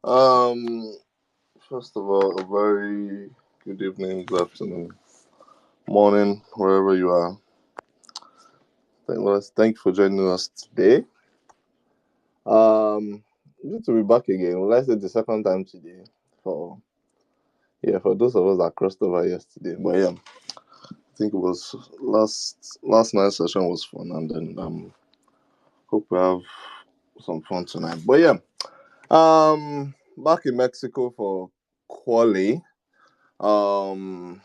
Um, First of all, a very good evening, good afternoon, morning, wherever you are. Thank you for joining us today. Good to be back again. Well, I said the second time today. For for those of us that crossed over yesterday, but yeah, I think it was last night's session was fun, and then hope we have some fun tonight. But yeah, back in Mexico for quali. Um,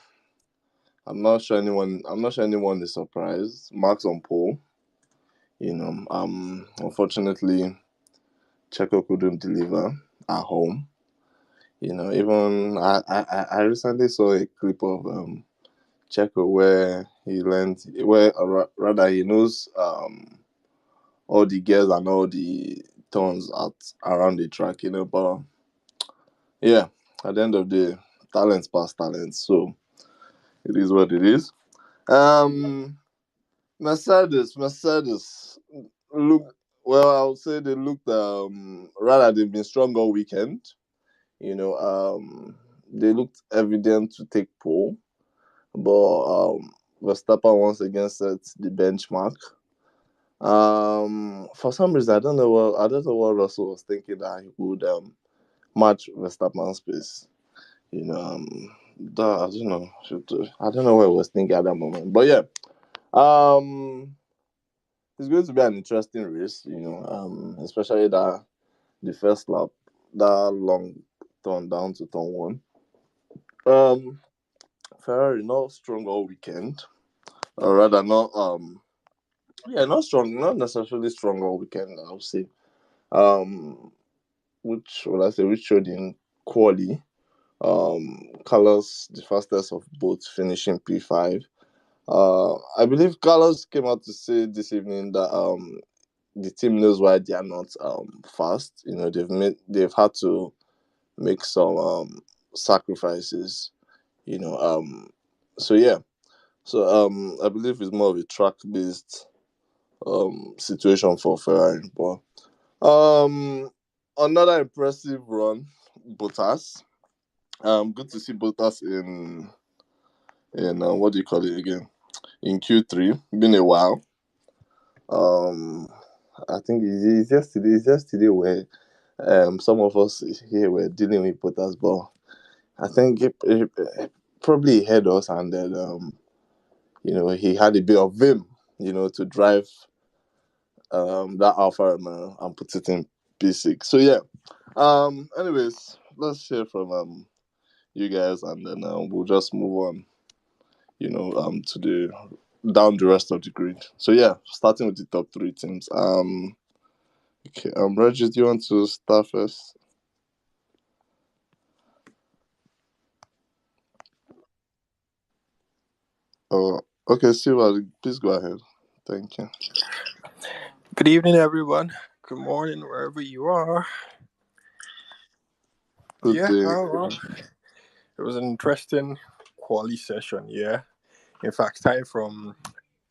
I'm not sure anyone is surprised. Marks on pole. Unfortunately, Checo couldn't deliver at home. Even I recently saw a clip of Checo where he learned where rather he knows all the gears and all the turns at around the track. But yeah, at the end of the day, talents pass talents, so it is what it is. Um, Mercedes look well. I would say they looked rather they've been strong all weekend. They looked evident to take pole, but Verstappen once again set the benchmark. For some reason I don't know what Russell was thinking that he would match Verstappen's pace. That I don't know. I don't know what he was thinking at that moment, but yeah. Um, it's going to be an interesting race, especially that the first lap, that long turn down to turn one. Um, Ferrari not strong all weekend, or rather not not strong, not necessarily strong all weekend. I would say, which showed in quali. Carlos the fastest of both, finishing P5. I believe Carlos came out to say this evening that the team knows why they are not fast. They've had to make some sacrifices. You know, so yeah, I believe it's more of a track based situation for Ferrari. But another impressive run, Bottas. Good to see Bottas in what do you call it again? In Q3, been a while. Um, I think it's yesterday where some of us here were dealing with Potters, but I think it probably heard us, and then he had a bit of vim, to drive that Alpha Romeo and put it in P6. So yeah. Anyways, let's hear from you guys, and then we'll just move on. To the down the rest of the grid. So yeah, starting with the top three teams. Okay. Regis, do you want to start first? Oh, okay, Silva, please go ahead. Thank you. Good evening, everyone. Good morning, wherever you are. Good Yeah, day. it was an interesting quali session. Yeah, in fact, starting from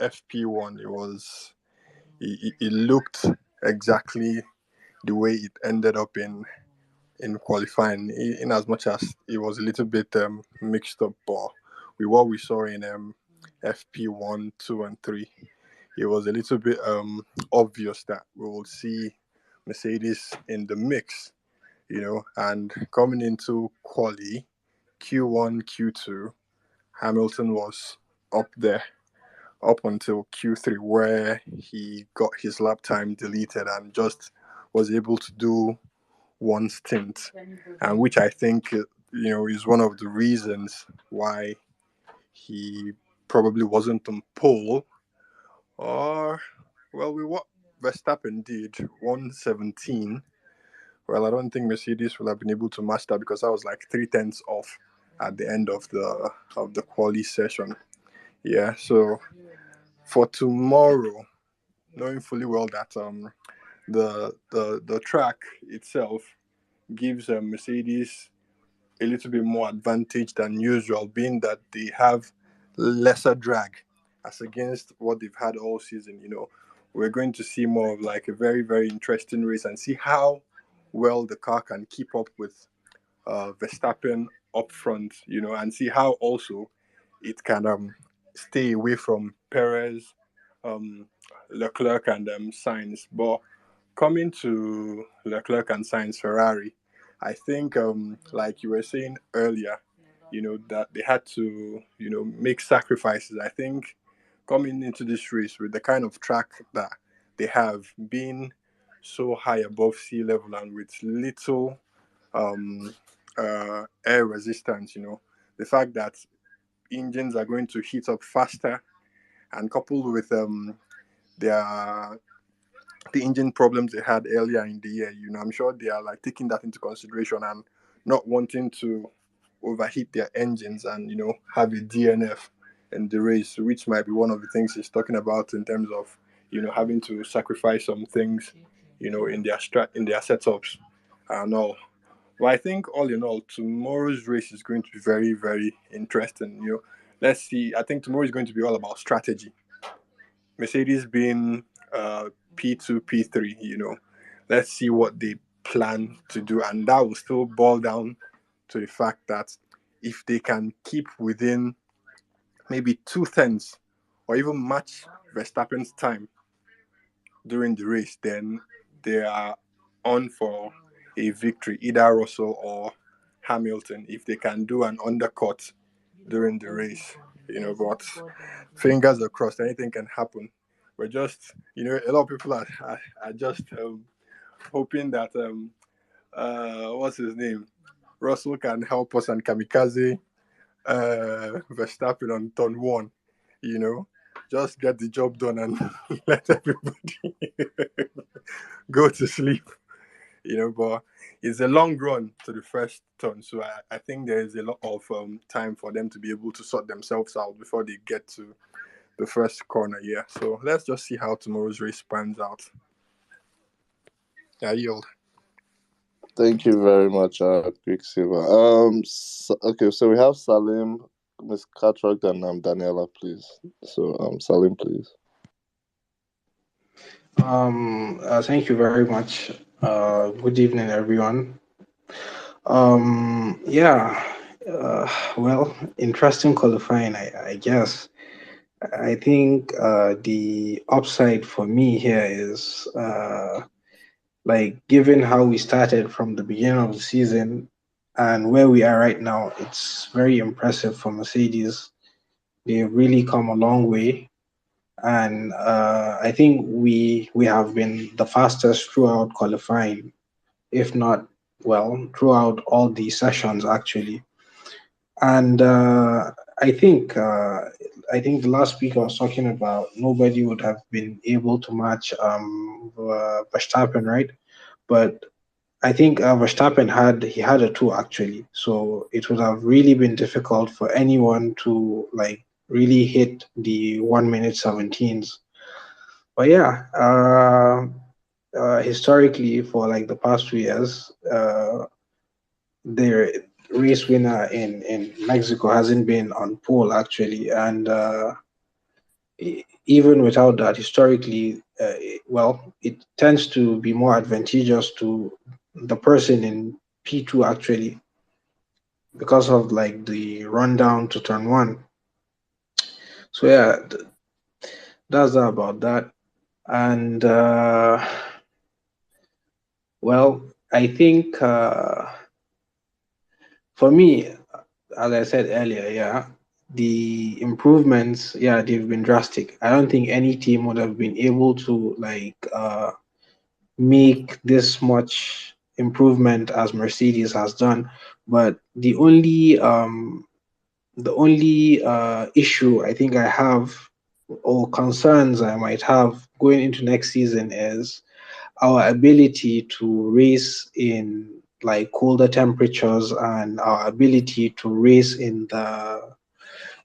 FP1, it looked exactly the way it ended up in qualifying. In as much as it was a little bit mixed up, but with what we saw in FP1, 2, and 3, it was a little bit obvious that we will see Mercedes in the mix, and coming into quali Q1, Q2, Hamilton was up there up until Q3 where he got his lap time deleted and just was able to do one stint, and which I think is one of the reasons why he probably wasn't on pole. Or well, with what Verstappen did, 117. Well, I don't think Mercedes will have been able to match that because I was like 3 tenths off at the end of the quali session. Yeah, so for tomorrow, knowing fully well that the track itself gives Mercedes a little bit more advantage than usual, being that they have lesser drag as against what they've had all season. We're going to see more of like a very, very interesting race and see how well the car can keep up with Verstappen up front, and see how also it can stay away from Perez, um, Leclerc, and Sainz. But coming to Leclerc and Sainz Ferrari, I think, like you were saying earlier, that they had to, make sacrifices. I think coming into this race with the kind of track that they have, been so high above sea level and with little um, air resistance, the fact that engines are going to heat up faster, and coupled with their the engine problems they had earlier in the year, I'm sure they are like taking that into consideration and not wanting to overheat their engines and have a DNF in the race, which might be one of the things he's talking about in terms of having to sacrifice some things, in their in their setups and all. But I think all in all, tomorrow's race is going to be very, very interesting. Let's see. I think tomorrow is going to be all about strategy. Mercedes being P2, P3. Let's see what they plan to do, and that will still boil down to the fact that if they can keep within maybe 2 tenths or even match Verstappen's time during the race, then they are on for a victory, either Russell or Hamilton, if they can do an undercut during the race. But fingers are crossed, anything can happen. We're just, a lot of people are just hoping that, what's his name? Russell can help us and Kamikaze Verstappen on turn one, you know, just get the job done and let everybody go to sleep, But it's a long run to the first turn, so I think there is a lot of time for them to be able to sort themselves out before they get to the first corner. Yeah, so let's just see how tomorrow's race pans out. I yield. Thank you very much, Quicksilver. Okay, so we have Salim, Miss Cartwright, and Daniela, please. So, Salim, please. Thank you very much. Good evening, everyone. Yeah, well, interesting qualifying, I guess. I think the upside for me here is like given how we started from the beginning of the season and where we are right now, it's very impressive for Mercedes. They've really come a long way, and I think we have been the fastest throughout qualifying, if not throughout all the sessions actually. And I think I think the last speaker was talking about nobody would have been able to match Verstappen, right? But I think Verstappen had a two actually, so it would have really been difficult for anyone to like really hit the 1 minute 17s. But yeah, historically for like the past 2 years, the race winner in Mexico hasn't been on pole actually, and even without that, historically, it tends to be more advantageous to the person in P2 actually because of like the rundown to turn one. So yeah, that's about that. And well, I think for me, as I said earlier, yeah, the improvements, yeah, they've been drastic. I don't think any team would have been able to like make this much improvement as Mercedes has done. But the only issue I think I have or concerns I might have going into next season is our ability to race in like colder temperatures and our ability to race in the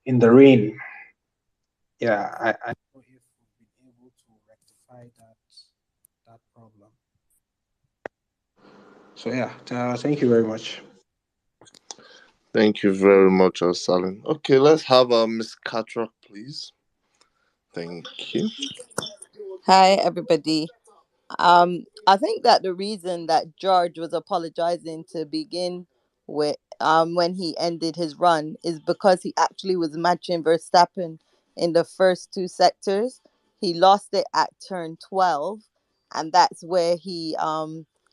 rain. Yeah, I don't know if we've been able to rectify that problem. So yeah, thank you very much. Thank you very much, Salim. Okay, let's have Miss Cartwright, please. Thank you. Hi, everybody. I think that the reason that George was apologizing to begin with, when he ended his run, is because he actually was matching Verstappen in the first two sectors. He lost it at turn 12, and that's where he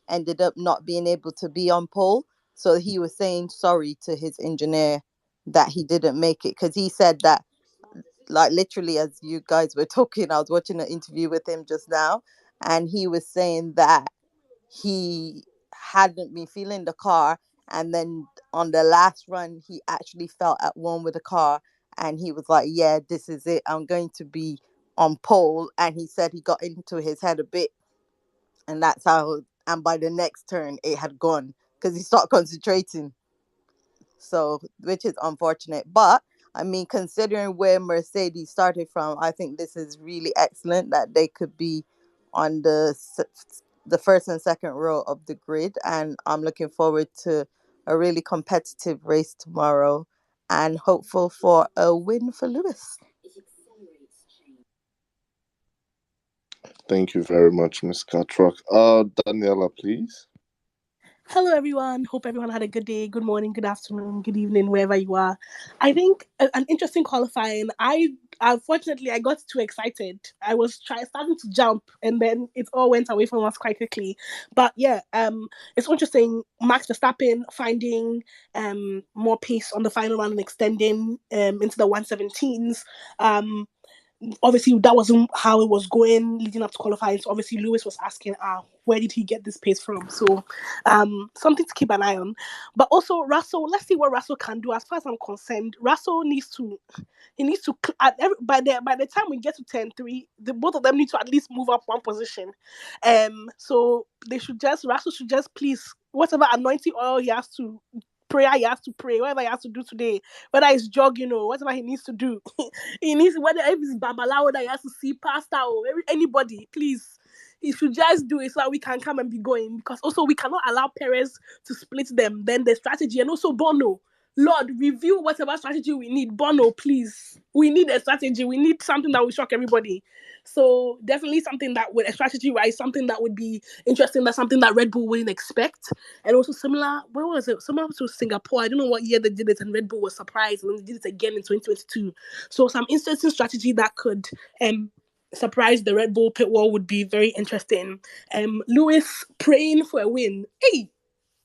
ended up not being able to be on pole. So he was saying sorry to his engineer that he didn't make it, because he said that, like, literally, as you guys were talking, I was watching an interview with him just now, and he was saying that he hadn't been feeling the car, and then on the last run he actually felt at one with the car, and he was like, yeah, this is it, I'm going to be on pole. And he said he got into his head a bit, and that's how, and by the next turn it had gone, because he started concentrating. So, which is unfortunate. But I mean, considering where Mercedes started from, I think this is really excellent that they could be on the first and second row of the grid, and I'm looking forward to a really competitive race tomorrow, and hopeful for a win for Lewis. Thank you very much, Miss Catrock. Daniela, please. Hello, everyone. Hope everyone had a good day, good morning, good afternoon, good evening, wherever you are. I think an interesting qualifying. I Unfortunately I got too excited. I was starting to jump, and then it all went away from us quite quickly. But yeah, it's interesting. Max Verstappen finding more pace on the final run and extending into the 117s. Obviously that wasn't how it was going leading up to qualifying. So obviously Lewis was asking, where did he get this pace from? So something to keep an eye on. But also Russell, let's see what Russell can do. As far as I'm concerned, Russell needs to by the time we get to 10-3, the both of them need to at least move up one position. So Russell should just please, whatever anointing oil he has to, prayer he has to pray, whatever he has to do today, whether it's jogging or whatever he needs to do. He needs, whether if it's babalawo that he has to see pastor or anybody, please. He should just do it so that we can come and be going. Because also we cannot allow Perez to split them. Then the strategy, and also Bono. Lord, review whatever strategy we need. Bono, please. We need a strategy. We need something that will shock everybody. So definitely something that would, a strategy, right? Something that would be interesting. That's something that Red Bull wouldn't expect. And also similar, where was it? Similar to Singapore. I don't know what year they did it, and Red Bull was surprised, and then they did it again in 2022. So some interesting strategy that could surprise the Red Bull pit wall would be very interesting. Lewis praying for a win. Hey,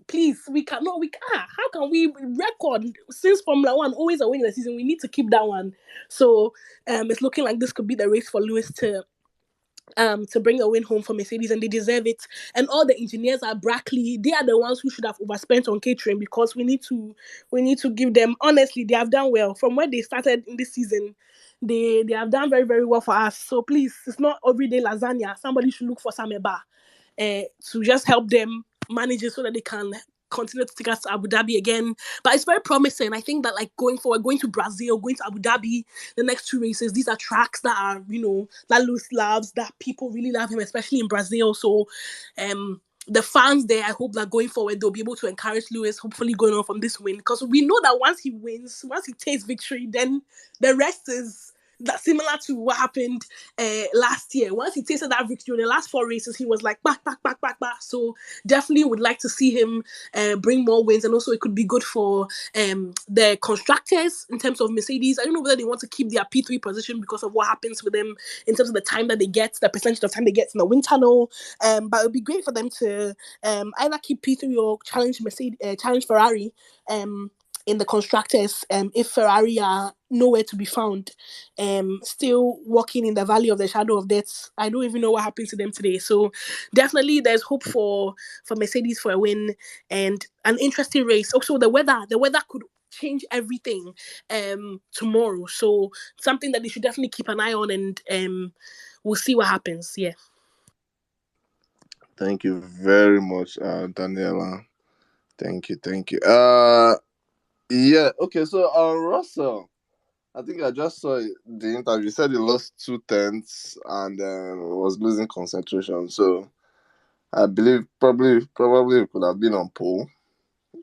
please, how can we record since Formula One always a win in the season? We need to keep that one. So it's looking like this could be the race for Lewis to bring a win home for Mercedes, and they deserve it. And all the engineers at Brackley, they are the ones who should have overspent on catering, because we need to give them, honestly, they have done well from where they started in this season. They have done very, very well for us. So please, it's not everyday lasagna. Somebody should look for Sameba to just help them manage it so that they can continue to take us to Abu Dhabi again. But it's very promising. I think that, like, going forward, going to Brazil, going to Abu Dhabi, the next two races, these are tracks that are, that Lewis loves, that people really love him, especially in Brazil. So the fans there, I hope that going forward they'll be able to encourage Lewis, hopefully going on from this win, because we know that once he wins, once he takes victory, then the rest is that similar to what happened last year. Once he tasted that victory in the last 4 races, he was like back, back, back, back, back. So definitely would like to see him bring more wins, and also it could be good for the constructors in terms of Mercedes. I don't know whether they want to keep their P3 position because of what happens with them in terms of the time that they get, the percentage of time they get in the wind tunnel. But it would be great for them to either keep P3 or challenge Ferrari in the constructors, if Ferrari are nowhere to be found, still walking in the valley of the shadow of death. I don't even know what happened to them today. So definitely there's hope for Mercedes for a win and an interesting race. Also the weather could change everything tomorrow. So something that they should definitely keep an eye on, and we'll see what happens. Yeah. Thank you very much, Daniela. Thank you. Yeah, okay, so Russell, I think I just saw the interview. He said he lost 2/10 and was losing concentration. So I believe probably it could have been on pole,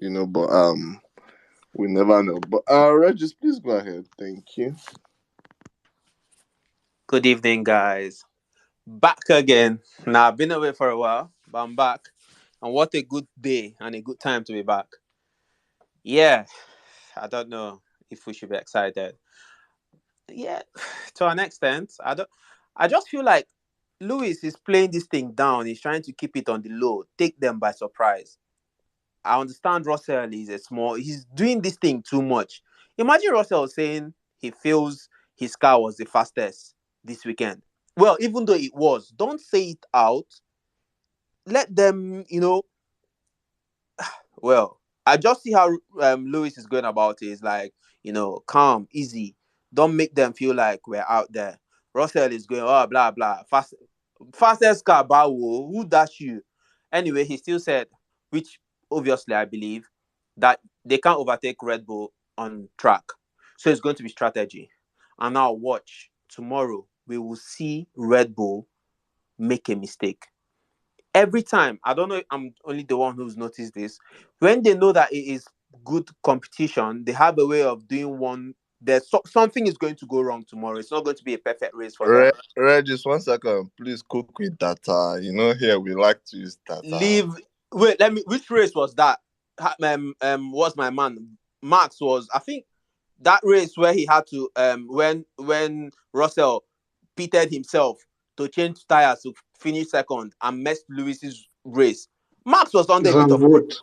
but we never know. But Regis, please go ahead. Thank you. Good evening, guys. Back again. Now I've been away for a while, but I'm back. And what a good day and a good time to be back. Yeah, I don't know if we should be excited. Yeah, to an extent. I just feel like Lewis is playing this thing down. He's trying to keep it on the low, take them by surprise. I understand Russell is a small. He's doing this thing too much. Imagine Russell saying he feels his car was the fastest this weekend. Well, even though it was, don't say it out. Let them, well, I just see how Lewis is going about it. It's like, calm, easy. Don't make them feel like we're out there. Russell is going, oh, blah, blah. Fastest car, Bawo. Who dash you? Anyway, he still said, which obviously I believe, that they can't overtake Red Bull on track. So it's going to be strategy. And now watch. Tomorrow, we will see Red Bull make a mistake every time. I don't know if I'm only the one who's noticed this. When they know that it is good competition, they have a way of doing one. Something is going to go wrong tomorrow. It's not going to be a perfect race for them. Regis, 1 second. Please cook with data. Here we like to use data. Wait, let me. Which race was that? Was my man Max was? I think that race where he had to when Russell pitted himself to change tires to finish second and messed Lewis's race. Max was under a bit of Zandvoort.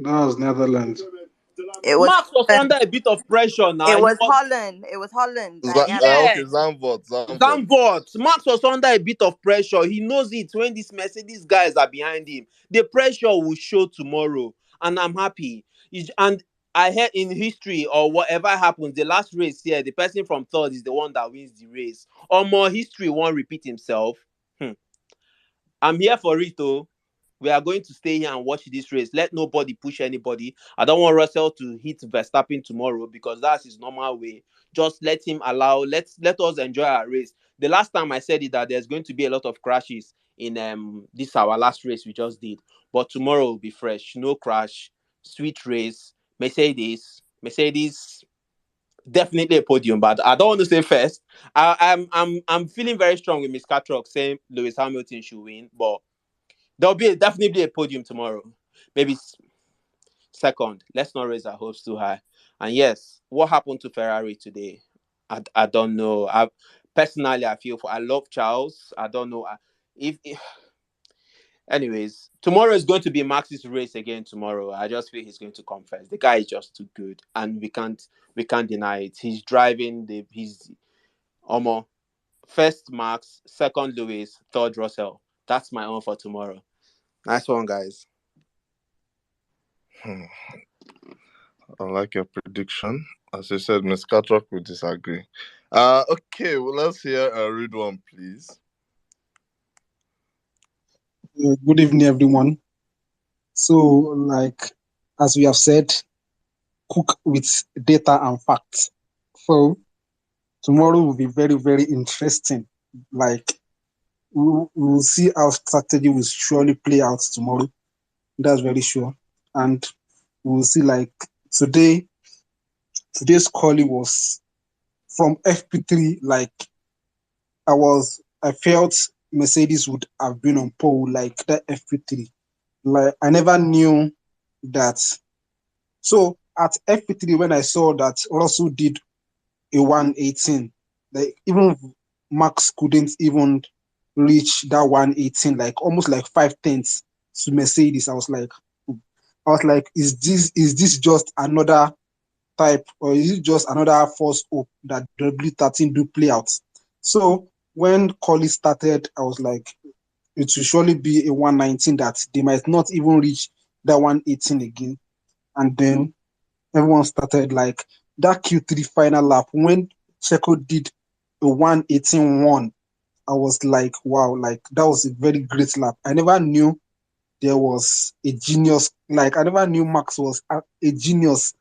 That was Netherlands. It was Max was Holland. under a bit of pressure now. It He was was Holland. It was Holland. I am. yeah. Okay, Zandvoort. Zandvoort. Max was under a bit of pressure. He knows it when these Mercedes guys are behind him. The pressure will show tomorrow, and I'm happy. And I heard in history or whatever happens, the last race here, the person from third is the one that wins the race. Or more history won't repeat himself. I'm here for it, though. We are going to stay here and watch this race. Let nobody push anybody. I don't want Russell to hit Verstappen tomorrow because that's his normal way. Just let him let us enjoy our race. The last time I said it that there's going to be a lot of crashes in this our last race we just did. But tomorrow will be fresh. No crash. Sweet race. Mercedes definitely a podium, but I don't want to say first. I'm feeling very strong with Miss Catrock saying Lewis Hamilton should win, but there'll be definitely a podium tomorrow. Maybe second. Let's not raise our hopes too high. And yes, what happened to Ferrari today? I don't know. Personally, I love Charles. I don't know if anyways, tomorrow is going to be Max's race again tomorrow. I just feel he's going to come first. The guy is just too good, and we can't deny it. He's driving he's almost first Max, second Lewis, third Russell. That's my own for tomorrow. Nice one, guys. I like your prediction. As you said, Miss Catrock will disagree. Okay, well, let's hear a read one, please. Good evening, everyone. So, as we have said, cook with data and facts. So, tomorrow will be very, very interesting. We'll see how strategy will surely play out tomorrow. That's very sure. And we'll see, today's quali was from FP3. I felt Mercedes would have been on pole, that FP3. I never knew that. So at FP3, when I saw that Russell did a 118, even Max couldn't even reach that 118, almost 5 tenths to Mercedes. I was like, is this just another type, or is it just another false hope that W13 do play out? So when Collie started, I was like, it will surely be a 119 that they might not even reach that 118 again. And then everyone started that Q3 final lap when Checo did a 118.1. I was like, wow, that was a very great lap. I never knew there was a genius. I never knew Max was a genius.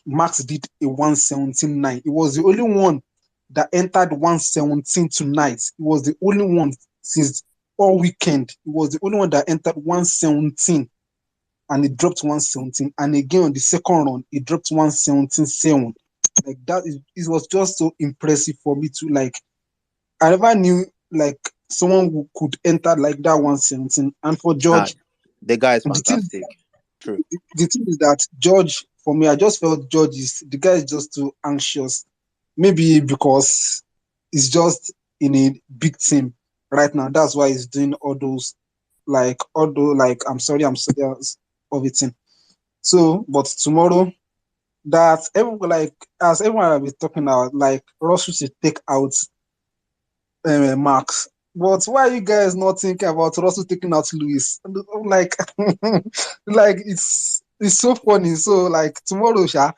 Max did a 117.9. It was the only one that entered 117 tonight. It was the only one since all weekend. It was the only one that entered 117 and it dropped 117. And again on the second run, it dropped 117.7. It was just so impressive for me to I never knew someone who could enter like that 117. And for Ah, George, the guy is the thing fantastic. True. the thing is that George, for me, I just felt George is the guy is just too anxious. Maybe because he's just in a big team right now. That's why he's doing all those like I'm sorry of it. So, but tomorrow that everyone like as everyone will be talking about, like Russell should take out Max. But why are you guys not thinking about Russell taking out Lewis? Like, like it's so funny. So like tomorrow, Sha,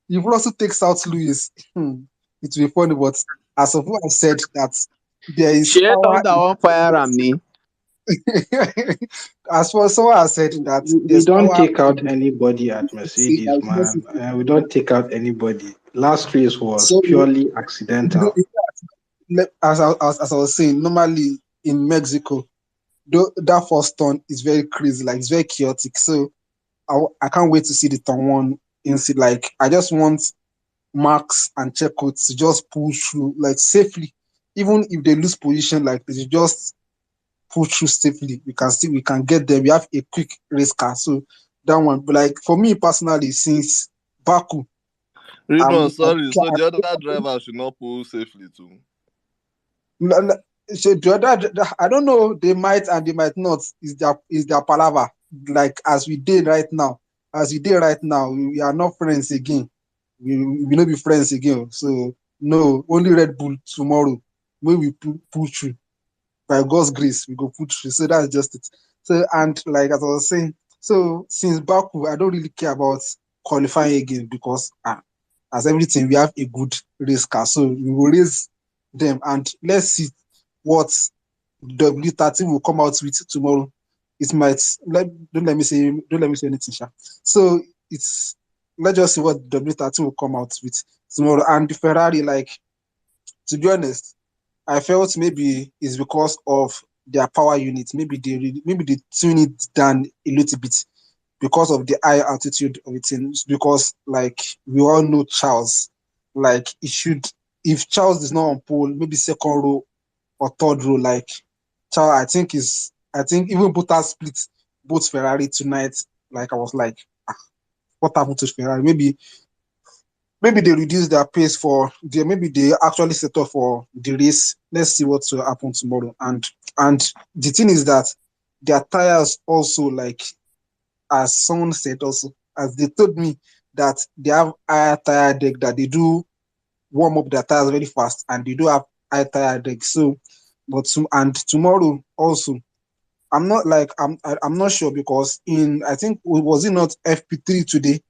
if Russell takes out Lewis, it will be funny. But as of what I said, that there is Share power thunder in on fire Ramney. as for someone has said that We there's don't power take out anybody at see Mercedes, that it's not man. We don't take out anybody. Last race was so purely accidental. as I was saying, normally in Mexico, that first turn is very crazy, like it's very chaotic. So I can't wait to see the turn one instead. Like I just want Max and Checo to just push through like safely, even if they lose position, like they should just push through safely. We can get there. We have a quick race car, so that one. But like for me personally, since Baku, Ridwan, I'm sorry. So the other driver should not pull safely too. so the other, I don't know. They might and they might not. Is their palaver. Like as we did right now, we are not friends again. We not be friends again. So no, only Red Bull tomorrow. When we pull through by God's grace, we go pull through. So that's just it. So and like as I was saying, so since Baku, I don't really care about qualifying again because as everything we have a good race car, so we will race them and let's see what W13 will come out with tomorrow. It might don't let me say anything, Sha. So it's let's just see what W13 will come out with tomorrow. And the Ferrari, like to be honest, I felt maybe it's because of their power unit. Maybe they tune it down a little bit because of the high altitude of it. Because like we all know Charles, like it should if Charles is not on pole, maybe second row or third row, like Charles, I think even Bottas split both Ferrari tonight. Like I was like, what happened to Ferrari? Maybe they reduce their pace maybe they actually set up for the race. Let's see what will happen tomorrow. And the thing is that their tires also, like as someone said also, as they told me that they have higher tire deck, that they do warm up their tires very fast and they do have high tire deck. So and tomorrow also, I'm not sure because in I think was it not FP3 today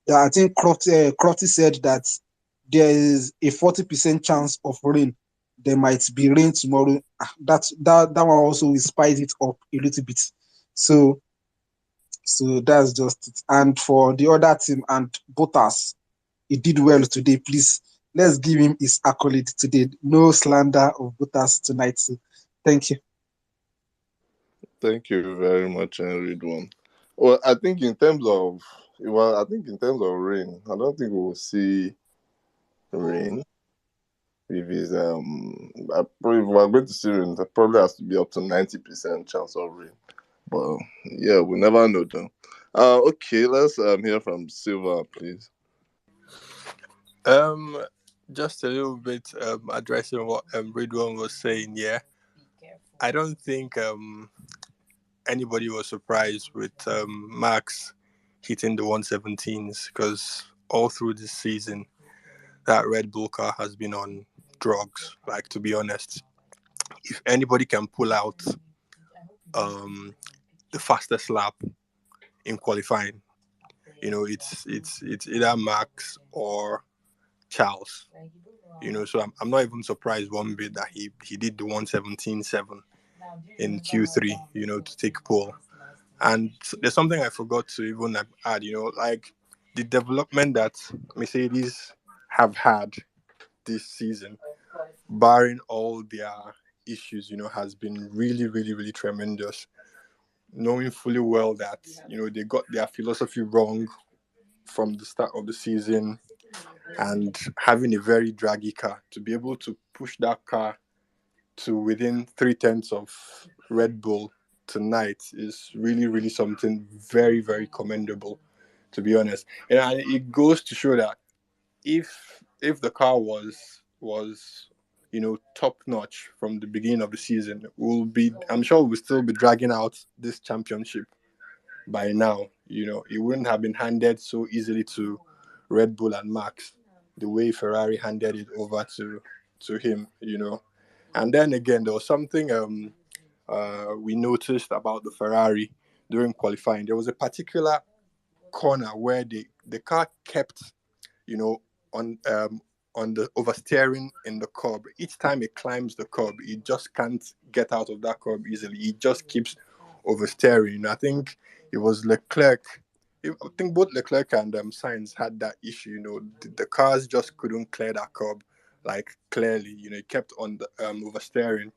that I think Crofty said that there is a 40% chance of rain. There might be rain tomorrow. That one also will spice it up a little bit. So that's just it. And for the other team and Bottas, he did well today. Please let's give him his accolade today. No slander of Bottas tonight. So thank you. Thank you very much, Ridwan. Well, I think in terms of rain, I don't think we'll see rain. If it's if we're going to see rain, there probably has to be up to 90% chance of rain. But yeah, we never know though. Okay, let's hear from Silva, please. Um, just a little bit addressing what Ridwan was saying. Yeah, I don't think anybody was surprised with Max hitting the 117s because all through this season, that Red Bull car has been on drugs. Like to be honest, if anybody can pull out the fastest lap in qualifying, it's either Max or Charles. So I'm not even surprised one bit that he did the 117.7 in Q3. To take pole. And there's something I forgot to even add. Like the development that Mercedes have had this season, barring all their issues, has been really, really, really tremendous. Knowing fully well that they got their philosophy wrong from the start of the season, and having a very draggy car to be able to push that car to within 3/10 of Red Bull tonight is really, really something very, very commendable, to be honest. And it goes to show that if the car was top notch from the beginning of the season, I'm sure we'll still be dragging out this championship by now. It wouldn't have been handed so easily to Red Bull and Max the way Ferrari handed it over to him. And then again, there was something we noticed about the Ferrari during qualifying. There was a particular corner where the car kept, you know, on the oversteering in the curb. Each time it climbs the curb, it just can't get out of that curb easily. It just keeps oversteering. I think it was Leclerc. I think both Leclerc and Sainz had that issue. The cars just couldn't clear that curb like clearly. It kept on the oversteering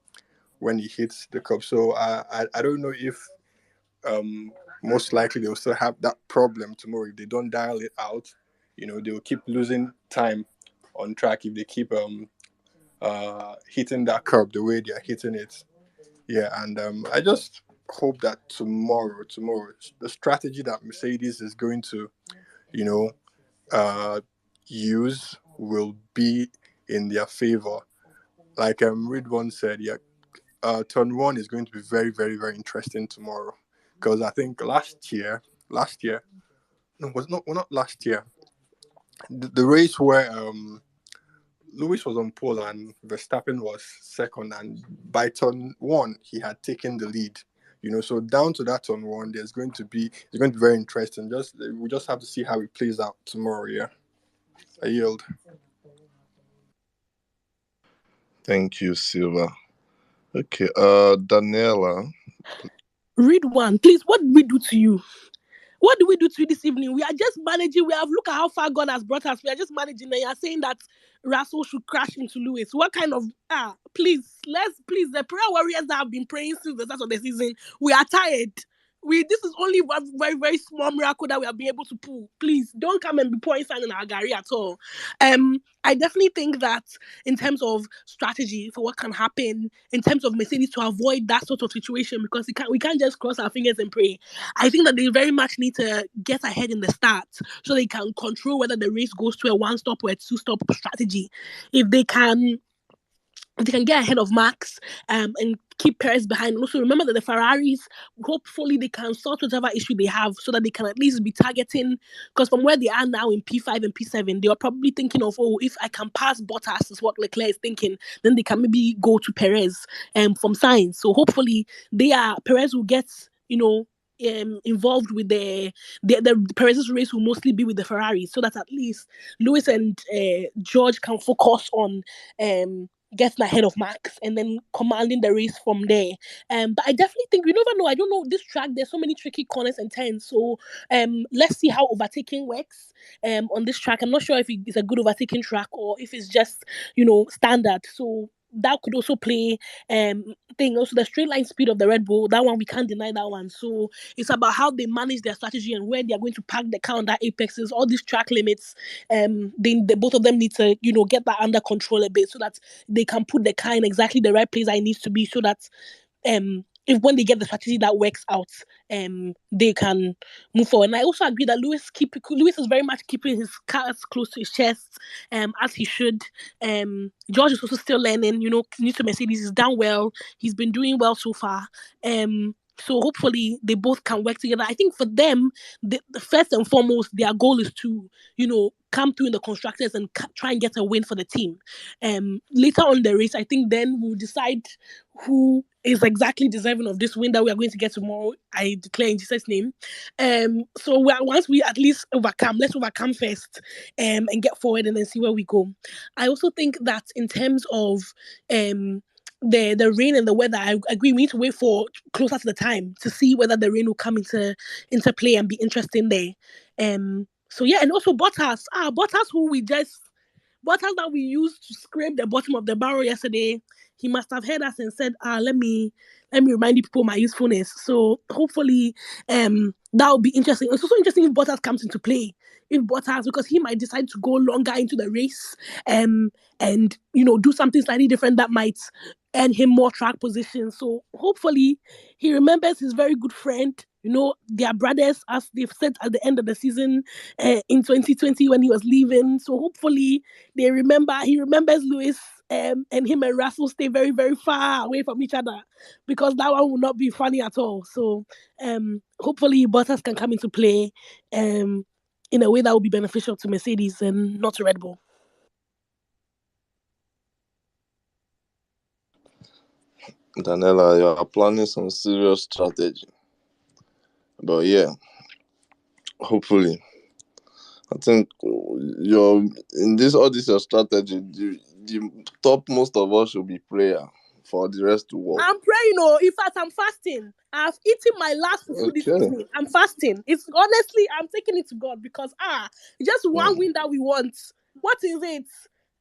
when he hits the curb. So I don't know if most likely they'll still have that problem tomorrow if they don't dial it out. They'll keep losing time on track if they keep hitting that curb the way they are hitting it. Yeah, and I just hope that tomorrow, the strategy that Mercedes is going to, you know, use will be in their favor. Like Ridwan said, yeah, turn one is going to be very, very, very interesting tomorrow because I think last year, no, not last year. The race where Lewis was on pole and Verstappen was second, and by turn one he had taken the lead. So down to that turn one, it's going to be very interesting. We just have to see how it plays out tomorrow. Yeah, I yield. Thank you, Silva. Okay, Daniela. Read one, please. What did we do to you? What do we do to you this evening? We are just managing. Look at how far God has brought us. We are just managing. And you are saying that Russell should crash into Lewis. What kind of please, the prayer warriors that have been praying since the start of the season, we are tired. This is only one very, very small miracle that we have been able to pull. Please don't come and be pouring sand in our gari at all. I definitely think that in terms of strategy for what can happen, in terms of Mercedes to avoid that sort of situation, because we can't just cross our fingers and pray. I think that they very much need to get ahead in the start so they can control whether the race goes to a one-stop or a two-stop strategy. If they can get ahead of Max and keep Perez behind. And also remember that the Ferraris, hopefully they can sort whatever issue they have so that they can at least be targeting, because from where they are now in P5 and P7, they are probably thinking of, if I can pass Bottas, is what Leclerc is thinking, then they can maybe go to Perez from Sainz. So hopefully Perez will get, involved with the Perez's race will mostly be with the Ferraris, so that at least Lewis and George can focus on getting ahead of Max and then commanding the race from there. But I definitely think you never know. I don't know this track. There's so many tricky corners and turns. So let's see how overtaking works on this track. I'm not sure if it's a good overtaking track or if it's just standard. So that could also play thing. Also the straight line speed of the Red Bull, that one we can't deny that one. So it's about how they manage their strategy and where they are going to park the car on that apexes, all these track limits. Both of them need to get that under control a bit so that they can put the car in exactly the right place it needs to be, so that if when they get the strategy that works out, they can move forward. And I also agree that Lewis is very much keeping his cards close to his chest, as he should. George is also still learning. New to Mercedes, he's done well. He's been doing well so far. So hopefully they both can work together. I think for them, the first and foremost, their goal is to, come through in the constructors and try and get a win for the team. Later on the race, I think then we'll decide who is exactly deserving of this win that we are going to get tomorrow. I declare in Jesus' name. So once we at least let's overcome first, and get forward and then see where we go. I also think that in terms of the rain and the weather, I agree we need to wait for closer to the time to see whether the rain will come into play and be interesting there. So yeah, and also Bottas that we used to scrape the bottom of the barrel yesterday. He must have heard us and said, let me remind you people my usefulness. So hopefully that will be interesting. It's also interesting if Bottas comes into play. Because he might decide to go longer into the race and do something slightly different that might earn him more track positions. So hopefully he remembers his very good friend. You know, their brothers, as they've said at the end of the season in 2020 when he was leaving. So hopefully he remembers Lewis, and him and Russell stay very, very far away from each other, because that one will not be funny at all. So hopefully Bottas can come into play in a way that will be beneficial to Mercedes and not to Red Bull. Daniela, you are planning some serious strategy. But yeah, hopefully. I think your in this all this your strategy, the top most of us should be prayer for the rest to work. I'm praying, oh, in fact, I'm fasting. I've eaten my last food this Okay. evening. I'm fasting. It's honestly, I'm taking it to God, because just one win that we want. What is it?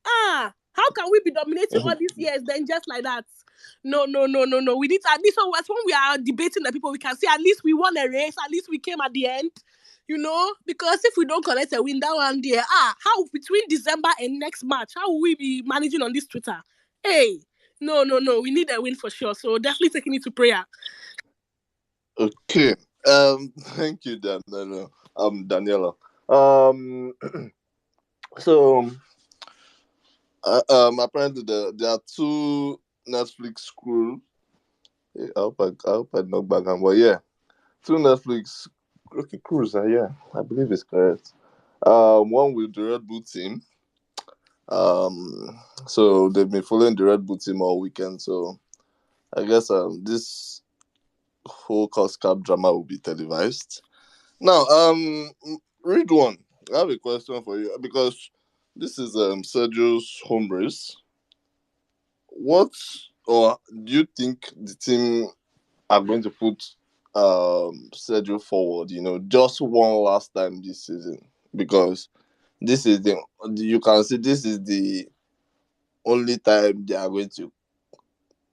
How can we be dominating all these years then just like that? No. We need to, at least when we are debating the people, we can say at least we won a race, at least we came at the end. Because if we don't collect a win that one there, how between December and next March, how will we be managing on this Twitter? Hey, no. We need a win for sure. So definitely taking it to prayer. Okay. Thank you, Daniela. Daniela. Um. So, apparently there are two Netflix crew. I hope I knock back on, but yeah, two Netflix crews. Yeah, I believe it's correct. One with the Red Bull team. So they've been following the Red Bull team all weekend. So I guess this whole cost cap drama will be televised. Now, read one. I have a question for you because this is Sergio's home race. What or do you think the team are going to put Sergio forward? Just one last time this season, because this is the you can see this is the only time they are going to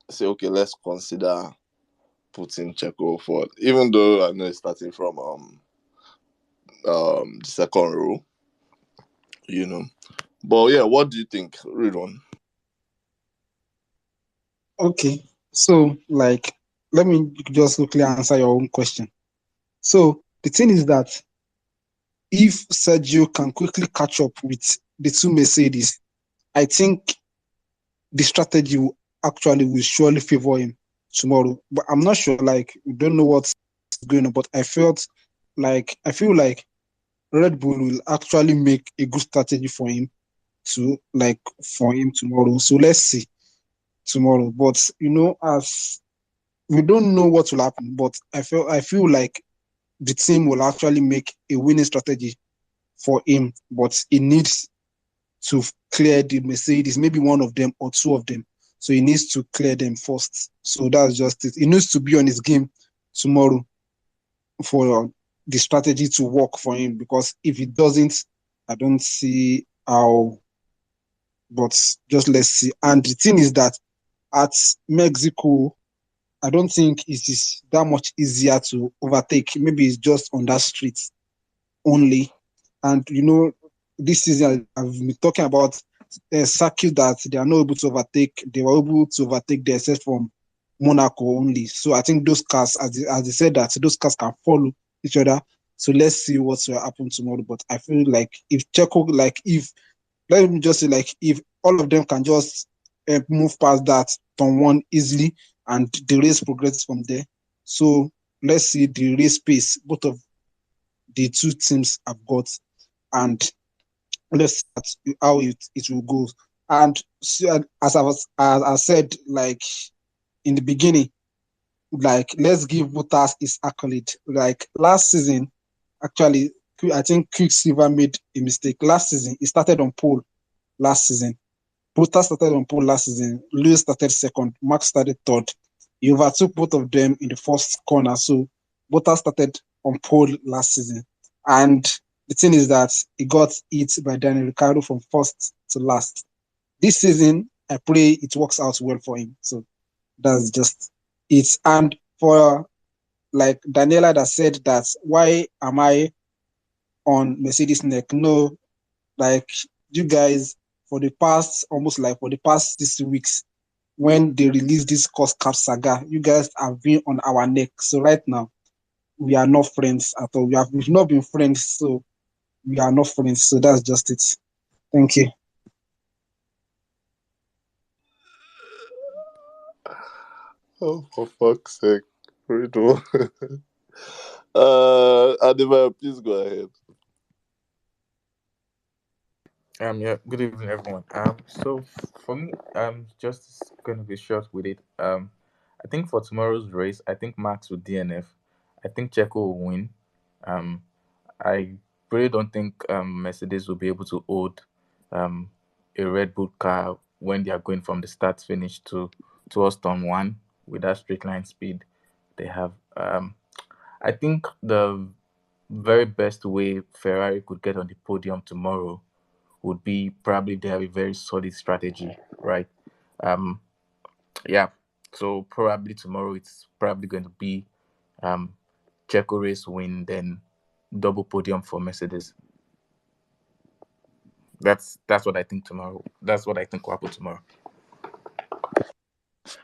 say, okay, let's consider putting Checo forward, even though I know it's starting from the second row, you know. But yeah, what do you think? Read on. Okay, so like, let me just quickly answer your own question. So the thing is that if Sergio can quickly catch up with the two Mercedes, I think the strategy will surely favor him tomorrow. But I'm not sure. Like, we don't know what's going on. But I feel like Red Bull will actually make a good strategy for him tomorrow. So let's see tomorrow. But as we don't know what will happen, but I feel like the team will actually make a winning strategy for him. But he needs to clear the Mercedes, maybe one of them or two of them. So he needs to clear them first. So that's just it. He needs to be on his game tomorrow for the strategy to work for him. Because if it doesn't, I don't see how. But just let's see. And the thing is that at Mexico, I don't think it is that much easier to overtake. Maybe it's just on that street only. And this season I've been talking about a circuit that they are not able to overtake. They were able to overtake the except from Monaco only. So I think those cars, as they said, that those cars can follow each other. So let's see what will happen tomorrow. But I feel like if Checo, let me just say, like, if all of them can just move past that turn one easily, and the race progresses from there. So let's see the race pace both of the two teams have got, and let's see how it will go. And so, as I said, like in the beginning, like, let's give Bottas his accolade. Like last season, actually, I think Quicksilver made a mistake. Last season, he started on pole last season. Bottas started on pole last season. Lewis started second. Max started third. He overtook both of them in the first corner. So Bottas started on pole last season. And the thing is that he got hit by Daniel Ricciardo from first to last. This season, I pray it works out well for him. So that's just it. And for like Daniela that said that, why am I on Mercedes neck? No, like, you guys, for the past 6 weeks, when they released this cost cap saga. You guys have been on our neck. So right now, we are not friends at all. We've not been friends, so we are not friends. So that's just it. Thank you. Oh, for fuck's sake. Riddle. Adima, please go ahead. Yeah, good evening, everyone. So for me, just going to be short with it. I think for tomorrow's race, I think Max will DNF. I think Checo will win. Um, I really don't think Mercedes will be able to hold um a Red Bull car when they are going from the start finish to towards turn one with that straight line speed they have. I think the very best way Ferrari could get on the podium tomorrow would be probably they have a very solid strategy, right? Um, yeah. So probably tomorrow it's probably going to be um Checo race win, then double podium for Mercedes. That's what I think tomorrow. That's what I think will happen tomorrow.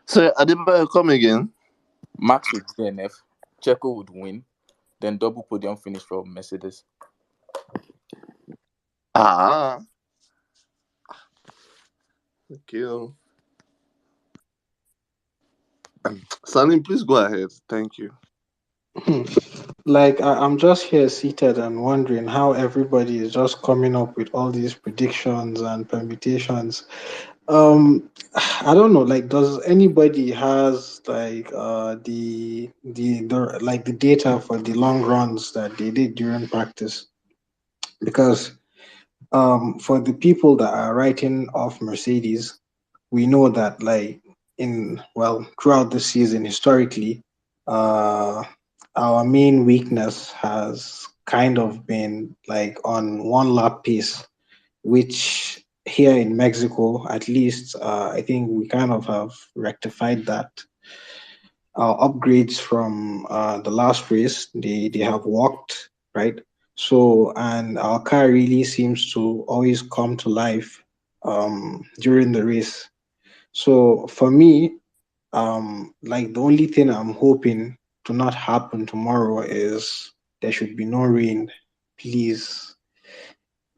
So, Adima, come again. Max with DNF, Checo would win, then double podium finish for Mercedes. Ah, okay. Salim, please go ahead. Thank you. Like I'm just here seated and wondering how everybody is just coming up with all these predictions and permutations. Um, I don't know. Like, does anybody has like the like the data for the long runs that they did during practice? Because for the people that are writing off Mercedes, we know that like in well throughout the season historically, uh, our main weakness has kind of been like on one lap pace, which here in Mexico, at least, I think we kind of have rectified that. Our upgrades from the last race, they have worked, right? So, and our car really seems to always come to life during the race. So for me, like the only thing I'm hoping to not happen tomorrow is there should be no rain. Please,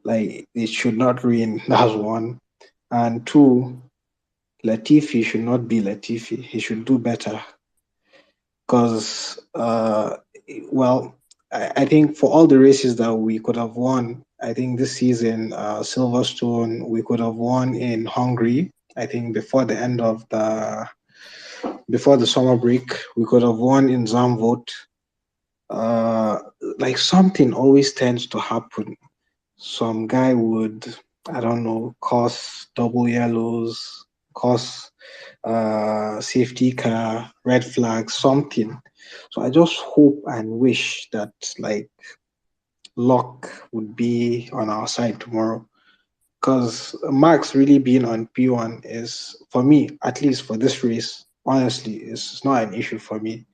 like it should not rain. That's one. And two, Latifi should not be Latifi. He should do better. Because, well, I think for all the races that we could have won, I think this season, Silverstone, we could have won in Hungary. I think before the summer break, we could have won in Zandvoort. Uh, like something always tends to happen. Some guy would, I don't know, cause double yellows, cause safety car, red flag, something. So I just hope and wish that like luck would be on our side tomorrow. Because Max really being on P1 is, for me, at least for this race, honestly, it's not an issue for me.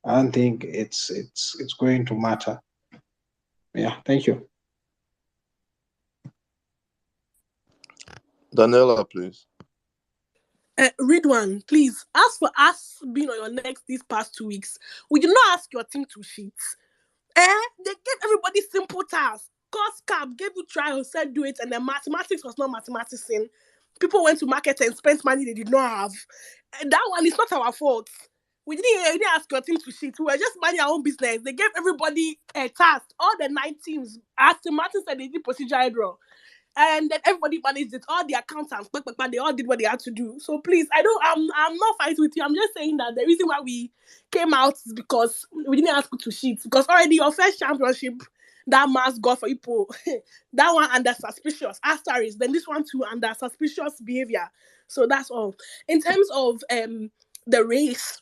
I don't think it's going to matter. Yeah, thank you. Daniela, please. Read one, please. As for us being on your next these past 2 weeks, we did not ask your team to cheat. They gave everybody simple tasks. Cost cap gave you trial, said do it, and then mathematics was not mathematics in. People went to market and spent money they did not have. And that one is not our fault. We didn't ask your team to cheat. We were just minding our own business. They gave everybody a task. All the 9 teams, as the Martin said, they did procedure error. And then everybody managed it. All the accountants, they all did what they had to do. So please, I'm not fighting with you. I'm just saying that the reason why we came out is because we didn't ask you to cheat. Because already your first championship, that mask got for Ipo, that one under suspicious asterisk. Then this one too under suspicious behavior. So that's all. In terms of the race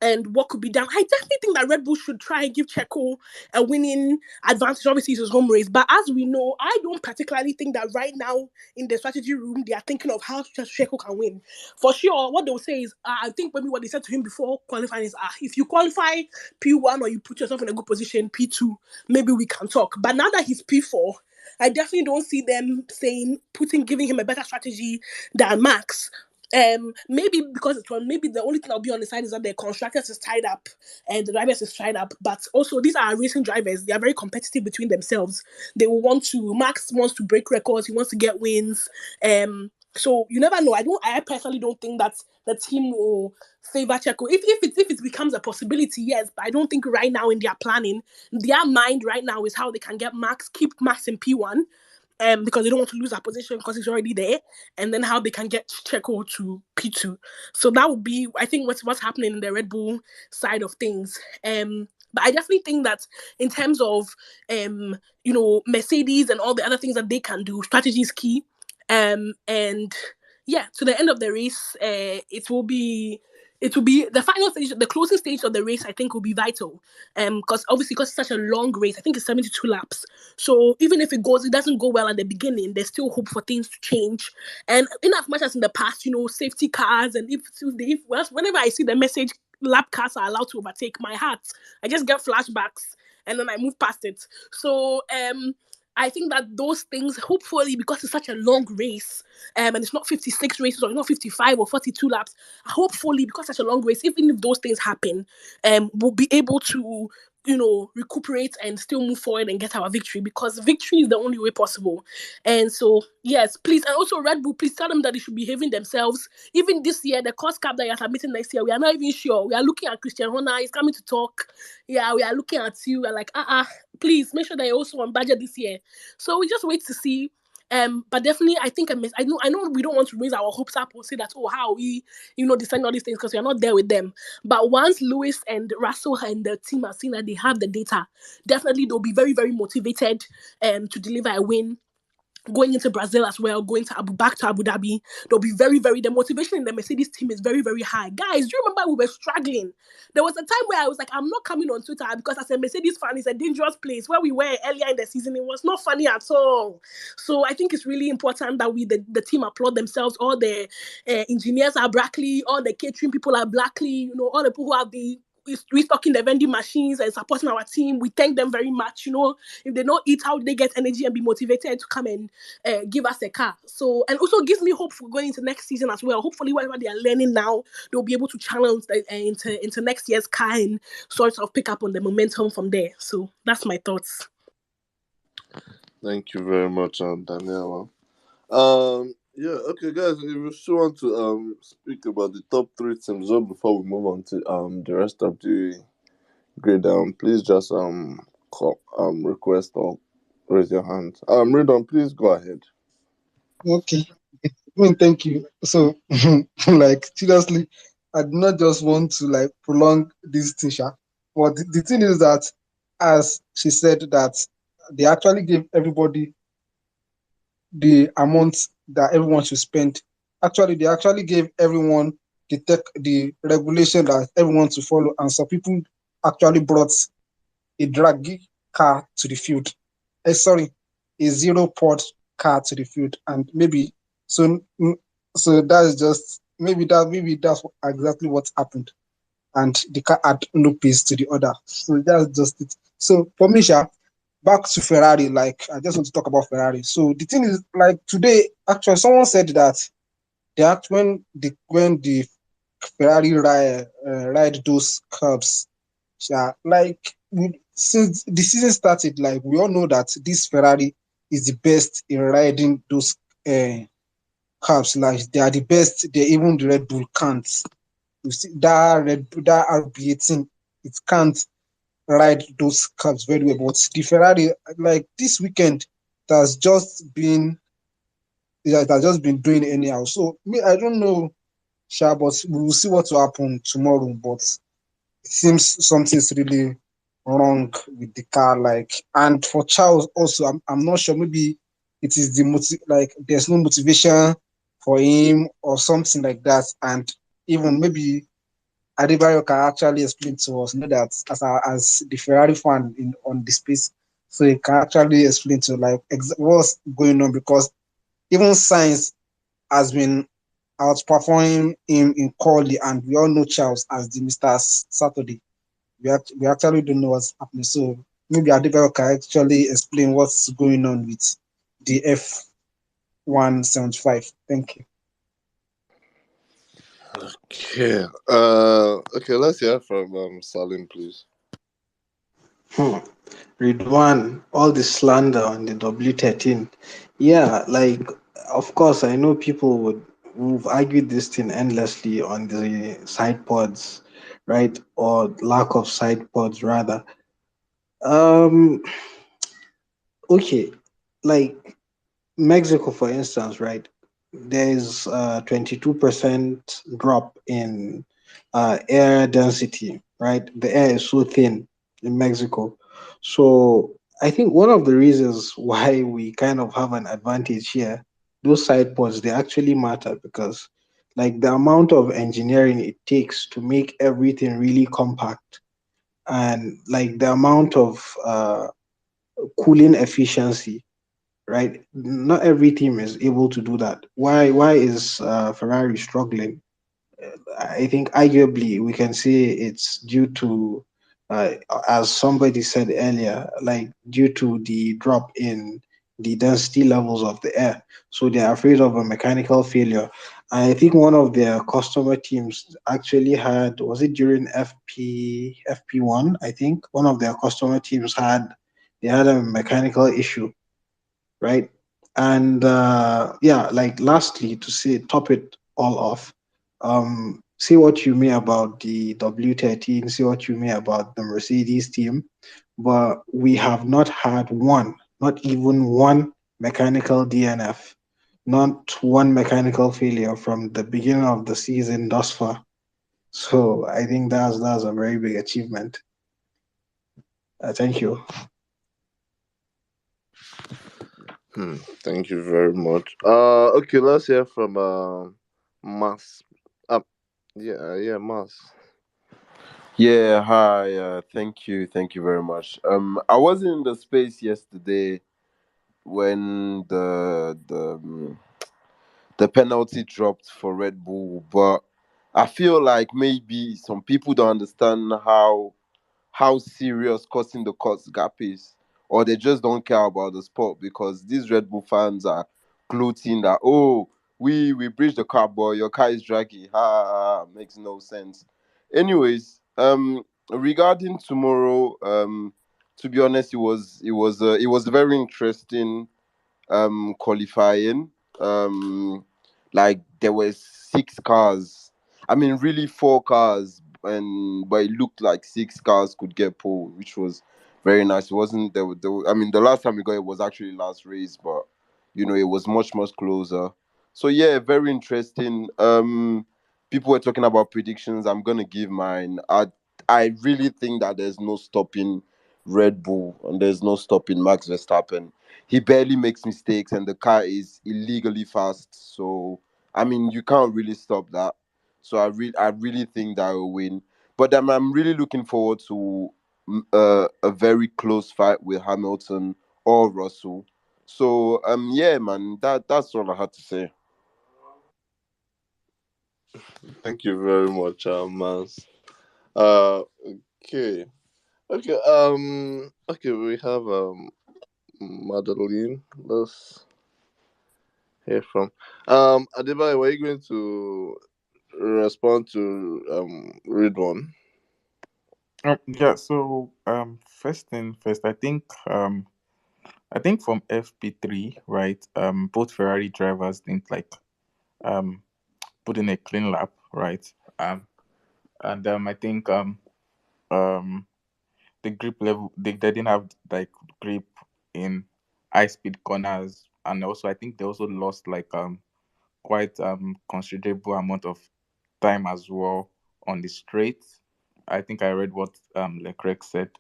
and what could be done. I definitely think that Red Bull should try and give Checo a winning advantage. Obviously, it's his home race. But as we know, I don't particularly think that right now in the strategy room, they are thinking of how Checo can win. For sure, what they'll say is, I think maybe what they said to him before qualifying is, if you qualify P1 or you put yourself in a good position, P2, maybe we can talk. But now that he's P4, I definitely don't see them giving him a better strategy than Max. Maybe because it's one, maybe the only thing I'll be on the side is that the constructors is tied up and the drivers is tied up. But also these are racing drivers. They are very competitive between themselves. They will want to Max wants to break records, he wants to get wins. So you never know. I personally don't think that the team will favor Checo. If it becomes a possibility, yes, but I don't think right now in their planning, their mind right now is how they can get Max, keep Max in P1, because they don't want to lose that position because he's already there, and then how they can get Checo to P2. So that would be, I think, what's happening in the Red Bull side of things. But I definitely think that in terms of Mercedes and all the other things that they can do, strategy is key. And yeah, to the end of the race, it will be the final stage, the closing stage of the race. I think will be vital, because obviously because it's such a long race. I think it's 72 laps. So even if it doesn't go well at the beginning, there's still hope for things to change. And in as much as in the past, safety cars, and whenever I see the message lap cars are allowed to overtake, my heart, I just get flashbacks and then I move past it. So I think that those things, hopefully, because it's such a long race, and it's not 56 races or not 55 or 42 laps, hopefully, because it's such a long race, even if those things happen, we'll be able to, recuperate and still move forward and get our victory, because victory is the only way possible. And so, yes, please, and also Red Bull, please tell them that they should be behaving themselves. Even this year, the cost cap that you're submitting next year, we are not even sure. We are looking at Christian Horner, he's coming to talk. Yeah, we are looking at you. We're like, please make sure that you're also on budget this year. So we just wait to see. But definitely, I think I know we don't want to raise our hopes up or say that, oh, how we, decide all these things, because we are not there with them. But once Lewis and Russell and the team are seeing that they have the data, definitely they'll be very, very motivated to deliver a win. Going into Brazil as well, going to back to Abu Dhabi, they'll be very, very. The motivation in the Mercedes team is very, very high. Guys, do you remember we were struggling? There was a time where I was like, I'm not coming on Twitter because as a Mercedes fan, it's a dangerous place. Where we were earlier in the season, it was not funny at all. So I think it's really important that the team applaud themselves. All the engineers are Brackley, all the catering people are Blackley. All the people who have the restocking the vending machines and supporting our team. We thank them very much. If they don't eat, how do they get energy and be motivated to come and give us a car? So, and also gives me hope for going into next season as well. Hopefully, whatever they are learning now, they'll be able to challenge into next year's car and sort of pick up on the momentum from there. So that's my thoughts. Thank you very much, Daniela. Yeah, okay, guys. If you still want to speak about the top three teams just before we move on to the rest of the grade, please just call, request or raise your hand. Redon, please go ahead. Okay. Thank you. So, like, seriously, I do not just want to like prolong this thing, sha. But the thing is that, as she said, that they actually gave everybody the amount that everyone should spend. Actually, they actually gave everyone the regulation that everyone to follow, and some people actually brought a draggy car to the field. Sorry, a zero port car to the field, and maybe so. So that's just maybe that's exactly what happened, and the car had no pace to the other. So that's just it. So for me, Sha, back to Ferrari. Like, I just want to talk about Ferrari. So the thing is, like, today, actually, someone said that when the Ferrari ride those curbs, yeah, like, since the season started, like, we all know that this Ferrari is the best in riding those curbs. Like, they are the best. They even the Red Bull can't. You see that RB18, it can't ride those curbs very well. But the Ferrari, like, this weekend, it has just been doing anyhow. So me, I don't know, Sha, but we will see what will happen tomorrow. But it seems something's really wrong with the car. Like, and for Charles also, I'm not sure. Maybe it is like there's no motivation for him or something like that. And even maybe Adebayo can actually explain to us, that as the Ferrari fan on the space, so he can actually explain to, like, what's going on, because even Science has been outperforming him in quality, and we all know Charles as the Mr. Saturday. We actually don't know what's happening. So maybe Adebayo can actually explain what's going on with the F175. Thank you. Okay. Okay. Let's hear from Salim, please. Hmm. Ridwan, all the slander on the W13. Yeah, like, of course, I know people who've argued this thing endlessly on the side pods, right? Or lack of side pods, rather. Um, okay, like Mexico, for instance, right? There's a 22% drop in air density, right? The air is so thin in Mexico. So I think one of the reasons why we kind of have an advantage here, those side pods, they actually matter because like the amount of engineering it takes to make everything really compact and like the amount of cooling efficiency, right? Not every team is able to do that. Why is Ferrari struggling? I think arguably we can say it's due to, uh, as somebody said earlier, like due to the drop in the density levels of the air. So they're afraid of a mechanical failure. I think one of their customer teams actually had, was it during FP1? I think one of their customer teams had, they had a mechanical issue, right? And yeah, like lastly, to say top it all off, say what you may about the W13, say what you may about the Mercedes team, but we have not had one, not even one mechanical DNF, not one mechanical failure from the beginning of the season thus far. So I think that's a very big achievement. Thank you. Thank you very much. Okay. Let's hear from Mas. Uh, yeah, Mas. Yeah, hi. Thank you very much. I was in the space yesterday when the penalty dropped for Red Bull, but I feel like maybe some people don't understand how serious cutting the cuts gap is, or they just don't care about the sport because these Red Bull fans are gloating that, oh, we bridged the car, boy, your car is draggy. Ha, ha, ha, makes no sense. Anyways, regarding tomorrow, to be honest, it was very interesting qualifying. Um like there were six cars. I mean really four cars, and but it looked like six cars could get pole, which was very nice. It wasn't I mean the last time we got it was actually last race, but it was much closer. So yeah, very interesting. People were talking about predictions. I'm gonna give mine. I really think that there's no stopping Red Bull and there's no stopping Max Verstappen. He barely makes mistakes and the car is illegally fast. So I mean you can't really stop that. So I really think that will win. But I'm really looking forward to a very close fight with Hamilton or Russell. So yeah man, that's all I had to say. Thank you very much, Mas. Uh, okay. Okay. Okay. We have Madeline. Let's hear from. Adebayo, were you going to respond to read one? Yeah. So first thing first, I think from FP3, right? Both Ferrari drivers didn't like um put in a clean lap, right? Um, and I think um the grip level, they didn't have like grip in high speed corners, and also I think they also lost like quite considerable amount of time as well on the straight. I think I read what Leclerc said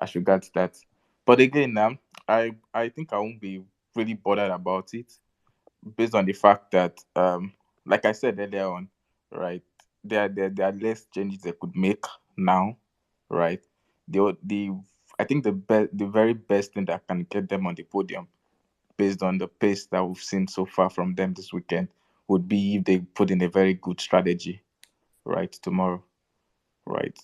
as regards that. But again, I think I won't be really bothered about it based on the fact that like I said earlier on, right, there are less changes they could make now, right? The I think the very best thing that can get them on the podium based on the pace that we've seen so far from them this weekend would be if they put in a very good strategy, right, tomorrow, right?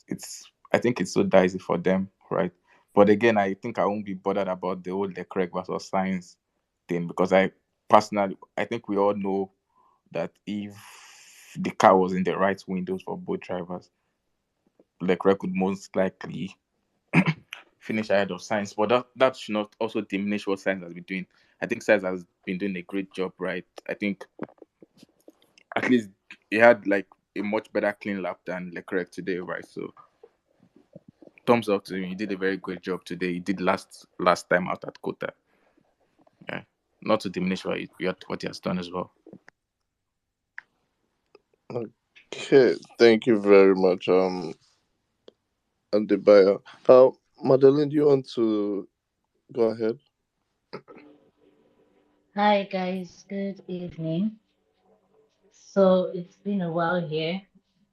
I think it's so dicey for them, right? But again, I think I won't be bothered about the whole Leclerc versus science thing because I personally I think we all know that if the car was in the right windows for both drivers, Leclerc could most likely finish ahead of Sainz. But that should not also diminish what Sainz has been doing. I think Sainz has been doing a great job, right? I think at least he had like a much better clean lap than Leclerc today, right? So thumbs up to him. He did a very great job today. He did last time out at Kota. Yeah, not to diminish what he has done as well. Okay, thank you very much, Adebayo. Madeline, do you want to go ahead? Hi guys, good evening. So it's been a while here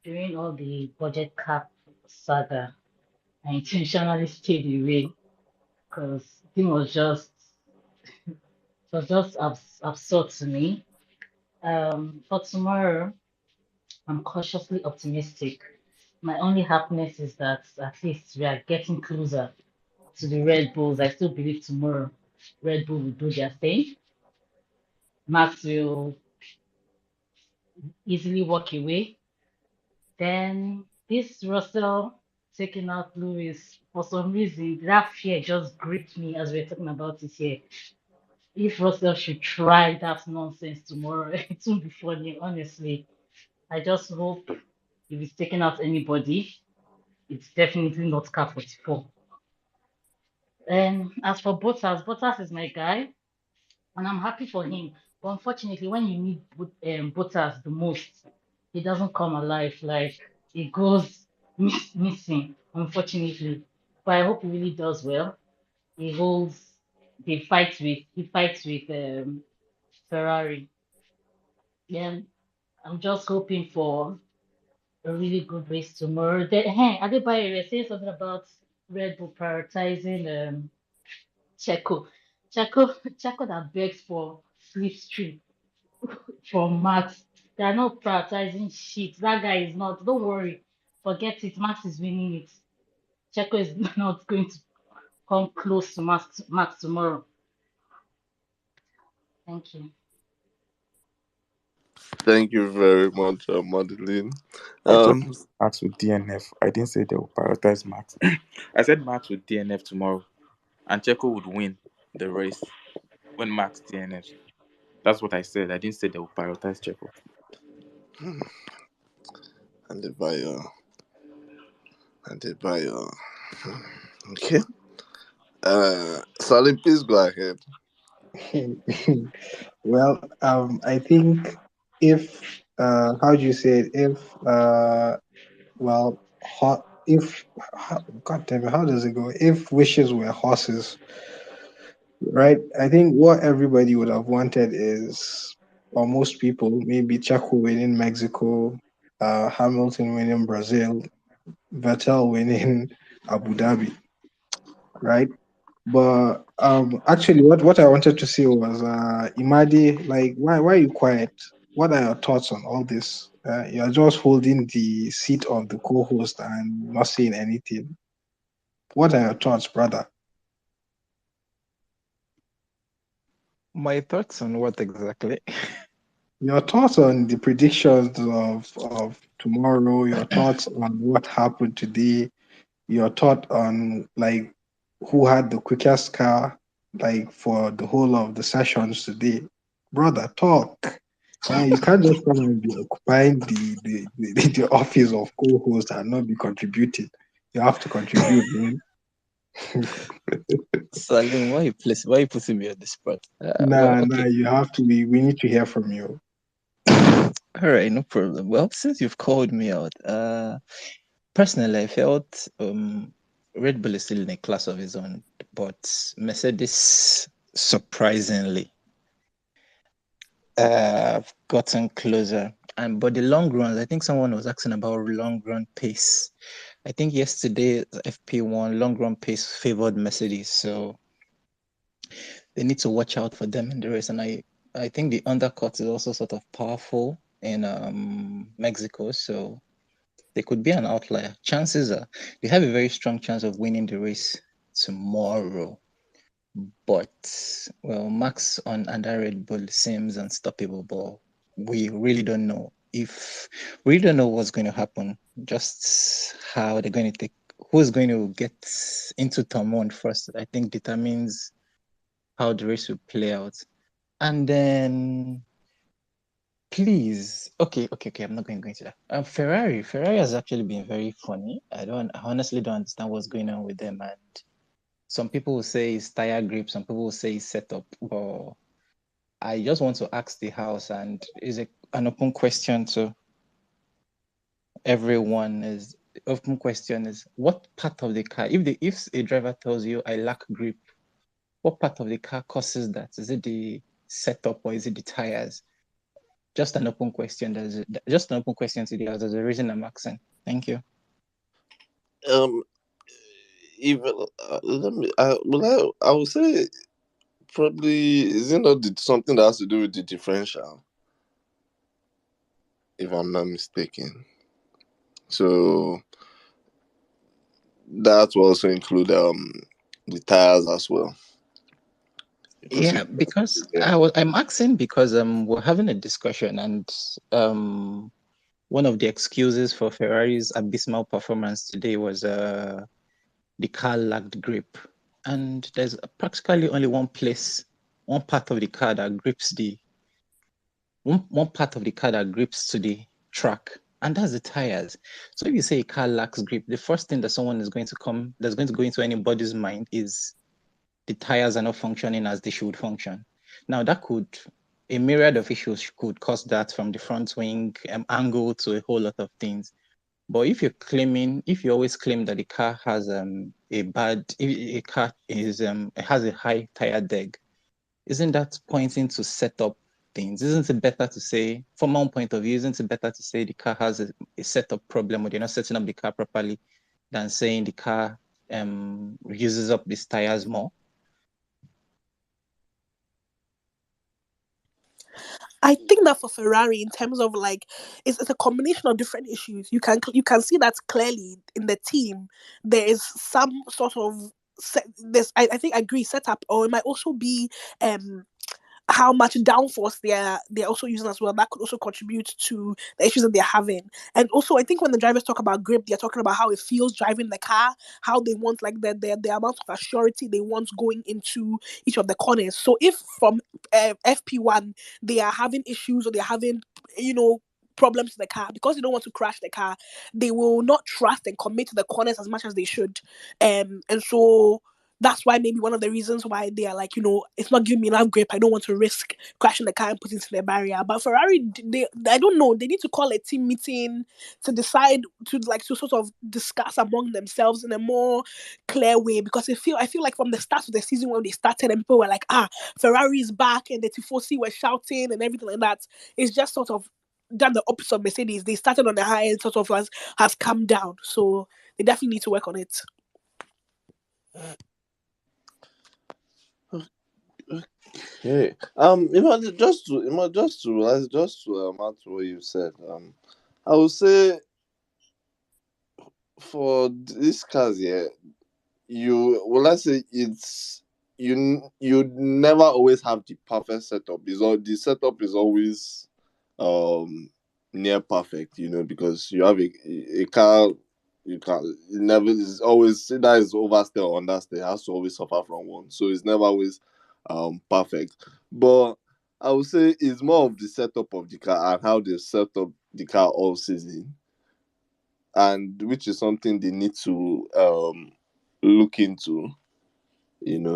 during all the budget cap saga. I intentionally stayed away because thing was just absurd to me. For tomorrow, I'm cautiously optimistic. My only happiness is that at least we are getting closer to the Red Bulls. I still believe tomorrow Red Bull will do their thing. Max will easily walk away. Then this Russell taking out Lewis, for some reason, that fear just gripped me as we are talking about it here. If Russell should try that nonsense tomorrow, it won't be funny, honestly. I just hope if he's taking out anybody, it's definitely not car 44. And as for Bottas, Bottas is my guy, and I'm happy for him. But unfortunately, when you need Bottas the most, he doesn't come alive. Like he goes missing, unfortunately. But I hope he really does well. He holds. He fights with Ferrari. Yeah, I'm just hoping for a really good race tomorrow. Hey, Adebayo, you were saying something about Red Bull prioritizing Checo. Checo that begs for slipstream from Max. They are not prioritizing shit. That guy is not. Don't worry. Forget it. Max is winning it. Checo is not going to come close to Max tomorrow. Thank you. Thank you very much, Madeline. I told Um, Max with DNF. I didn't say they will prioritize Max. I said Max with DNF tomorrow, and Checo would win the race when Max DNFs. That's what I said. I didn't say they will prioritize Checo. Adebayo, Adebayo. Okay. Salim, please go ahead. Well, I think if how do you say it? If well, if God damn it, how does it go? If wishes were horses, right? I think what everybody would have wanted is, or most people, maybe Chaco winning Mexico, Hamilton winning Brazil, Vettel winning Abu Dhabi, right? But actually, what I wanted to say was, Imadi, like, why are you quiet? What are your thoughts on all this? You're just holding the seat of the co-host and not saying anything. What are your thoughts, brother? My thoughts on what exactly? Your thoughts on the predictions of tomorrow. Your thoughts on what happened today. Your thought on like who had the quickest car, like for the whole of the sessions today. Brother, talk. You can't just come and be occupying the office of co-host and not be contributing. You have to contribute, man. Salim, why you putting me on the spot? Well, Nah, okay. you have to be. We need to hear from you. All right, no problem. Well, since you've called me out, personally, I felt Red Bull is still in a class of his own, but Mercedes surprisingly have gotten closer. And but the long runs, I think someone was asking about long run pace. I think yesterday FP1 long run pace favored Mercedes, so they need to watch out for them in the race. And I think the undercut is also sort of powerful in Mexico, so they could be an outlier. Chances are they have a very strong chance of winning the race tomorrow. But well, Max on under Red Bull seems unstoppable, but we really don't know if we don't know what's going to happen, just how they're going to take, who's going to get into turn one first, I think determines how the race will play out. And then, please, okay. I'm not going to go into that. Ferrari has actually been very funny. I honestly don't understand what's going on with them. And some people will say it's tire grip, some people will say it's setup. But I just want to ask the house, and is it an open question to everyone? Is open question is what part of the car? If a driver tells you I lack grip, what part of the car causes that? Is it the setup or is it the tires? Just an open question. Just an open question to the house. There's a reason I'm asking. Thank you. Um, even let me. I would say probably is it not something that has to do with the differential, if I'm not mistaken. So that will also include the tires as well. Yeah, because Yeah. I'm asking because we're having a discussion, and one of the excuses for Ferrari's abysmal performance today was the car lacked grip. And there's practically only one part of the car that grips one part of the car that grips to the track, and that's the tires. So if you say a car lacks grip, the first thing that someone is going to that's going to go into anybody's mind is the tires are not functioning as they should function. Now a myriad of issues could cause that, from the front wing angle to a whole lot of things. But if you always claim that the car has a car has a high tire deg, isn't that pointing to set up things? Isn't it better to say, from my own point of view, isn't it better to say the car has a setup problem, or they're not setting up the car properly, than saying the car uses up these tires more? I think that for Ferrari, in terms of like, it's a combination of different issues. You can see that clearly in the team. There is some sort of I think I agree setup, or it might also be um how much downforce they're also using as well. That could also contribute to the issues that they're having. And also, I think when the drivers talk about grip, they're talking about how it feels driving the car, how they want like the amount of assurity they want going into each of the corners. So if from FP1 they are having issues, or they're having, you know, problems with the car because they don't want to crash the car, they will not trust and commit to the corners as much as they should. And so that's why maybe one of the reasons why they are like, it's not giving me enough grip. I don't want to risk crashing the car and putting it in the barrier. But Ferrari, I don't know. They need to call a team meeting to decide, to sort of discuss among themselves in a more clear way. Because I feel like from the start of the season when they started, and people were like, Ferrari is back, and the Tifosi were shouting and everything like that. It's just sort of done the opposite of Mercedes. They started on the high and sort of has come down. So they definitely need to work on it. Okay. Just to add to what you said. I would say for these cars here, let's say you never always have the perfect setup. The setup is always near perfect, because you have a car. You can it never is always that is overstay or understay. It has to always suffer from one, so it's never always perfect. But I would say it's more of the setup of the car and how they set up the car all season, and which is something they need to look into.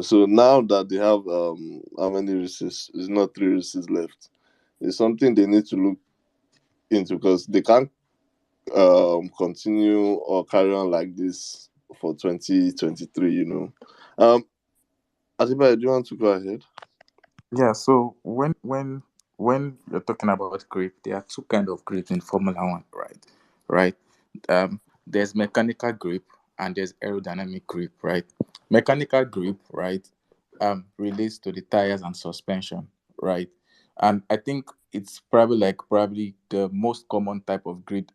So now that they have how many races? It's not 3 races left. It's something they need to look into, because they can't continue or carry on like this for 2023. Adiba, do you want to go ahead? Yeah, so when you're talking about grip, there are two kind of grips in Formula One, right? Right. There's mechanical grip and there's aerodynamic grip, right? Mechanical grip, right, relates to the tires and suspension, right? And I think it's probably the most common type of grip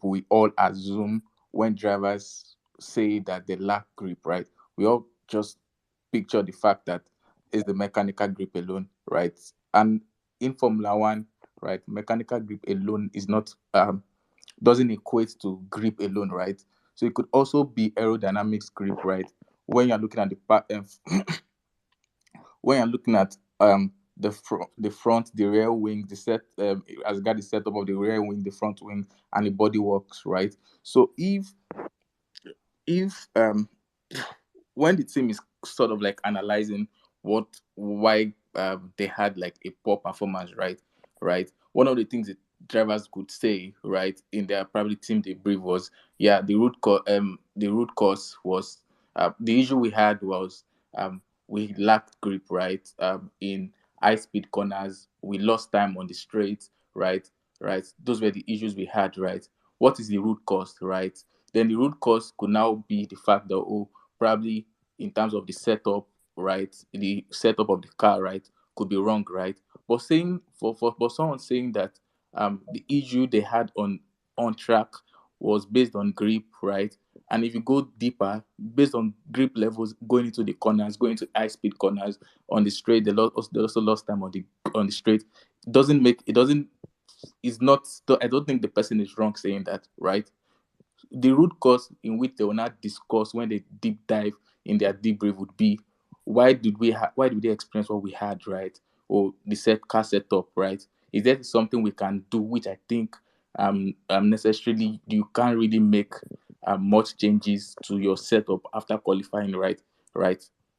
we all assume when drivers say that they lack grip, right? We all just picture the fact that is the mechanical grip alone, right? And in Formula One, right? Mechanical grip alone is not doesn't equate to grip alone, right? So it could also be aerodynamics grip, right? When you're looking at when you're looking at the front, the rear wing, the set as got the setup of the rear wing, the front wing, and the body works, right? So if when the team is sort of like analyzing why they had like a poor performance, right, one of the things that drivers could say, right, in their probably team debrief was, yeah, the root cause was the issue we had was we lacked grip, right, in high speed corners, we lost time on the straight, right, those were the issues we had, right. What is the root cause, right? Then the root cause could now be the fact that, oh, probably in terms of the setup, right, the setup of the car, right, could be wrong, right. But saying for someone saying that the issue they had on track was based on grip, right, and if you go deeper, based on grip levels going into the corners, going to high speed corners on the straight, they also lost time on the straight. It doesn't it's not I don't think the person is wrong saying that, right. The root cause in which they will not discuss when they deep dive in their debrief would be, why did we experience what we had, right? Or the set car setup, right? Is there something we can do, which I think necessarily you can't really make much changes to your setup after qualifying, right.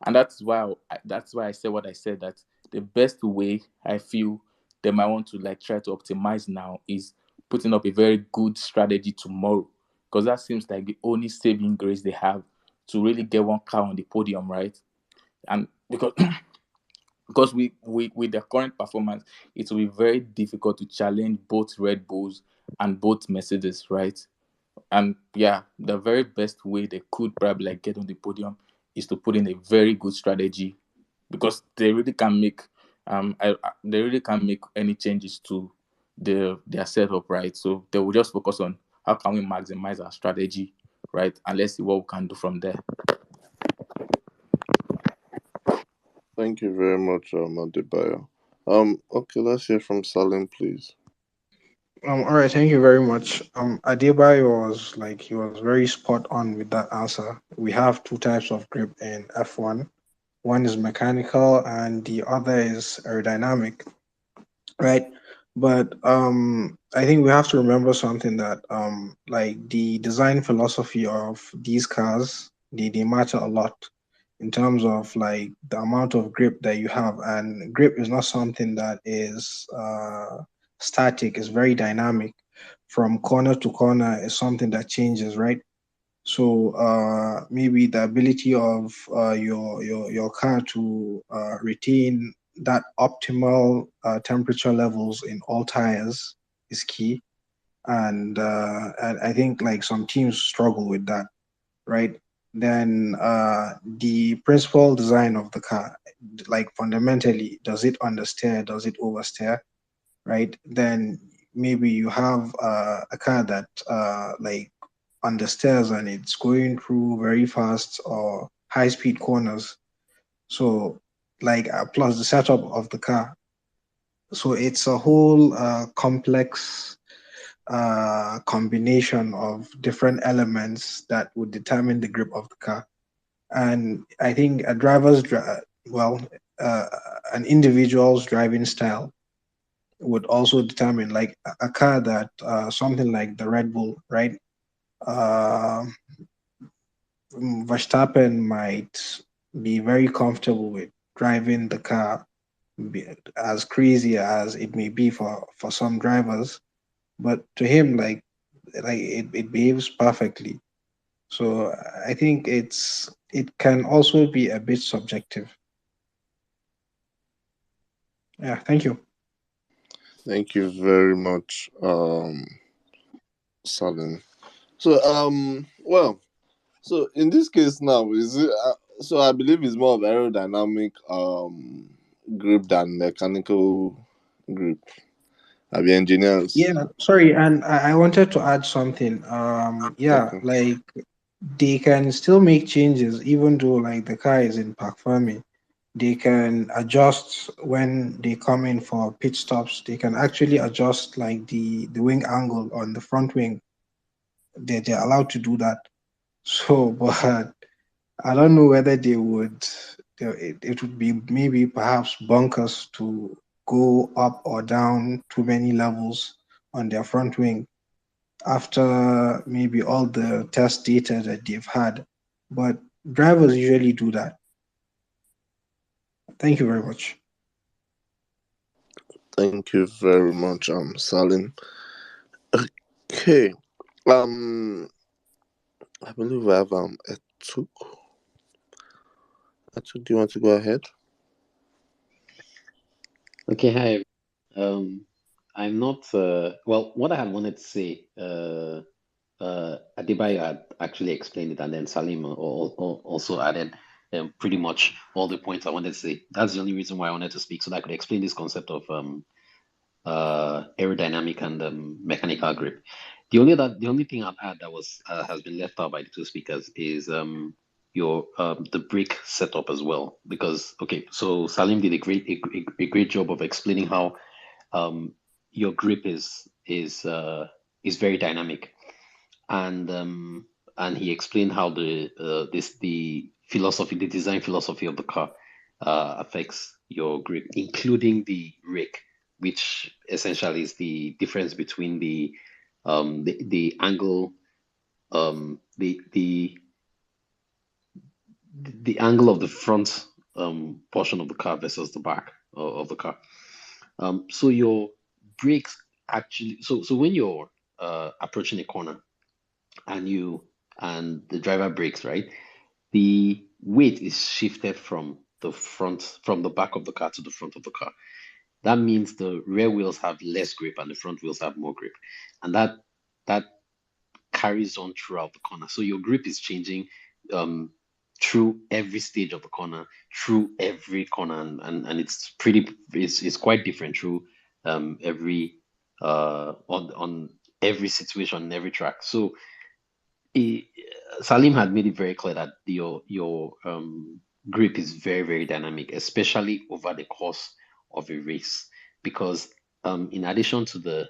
And that's why I said what I said, that the best way I feel they might want to like try to optimize now is putting up a very good strategy tomorrow, because that seems like the only saving grace they have to really get one car on the podium, right? And because because we with their current performance, it will be very difficult to challenge both Red Bulls and both Mercedes, right? And yeah, the very best way they could probably like get on the podium is to put in a very good strategy, because they really can make they really can't make any changes to their setup, right? So they will just focus on how can we maximize our strategy, right? And let's see what we can do from there. Thank you very much, Adebayo. Okay, let's hear from Salim, please. All right, thank you very much. Adebayo was like he was very spot on with that answer. We have two types of grip in F1. One is mechanical, and the other is aerodynamic, right? But I think we have to remember something that like the design philosophy of these cars, they matter a lot in terms of like the amount of grip that you have, and grip is not something that is static. It's very dynamic. From corner to corner is something that changes, right? So maybe the ability of your car to retain that optimal temperature levels in all tires is key, and I think like some teams struggle with that, right? Then the principal design of the car, like fundamentally, does it understeer? Does it oversteer? Right? Then maybe you have a car that like on the stairs and it's going through very fast or high speed corners. So, like, plus the setup of the car. So, it's a whole complex combination of different elements that would determine the grip of the car. And I think well, uh, an individual's driving style would also determine, like, a car that something like the Red Bull, right? Uh, Verstappen might be very comfortable with driving the car, as crazy as it may be for some drivers, but to him, like it behaves perfectly. So I think it can also be a bit subjective. Yeah, thank you. Thank you very much, Salim. So, well, so in this case now, is it? So I believe it's more of aerodynamic grip than mechanical grip. Have the engineers? Yeah, sorry, and I wanted to add something. Yeah, Okay. like they can still make changes even though like the car is in park farming. they can adjust when they come in for pit stops. They can actually adjust like the wing angle on the front wing. They're allowed to do that. So, but I don't know whether they would. It would be maybe perhaps bunkers to go up or down too many levels on their front wing after maybe all the test data that they've had. But drivers usually do that. Thank you very much. Thank you very much, Salim. Okay. Um, I believe we have Etuk. Etuk, do you want to go ahead? Okay, hi. I'm not well. What I had wanted to say, Adebayo had actually explained it, and then Salim also added pretty much all the points I wanted to say. That's the only reason why I wanted to speak, so that I could explain this concept of aerodynamic and mechanical grip. The only thing I'd add that was has been left out by the two speakers is your the brake setup as well. Because okay, so Salim did a great job of explaining how your grip is very dynamic, and he explained how the philosophy, the design philosophy of the car affects your grip, including the rake, which essentially is the difference between the angle the angle of the front portion of the car versus the back of the car. So your brakes actually, so when you're approaching a corner and the driver brakes, right? The weight is shifted from the back of the car to the front of the car. That means the rear wheels have less grip and the front wheels have more grip, and that carries on throughout the corner. So your grip is changing um, through every stage of the corner, through every corner, and it's quite different through every on every situation, every track. So he, Salim had made it very clear that your grip is very dynamic, especially over the course of a race, because in addition to the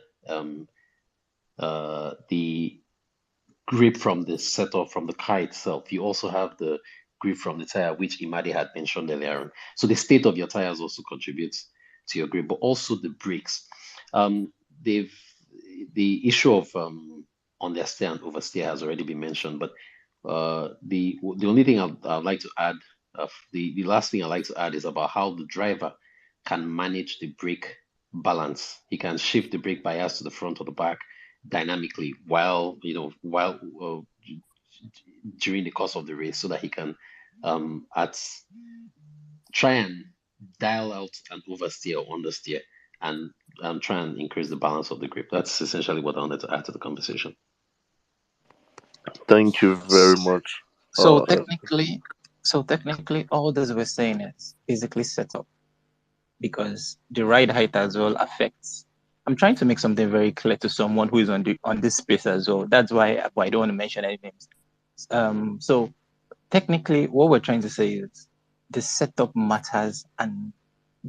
grip from the setup from the car itself, you also have the grip from the tire, which Imadi had mentioned earlier on. So the state of your tires also contributes to your grip, but also the brakes. They've the issue of understeer and oversteer has already been mentioned, but the only thing I'd like to add, the last thing I'd like to add is about how the driver can manage the brake balance. He can shift the brake bias to the front or the back dynamically while during the course of the race, so that he can at try and dial out an oversteer or understeer, and try and increase the balance of the grip. That's essentially what I wanted to add to the conversation. Thank you very much. So technically, all this we're saying is basically set up because the ride height as well affects. I'm trying to make something very clear to someone who is on this space as well. That's why I don't want to mention any names. So technically, what we're trying to say is the setup matters and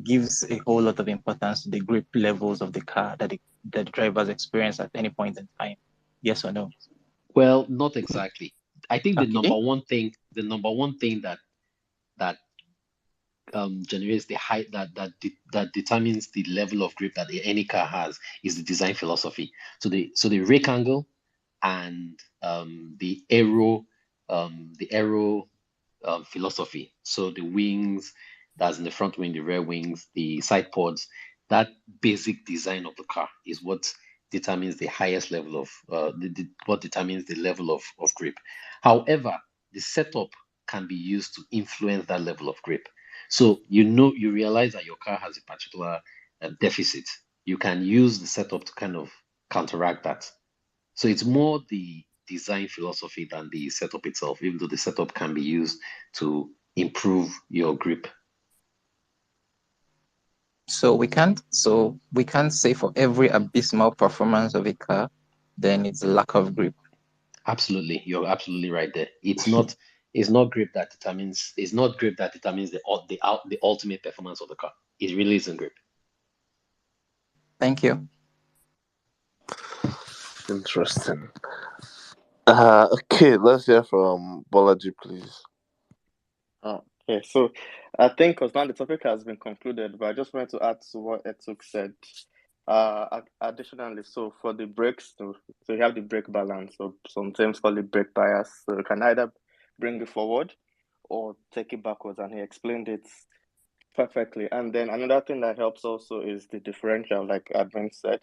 gives a whole lot of importance to the grip levels of the car that the drivers experience at any point in time. Yes or no? Well, not exactly. I think Okay. the number one thing that generates the height that determines the level of grip that any car has is the design philosophy. So the rake angle and the aero philosophy. So the wings, that's in the front wing, the rear wings, the side pods, that basic design of the car is what determines the highest level of what determines the level of grip. However, the setup can be used to influence that level of grip. So you realize that your car has a particular deficit. You can use the setup to kind of counteract that. So it's more the design philosophy than the setup itself, even though the setup can be used to improve your grip. So we can't say for every abysmal performance of a car, then it's lack of grip. Absolutely, you're absolutely right there. It's not It's not grip that determines. It's not grip that determines the ultimate performance of the car. It really isn't grip. Thank you. Interesting. Okay, let's hear from Bolaji, please. Okay, so I think because now the topic has been concluded, but I just wanted to add to what Etuk said. Additionally, so for the brakes, so you have the brake balance, so sometimes call it brake bias. So you can either bring it forward or take it backwards, and he explained it perfectly. And then another thing that helps also is the differential, like Admin said.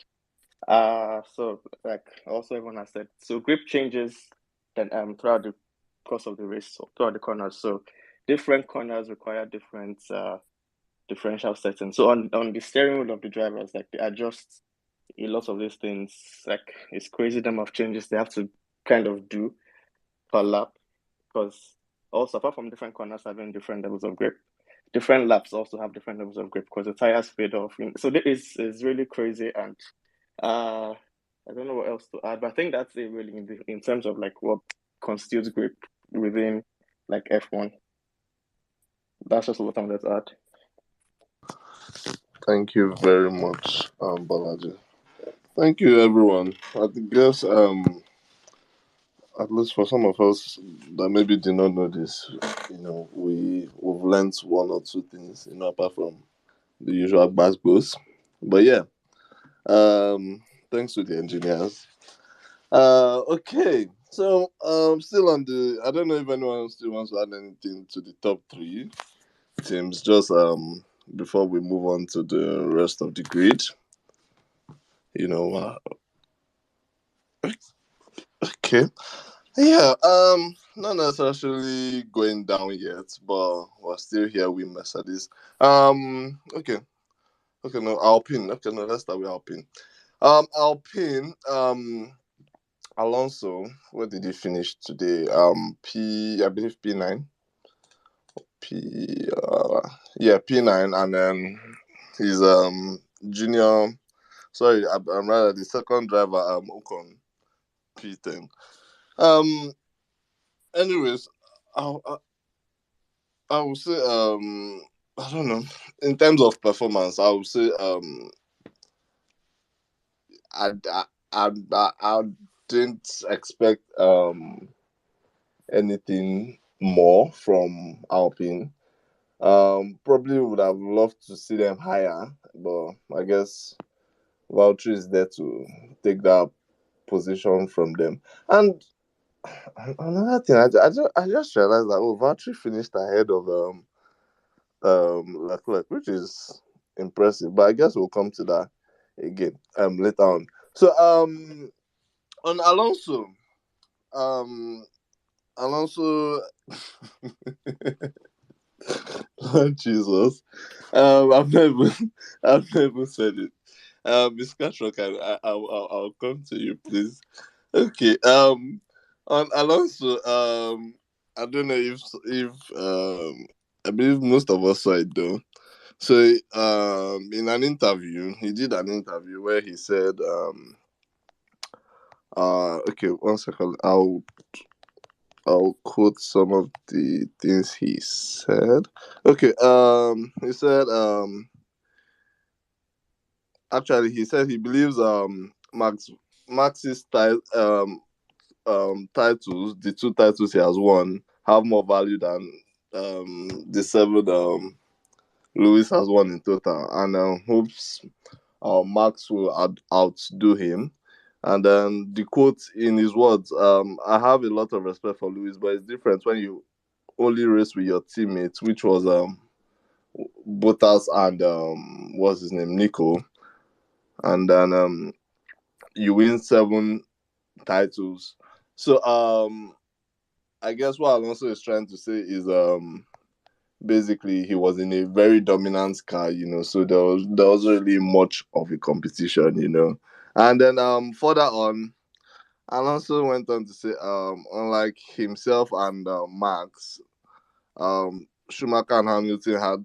So like also everyone has said, so grip changes then throughout the course of the race, so throughout the corners. So different corners require different differential settings. So on the steering wheel of the drivers, like they adjust a lot of these things. Like it's crazy number of changes they have to kind of do per lap, because also apart from different corners having different levels of grip, different laps also have different levels of grip because the tires fade off. So this is really crazy, and I don't know what else to add, but I think that's it really in terms of like what constitutes grip within like F1. That's just what I'm going to add. Thank you very much, Balaji. Thank you, everyone. I guess at least for some of us that maybe did not know this, we've learned one or two things, apart from the usual buzz. But yeah, thanks to the engineers. Okay, so still on I don't know if anyone still wants to add anything to the top three teams, just before we move on to the rest of the grid. Okay. Yeah, not necessarily going down yet, but we're still here with Mercedes. Okay. Okay, no, Alpine. Okay, no, let's start with Alpine. Alpine, Alonso, where did he finish today? I believe P9. P9, and then his junior, sorry, I'm rather the second driver, Ocon, P10. Anyways, I would say I don't know. In terms of performance, I would say I didn't expect anything more from Alpine. Probably would have loved to see them higher, but I guess Valtteri is there to take that position from them. And another thing, I just realized that Valtteri finished ahead of Leclerc, which is impressive. But I guess we'll come to that again later on. So on Alonso, Alonso, Lord Jesus, I've never said it. Miss Cashrock, I'll come to you, please. Okay. On Alonso, I don't know if I believe most of us saw it though. So, in an interview, he did an interview where he said, okay, one second, I'll quote some of the things he said. Okay, he said, actually, he said he believes, Max's titles, the two titles he has won, have more value than the seven Lewis has won in total, and hopes Max will outdo him. And then the quote in his words, I have a lot of respect for Lewis, but it's different when you only race with your teammates, which was Bottas and what's his name, Nico. And then you win 7 titles. So I guess what Alonso is trying to say is basically he was in a very dominant car, so there wasn't really much of a competition. And then further on, Alonso went on to say unlike himself and Max, Schumacher and Hamilton had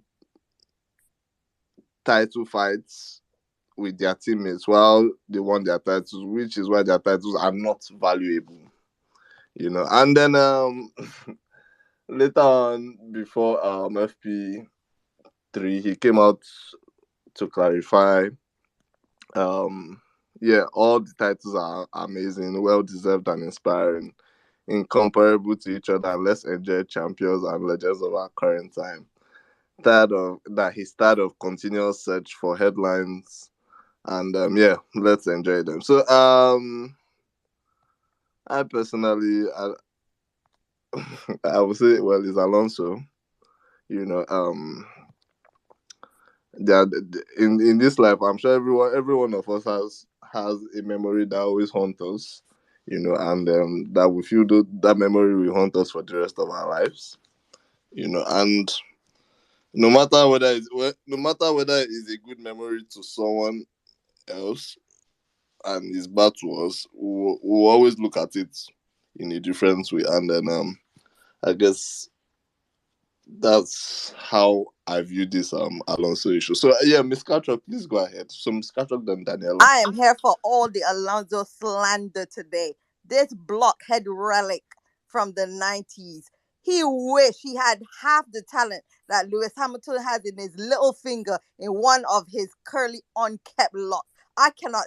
title fights with their teammates while they won their titles, which is why their titles are not valuable. And then later on, before FP3, he came out to clarify. Yeah, all the titles are amazing, well deserved, and inspiring, incomparable to each other, and let's enjoy champions and legends of our current time. He's tired of continuous search for headlines, and yeah, let's enjoy them. So I personally, I would say, well, it's Alonso. You know, in this life, I'm sure every one of us has a memory that always haunts us. You know, and that we feel that memory will haunt us for the rest of our lives. You know, and no matter whether it's a good memory to someone else and it's bad to us, we'll always look at it in a different way. And then I guess that's how I view this Alonso issue. So yeah, Miss Carter, please go ahead. So Miss Carter, then Daniela. I am here for all the Alonso slander today. This blockhead relic from the 90s. He wish he had half the talent that Lewis Hamilton has in his little finger in one of his curly unkept locks. I cannot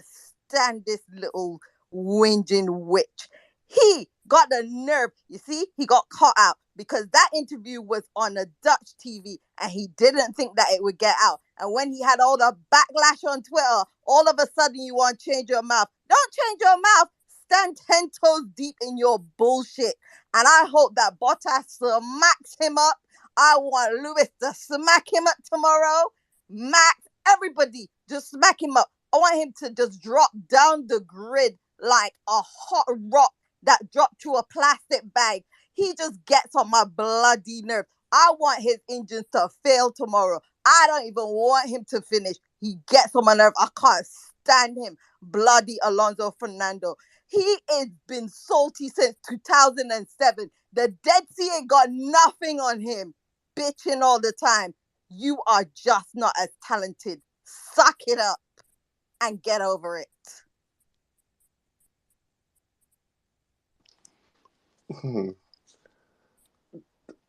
stand this little whinging witch. He got the nerve. You see, he got caught out because that interview was on a Dutch TV and he didn't think that it would get out. And when he had all the backlash on Twitter, all of a sudden you want to change your mouth. Don't change your mouth. Stand 10 toes deep in your bullshit. And I hope that Bottas smacks him up. I want Lewis to smack him up tomorrow. Max, everybody, just smack him up. I want him to just drop down the grid like a hot rock that dropped to a plastic bag. He just gets on my bloody nerve. I want his engines to fail tomorrow. I don't even want him to finish. He gets on my nerve. I can't stand him. Bloody Alonso Fernando. He has been salty since 2007. The Dead Sea ain't got nothing on him. Bitching all the time. You are just not as talented. Suck it up and get over it.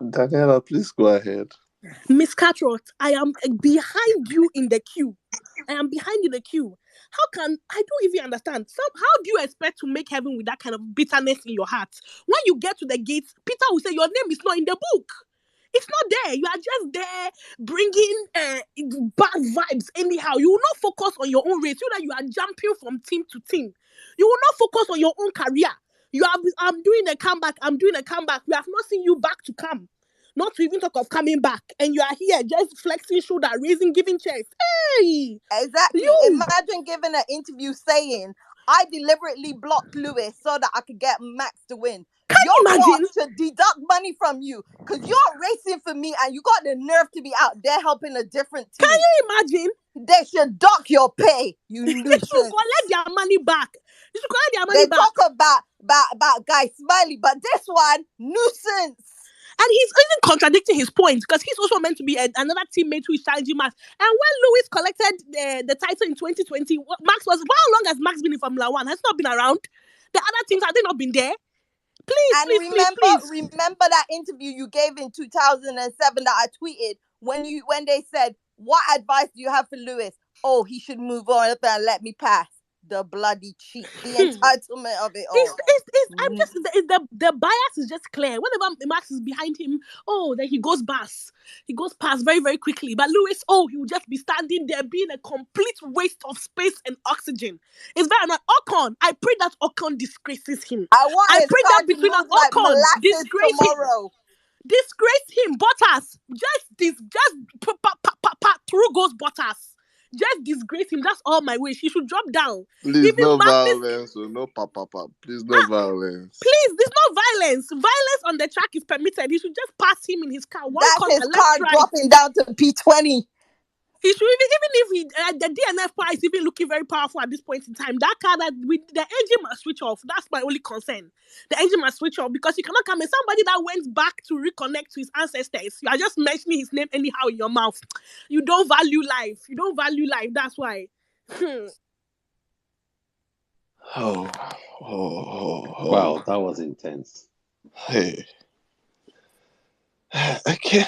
Daniela, please go ahead. Miss Cartrot, I am behind you in the queue. I am behind you in the queue. How can I don't even understand? How do you expect to make heaven with that kind of bitterness in your heart? When you get to the gates, Peter will say your name is not in the book. It's not there. You are just there bringing bad vibes anyhow. You will not focus on your own race. You know that you are jumping from team to team. You will not focus on your own career. I'm doing a comeback. I'm doing a comeback. We have not seen you back to come. Not to even talk of coming back. And you are here just flexing shoulder, raising, giving chest. Hey! Exactly. You! Imagine giving an interview saying, I deliberately blocked Lewis so that I could get Max to win. Can Your you imagine? boss should deduct money from you because you're racing for me and you got the nerve to be out there helping a different team. Can you imagine? They should dock your pay, you They should nuisance. collect their money back. They should collect their money They back. talk about Guy Smiley, but this one, nuisance. And he's even contradicting his point because he's also meant to be another teammate who is challenging Max. And when Lewis collected the title in 2020, how long has Max been in Formula One? Has he not been around? The other teams, have they not been there? And remember that interview you gave in 2007 that I tweeted when they said, what advice do you have for Lewis? Oh, he should move on and let me pass. The bloody cheat, the entitlement of it all. The bias is just clear. Whenever Max is behind him, then he goes past. He goes past very, very quickly. But Lewis, he will just be standing there being a complete waste of space and oxygen. It's very annoying. Ocon, I pray that Ocon disgraces him. I pray that between us, like Ocon disgrace tomorrow. him. Disgrace him, Bottas. Through goes Bottas. Just disgrace him. That's all my wish. He should drop down. Please, no violence. No papa. Please, no violence. Please, there's no violence. Violence on the track is permitted. He should just pass him in his car. That's his car dropping down to P20. He should even if the DNF car is even looking very powerful at this point in time. That car the engine must switch off. That's my only concern. The engine must switch off because you cannot come in. Somebody that went back to reconnect to his ancestors. You are just mentioning his name anyhow in your mouth. You don't value life. You don't value life. That's why. Wow, that was intense. Hey. Okay.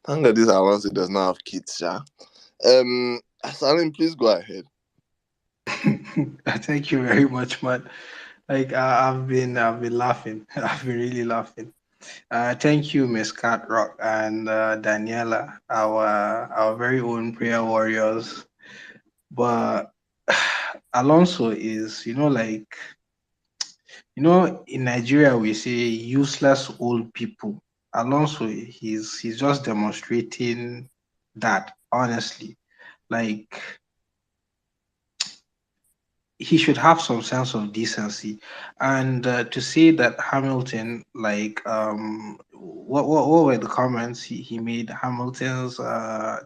Thank God this Alonso does not have kids, yeah. Salim, please go ahead. Thank you very much, man. Like I've been laughing. I've been really laughing. Thank you, Miss Cat Rock and Daniela, our very own prayer warriors. But Alonso is, like in Nigeria we say useless old people. Alonso, he's just demonstrating that honestly. Like he should have some sense of decency, and to say that Hamilton, like what were the comments he made? Hamilton's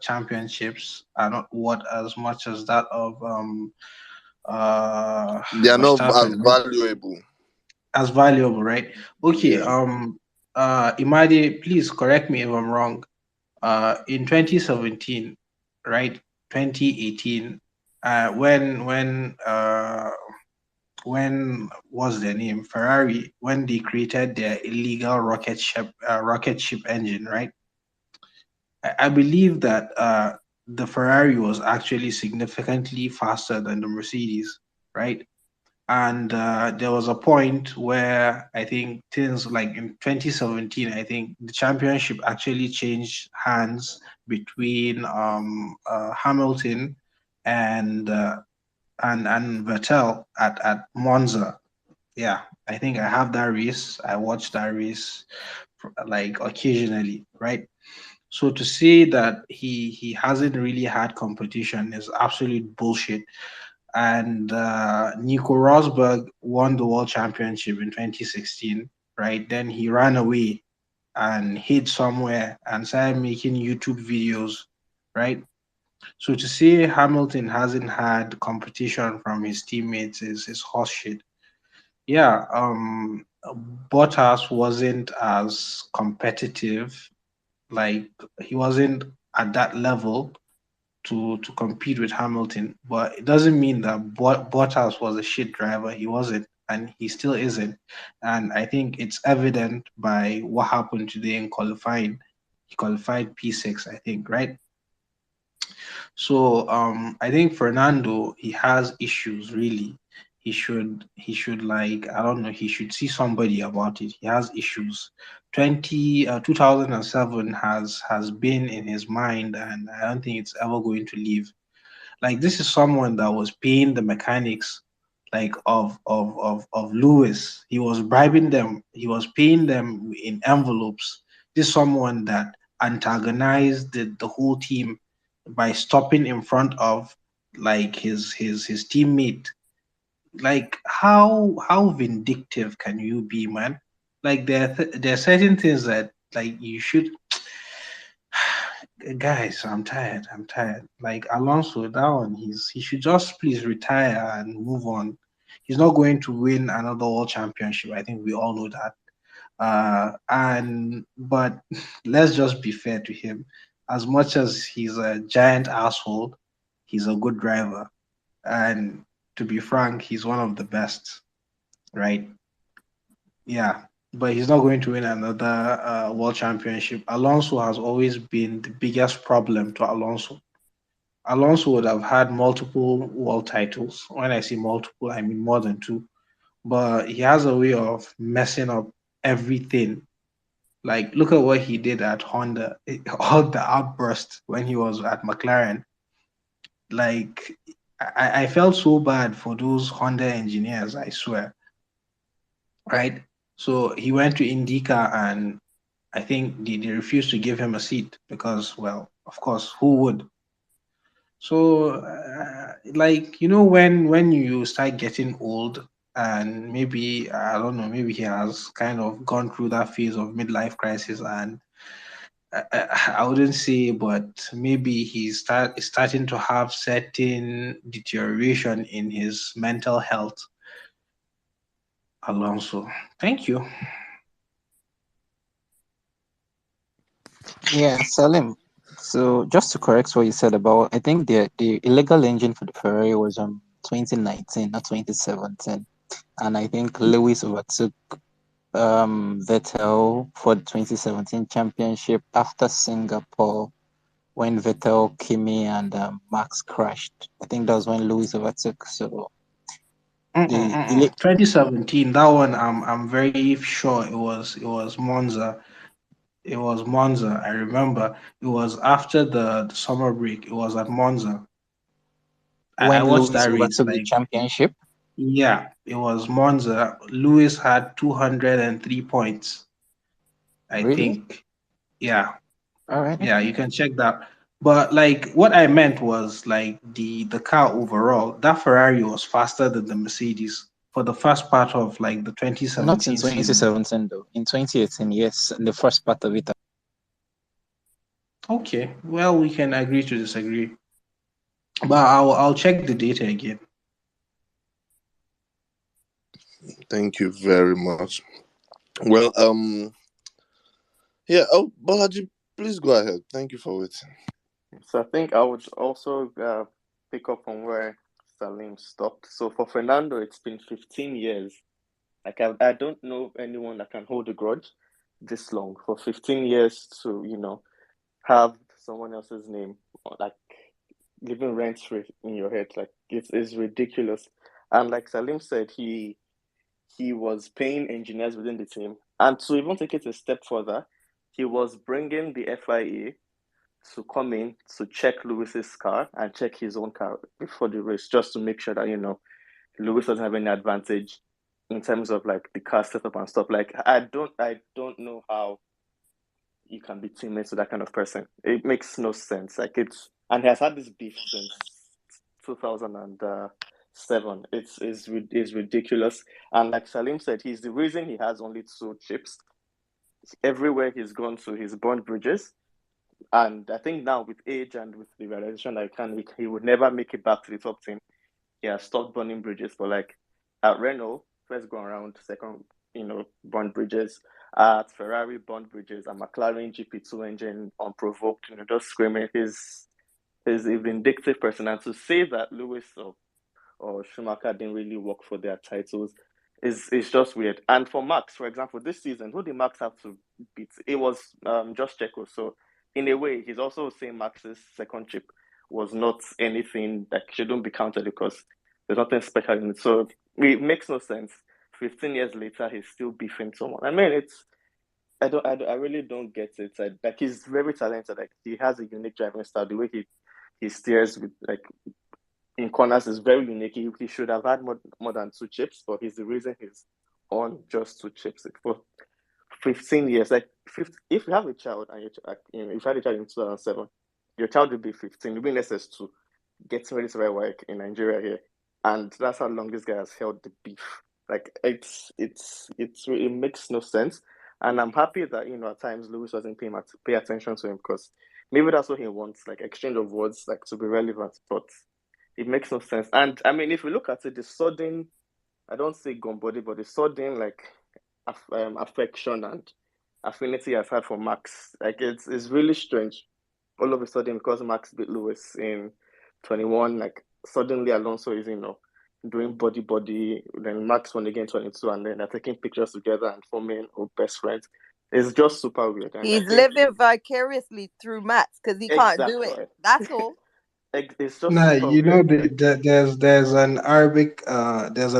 championships are not worth as much as that of They are not as Verstappen, right? valuable. As valuable, right? Okay. Yeah. Imade, please correct me if I'm wrong. In 2017, right? 2018, when was their name? Ferrari, when they created their illegal rocket ship engine, right? I believe that the Ferrari was actually significantly faster than the Mercedes, right? And there was a point where I think things like in 2017, I think the championship actually changed hands between Hamilton and and Vettel at Monza. Yeah, I think I have that race. I watched that race like occasionally, right? So to say that he hasn't really had competition is absolute bullshit. And Nico Rosberg won the world championship in 2016, right? Then he ran away and hid somewhere and started making YouTube videos, right? So to say Hamilton hasn't had competition from his teammates is horseshit. Yeah, Bottas wasn't as competitive, like he wasn't at that level to compete with Hamilton. But it doesn't mean that Bottas was a shit driver. He wasn't, and he still isn't. And I think it's evident by what happened today in qualifying. He qualified P6, I think, right? So I think Fernando, he has issues really. He should like, I don't know, he should see somebody about it. He has issues. 2007 has been in his mind, and I don't think it's ever going to leave. Like this is someone that was paying the mechanics like of Lewis. He was bribing them, he was paying them in envelopes. This is someone that antagonized the whole team by stopping in front of like his teammate. Like how vindictive can you be, man? Like there are certain things that like you should. Guys, I'm tired. I'm tired. Like Alonso, that one, he should just please retire and move on. He's not going to win another world championship. I think we all know that. And but let's just be fair to him. As much as he's a giant asshole, he's a good driver. And to be frank, he's one of the best, right? Yeah, but he's not going to win another world championship. Alonso has always been the biggest problem to Alonso. Alonso would have had multiple world titles. When I say multiple, I mean more than two. But he has a way of messing up everything. Like, look at what he did at Honda, all the outbursts when he was at McLaren. Like, I felt so bad for those Honda engineers, I swear, right? So he went to Indica, and I think they refused to give him a seat because, well, of course, who would? So, like when you start getting old, and maybe I don't know, maybe he has kind of gone through that phase of midlife crisis, and I wouldn't say, but maybe is starting to have certain deterioration in his mental health. Alonso, thank you. Yeah, Salim. So just to correct what you said about, I think the illegal engine for the Ferrari was 2019, not 2017, and I think Lewis overtook. Vettel for the 2017 championship after Singapore when Vettel, Kimi, and Max crashed. I think that was when Lewis overtook. So the 2017, that one I'm very sure it was Monza. It was Monza. I remember it was after the summer break. It was at Monza. I when watched Lewis that race. overtook the Like, championship. yeah, it was Monza. Lewis had 203 points, I Really? think. Yeah, All right. yeah, you can check that. But like what I meant was like the car overall, that Ferrari was faster than the Mercedes for the first part of like the Not in 2017 season. 2017 though. In 2018, yes, in the first part of it. Okay, well, we can agree to disagree. But I'll check the data again. Thank you very much. Well, yeah. Oh, Balaji, please go ahead. Thank you for waiting. So I think I would also pick up on where Salim stopped. So for Fernando, it's been 15 years. Like I don't know anyone that can hold a grudge this long for 15 years to have someone else's name like living rent free in your head. Like it's ridiculous. And like Salim said, he was paying engineers within the team, and to even take it a step further, he was bringing the FIA to come in to check Lewis's car and check his own car before the race, just to make sure that Lewis doesn't have any advantage in terms of like the car setup and stuff. Like I don't know how you can be teammates with that kind of person. It makes no sense. Like and he has had this beef since 2007. It's ridiculous. And like Salim said, he's the reason he has only 2 chips. Everywhere he's gone to, he's burned bridges. And I think now with age and with the realization that he would never make it back to the top 10, he has stopped burning bridges. But like at Renault, first go around, second, burned bridges. At Ferrari, burned bridges. At McLaren GP2 engine, unprovoked, just screaming. He's a vindictive person. And to say that Lewis or Schumacher didn't really work for their titles is just weird. And for Max, for example, this season, who did Max have to beat? It was just Checo. So in a way, he's also saying Max's second chip was not anything that shouldn't be counted because there's nothing special in it. So it makes no sense. 15 years later, he's still beefing someone. I mean, I really don't get it. Like he's very talented. Like he has a unique driving style. The way he steers with like in corners is very unique. He should have had more than 2 chips, but he's the reason he's on just 2 chips for 15 years. Like if you have a child and if you had a child in 2007, your child will be 15. You'll be in SS2, getting ready to ride work in Nigeria here, and that's how long this guy has held the beef. Like it makes no sense. And I'm happy that at times Lewis doesn't pay attention to him because maybe that's what he wants, like exchange of words, like to be relevant. But it makes no sense. And I mean, if you look at it, the sudden, I don't say gun body, but the sudden like affection and affinity I've had for Max, like it's really strange. All of a sudden, because Max beat Lewis in 21, like suddenly Alonso is doing body. Then Max won again 22, and then they're taking pictures together and forming best friends. It's just super weird, and I He's think living vicariously through Max because he can't do it. exactly That's all. it's just Nah, super weird. Like there's an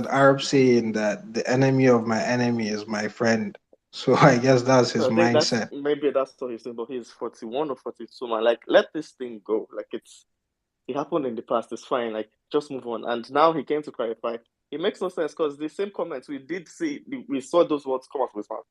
Arab saying that the enemy of my enemy is my friend. So I guess that's his so I think mindset. that's what he's saying, but he's 41 or 42, man. Like, let this thing go. Like, it happened in the past. It's fine. Like, just move on. And now he came to clarify. It makes no sense because the same comments we saw those words come out of his mouth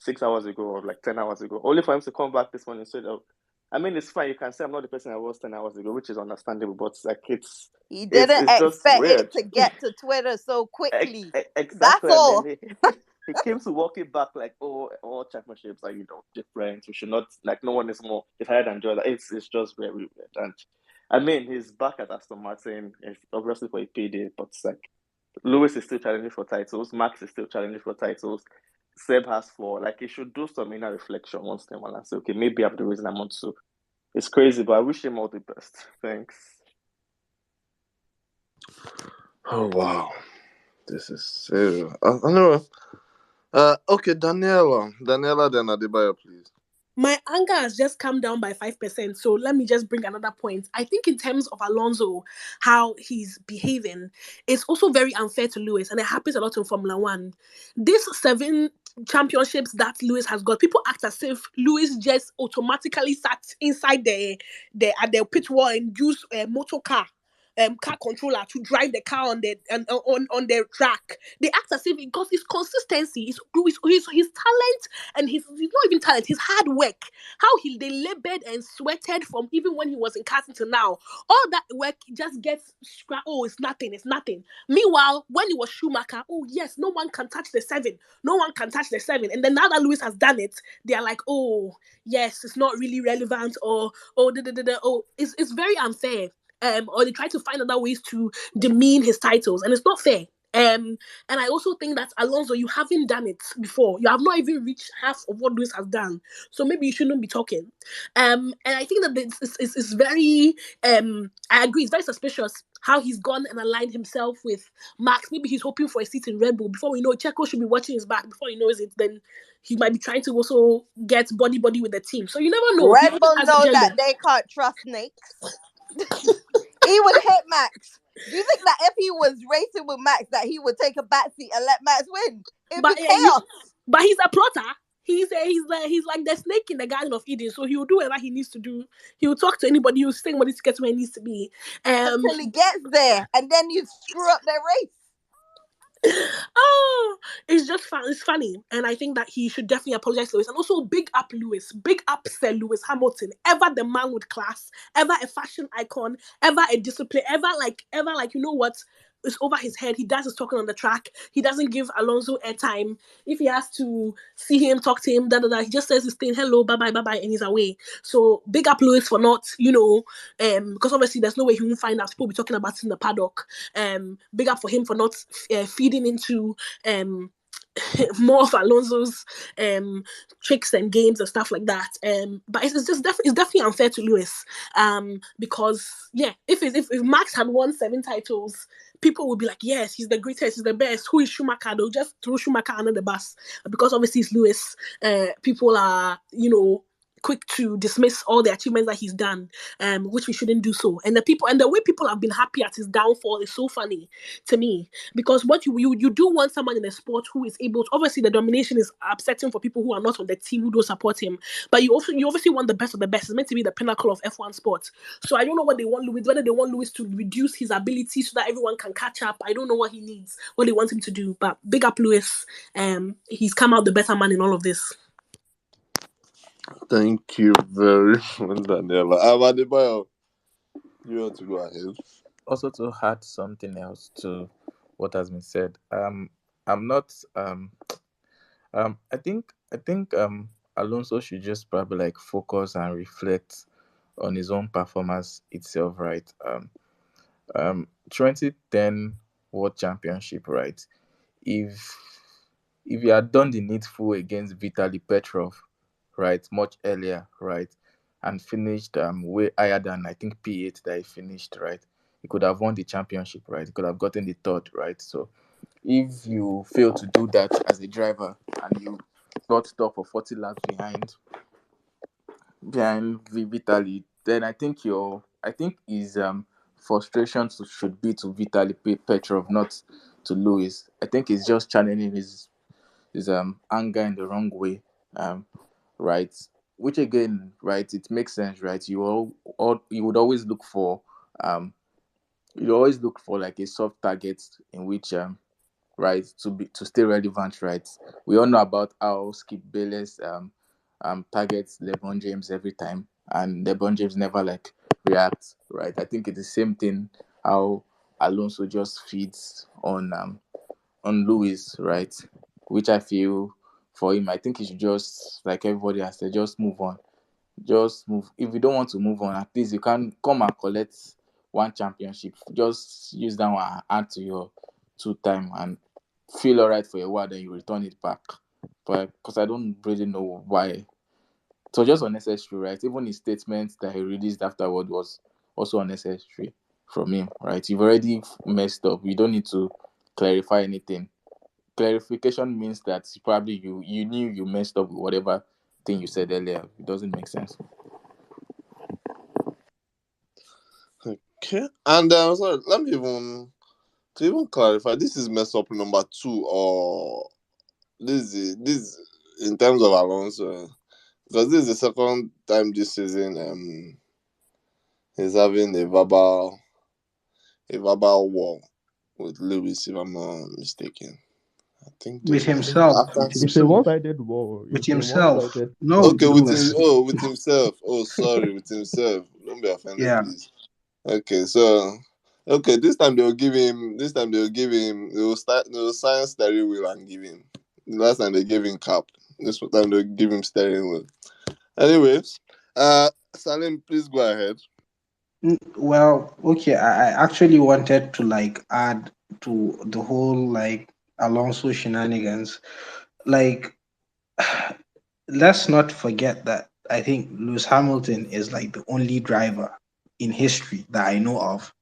6 hours ago or like 10 hours ago. Only for him to come back this morning and say, "Oh, I mean, it's fine. You can say I'm not the person I was 10 hours ago," which is understandable. But like, He it's didn't it's just expect it weird. to get to Twitter so quickly. That's Exactly, and then all. he came to walk it back like, "Oh, all championships are different. We should not like no one is more higher than Jordan." It's just very weird, and I mean he's back at Aston Martin. It's obviously for a payday, but it's like Lewis is still challenging for titles. Max is still challenging for titles. Seb has 4. Like he should do some inner reflection once in a while and say, "Okay, maybe I'm the reason I'm on 2." It's crazy, but I wish him all the best. Thanks. Oh wow, this is serious. I know. Okay, Daniela, then Adebayo, please. My anger has just come down by 5%. So let me just bring another point. I think in terms of Alonso, how he's behaving, it's also very unfair to Lewis, and it happens a lot in Formula One. These 7 championships that Lewis has got, people act as if Lewis just automatically sat inside the at the pit wall and used a motor car controller to drive the car on the track. They act as if because his consistency, his talent, and he's not even talent, his hard work, how they labored and sweated from even when he was in casting to now. All that work just gets scrapped. Oh, it's nothing, it's nothing. Meanwhile, when it was Schumacher, oh yes, no one can touch the 7. No one can touch the 7. And then now that Lewis has done it, they are like, oh, yes, it's not really relevant, or oh, it's very unfair. Or they try to find other ways to demean his titles, and it's not fair. And I also think that Alonso, you haven't done it before. You have not even reached half of what Lewis has done, so maybe you shouldn't be talking. And I think that it's very. I agree. It's very suspicious how he's gone and aligned himself with Max. Maybe he's hoping for a seat in Red Bull. Before we know, Checo should be watching his back. Before he knows it, then he might be trying to also get body with the team. So you never know. He Red always Bull has know that agenda. they can't trust snakes. He would hit Max. Do you think that if he was racing with Max, that he would take a backseat and let Max win? It'd be But chaos. but he's a plotter. He's like the snake in the Garden of Eden. So he will do whatever he needs to do. He will talk to anybody. He will sing anybody to get where he needs to be. Until he gets there, and then you screw up their race. Oh, it's just fun. It's funny, and I think that he should definitely apologize to Lewis, and also big up Lewis, big up Sir Lewis Hamilton, ever the man with class, ever a fashion icon, ever a discipline, ever like you know what is over his head. He does his talking on the track. He doesn't give Alonso airtime. If he has to see him, talk to him, he just says his thing, hello, bye bye, bye bye, and he's away. So big up Lewis for not, because obviously there's no way he won't find out. People will be talking about it in the paddock. Big up for him for not feeding into more of Alonso's tricks and games and stuff like that. But it's definitely unfair to Lewis. Because yeah, if Max had won 7 titles, people would be like, yes, he's the greatest, he's the best. Who is Schumacher? They'll just throw Schumacher under the bus. Because obviously it's Lewis. People are quick to dismiss all the achievements that he's done, which we shouldn't do so. And the way people have been happy at his downfall is so funny to me, because what you do want someone in a sport who is able to, obviously the domination is upsetting for people who are not on the team, who don't support him, but you obviously want the best of the best. It's meant to be the pinnacle of F1 sports. So I don't know what they want Lewis, whether they want Lewis to reduce his ability so that everyone can catch up. I don't know what he needs, what they want him to do, but big up Lewis. He's come out the better man in all of this. Thank you very much, Daniela. Adebayo, you want to go ahead? Also, to add something else to what has been said, I'm not I think Alonso should just probably like focus and reflect on his own performance itself, right? 2010 World Championship, right? If he had done the needful against Vitaly Petrov, right, much earlier, right, and finished way higher than I think P8 that he finished, right, he could have won the championship, right? He could have gotten the third, right? So if you fail to do that as a driver and you got stuck for 40 laps behind Vitaly, then I think his frustration should be to Vitaly Petrov, not to Lewis. I think he's just channeling his anger in the wrong way, right? Which again, right, it makes sense, right? You would always look for like a soft target in which right, to stay relevant, right? We all know about how Skip Bayless targets LeBron James every time, and LeBron James never like reacts, right? I think it's the same thing how Alonso just feeds on Lewis, right? Which I feel for him, I think he should just, like everybody has said, just move on. Just move. If you don't want to move on, at least you can come and collect one championship. Just use that one, add to your 2 time, and feel alright for a while, then you return it back. But because I don't really know why. So just unnecessary, right? Even his statement that he released afterward was also unnecessary from him, right? You've already messed up. You don't need to clarify anything. clarification means that probably you knew you messed up with whatever thing you said earlier. It doesn't make sense. Okay. And sorry, let me even clarify. This is mess up number 2, or this in terms of Alonso, because this is the second time this season he's having a verbal war with Lewis, if I'm not mistaken. I think With this was himself, after. with It's a himself, one-sided war. with It's a himself. one-sided. No, Okay, with him. Lewis. Oh, with himself. Oh, sorry, with himself. Don't be offended, Yeah. please. Okay, so this time they'll give him. This time they'll give him. They will start. They will sign steering wheel and give him. The last time they gave him cap. This time they'll give him steering wheel. Anyways, Salim, please go ahead. Well, okay. I actually wanted to like add to the whole like Alonso shenanigans. Like, let's not forget that I think Lewis Hamilton is like the only driver in history that I know of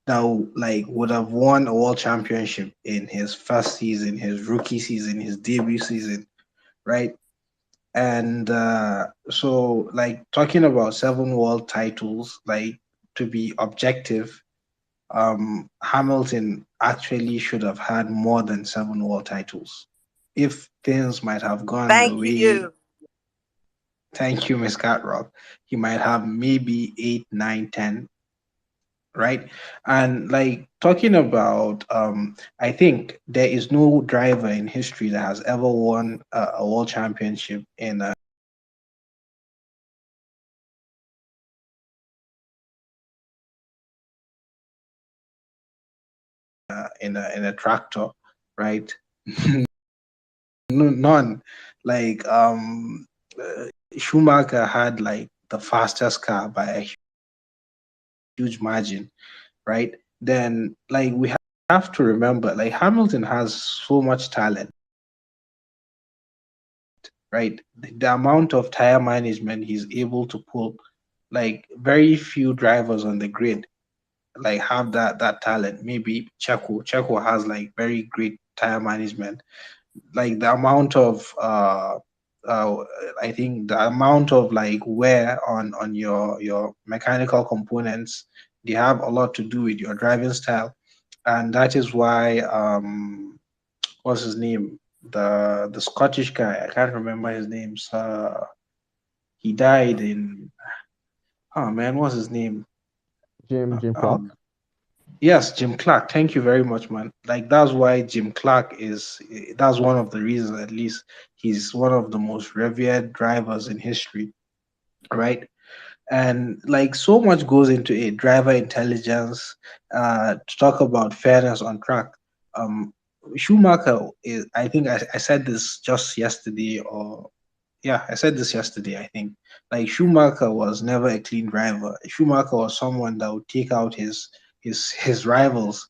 that like would have won a world championship in his first season, his rookie season, his debut season, right? And so, like, talking about 7 world titles, like, to be objective, Hamilton actually should have had more than 7 world titles. If things might have gone the Thank way, you. thank you, Miss Catrock, he might have maybe 8, 9, 10, right? And like talking about, I think there is no driver in history that has ever won a world championship in a tractor, right? No, none. Like Schumacher had like the fastest car by a huge margin, right? Then like we have to remember like Hamilton has so much talent, right? The amount of tire management he's able to pull, like very few drivers on the grid like have that talent. Maybe Checo has like very great tire management. Like the amount of uh I think the amount of like wear on your mechanical components, they have a lot to do with your driving style. And that is why what's his name, the Scottish guy, I can't remember his name. He died in, oh man, what's his name? Jim Clark. Yes, Jim Clark. Thank you very much, man. Like that's why Jim Clark is. That's one of the reasons, at least, he's one of the most revered drivers in history, right? And like so much goes into it. Driver intelligence. To talk about fairness on track. Um, Schumacher is. I think I said this just yesterday, or yeah, I said this yesterday. I think like Schumacher was never a clean driver. Schumacher was someone that would take out his rivals,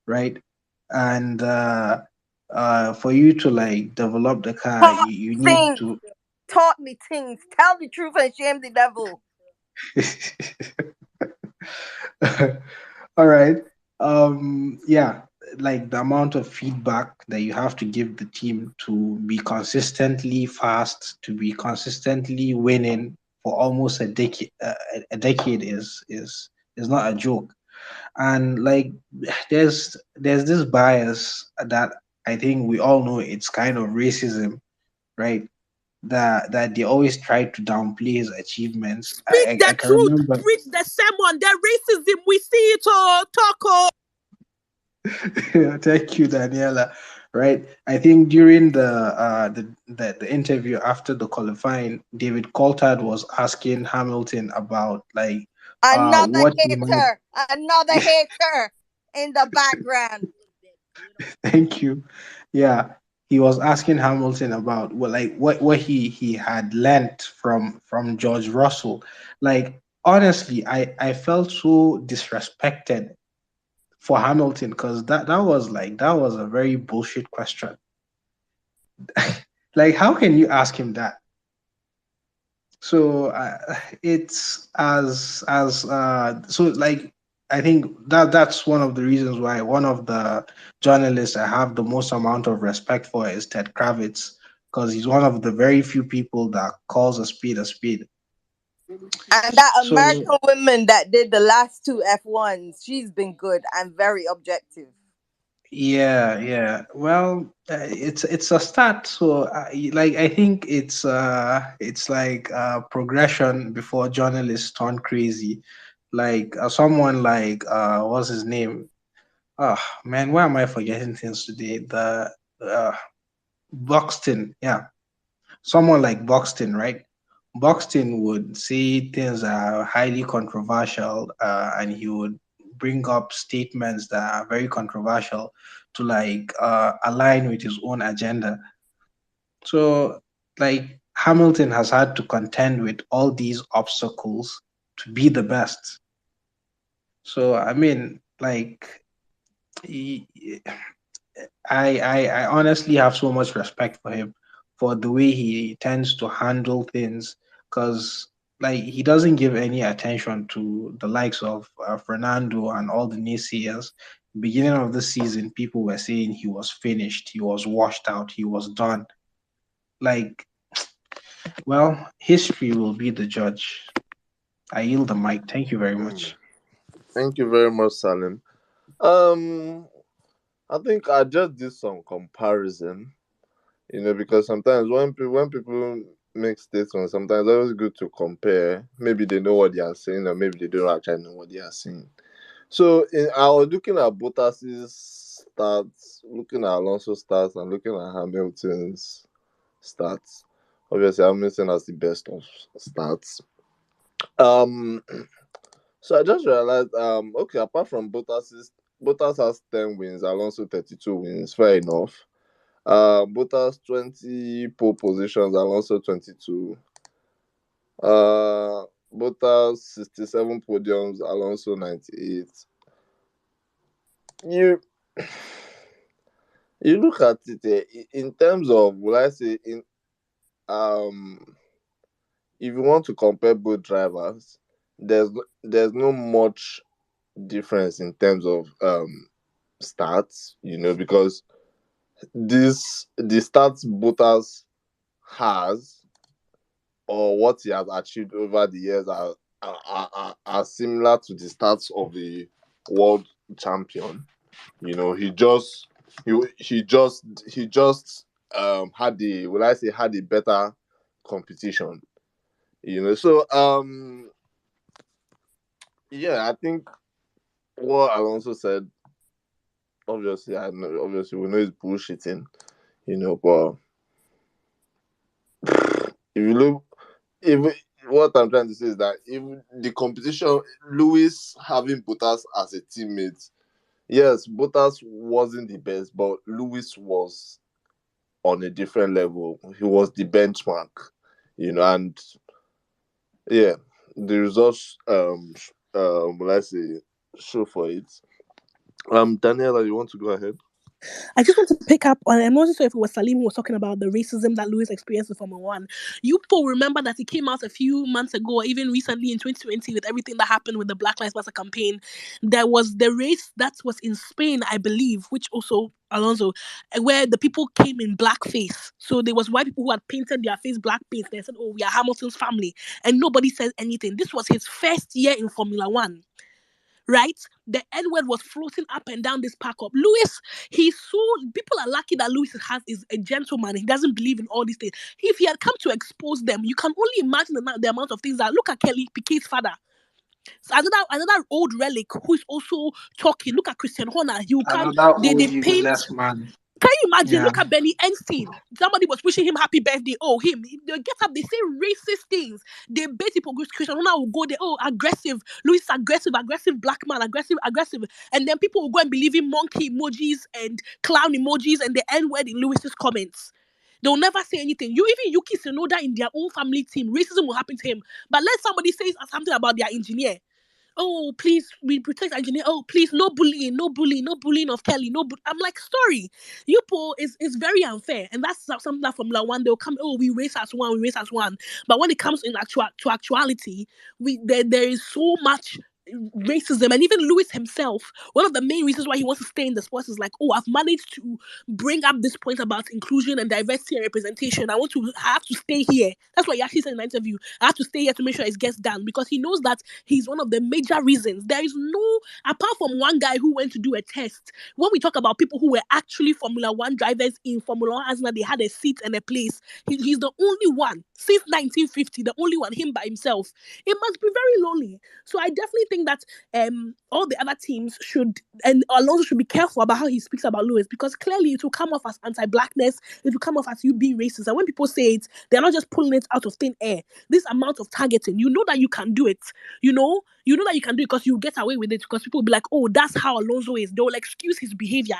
right? And for you to like develop the car, Talk you need things. to. Taught me things. Tell the truth and shame the devil. All right. Yeah, like the amount of feedback that you have to give the team to be consistently fast, to be consistently winning for almost a decade is not a joke. And like there's this bias that I think we all know, it's kind of racism, right? That they always try to downplay his achievements. Speak I the can truth, remember. preach the sermon. The racism, we see it all. Talk all. Thank you, Daniela. Right, I think during the interview after the qualifying, David Coulthard was asking Hamilton about like Another what he might. hater. Another hater in the background. Thank you. Yeah, he was asking Hamilton about what he had learnt from George Russell. Like honestly, I felt so disrespected for Hamilton because that was a very bullshit question. Like, how can you ask him that? So it's as so like I think that's one of the reasons why one of the journalists I have the most amount of respect for is Ted Kravitz, because he's one of the very few people that calls a speed a speed. And that So American woman that did the last two F1s, she's been good and very objective. yeah, yeah. Well, it's a start. So like I think it's like progression before journalists turn crazy. Like someone like what's his name? Oh man, why am I forgetting things today? The uh, Buxton, yeah, someone like Buxton, right? Buxton would say things that are highly controversial, and he would bring up statements that are very controversial to like align with his own agenda. So, like Hamilton has had to contend with all these obstacles to be the best. So, I mean, like, he, I honestly have so much respect for him for the way he tends to handle things because like he doesn't give any attention to the likes of Fernando and all the naysayers. Beginning of the season, people were saying he was finished, he was washed out, he was done. Like, well, history will be the judge. I yield the mic. Thank you very Mm. much. Thank you very much, Salim. Um, I think I just did some comparison, because sometimes when people make statements, sometimes it's always good to compare. Maybe they know what they are saying, or maybe they don't actually know what they are saying. So I was looking at Bottas's stats, looking at Alonso's stats, and looking at Hamilton's stats. Obviously, Hamilton has the best of stats. Um, so I just realized, okay, apart from Bottas has 10 wins, Alonso 32 wins. Fair enough. Bottas 20 pole positions, Alonso 22. Bottas 67 podiums, Alonso 98. You you look at it in terms of, will I say, in if you want to compare both drivers, there's no much difference in terms of stats, because the stats Bottas has, or what he has achieved over the years, are similar to the stats of the world champion. He just had the will I say had a better competition. So yeah, I think what Alonso said, obviously we know it's bullshitting, but if you look, if what I'm trying to say is that if the competition, Lewis having Bottas as a teammate, yes, Bottas wasn't the best, but Lewis was on a different level. He was the benchmark, and yeah, the results let's say show for it. Daniela, you want to go ahead? I just want to pick up on, I'm not sure if it was Salim who was talking about the racism that Lewis experienced in Formula One. You people remember that he came out a few months ago, or even recently in 2020, with everything that happened with the Black Lives Matter campaign. There was the race that was in Spain, I believe, which also Alonso, where the people came in blackface. So there was white people who had painted their face black paint. They said, "Oh, we are Hamilton's family," and nobody said anything. This was his first year in Formula One, right? The N word was floating up and down this park up. Lewis, he's so, people are lucky that Lewis is a gentleman. He doesn't believe in all these things. If he had come to expose them, you can only imagine the amount of things that, look at Kelly Piquet's father. So another old relic who is also talking. Look at Christian Horner. He will come. Another They old paint. useless man. Can you imagine? Yeah. Look at Benny Einstein. Somebody was wishing him happy birthday. Oh, him. They get up, they say racist things. They bait people. Christian Ronaldo will go there. Oh, aggressive. Louis aggressive black man, aggressive. And then people will go and believe in monkey emojis and clown emojis and the N word in Lewis's comments. They'll never say anything. Even Yuki Tsunoda in their own family team, racism will happen to him. But let somebody say something about their engineer. Oh, please, we protect engineer. Oh, please, no bullying, no bullying, no bullying of Kelly. No, I'm like, sorry, you Paul is very unfair, and that's something that Formula One they'll come. Oh, we race as one, we race as one. But when it comes in actuality, there is so much racism. And even Lewis himself, one of the main reasons why he wants to stay in the sports is like, oh, I've managed to bring up this point about inclusion and diversity and representation. I have to stay here. That's what he actually said in the interview. I have to stay here to make sure it gets done, because he knows that he's one of the major reasons. There is no, apart from one guy who went to do a test, when we talk about people who were actually Formula One drivers in Formula One, as in that they had a seat and a place, he's the only one since 1950, the only one, him by himself. It must be very lonely. So I definitely think that all the other teams should, and Alonso should be careful about how he speaks about Lewis, because clearly it will come off as anti-blackness, it will come off as you being racist. And when people say it, they're not just pulling it out of thin air. This amount of targeting, you know that you can do it. You know that you can do it because you get away with it, because people will be like, oh, that's how Alonso is. They will excuse his behavior.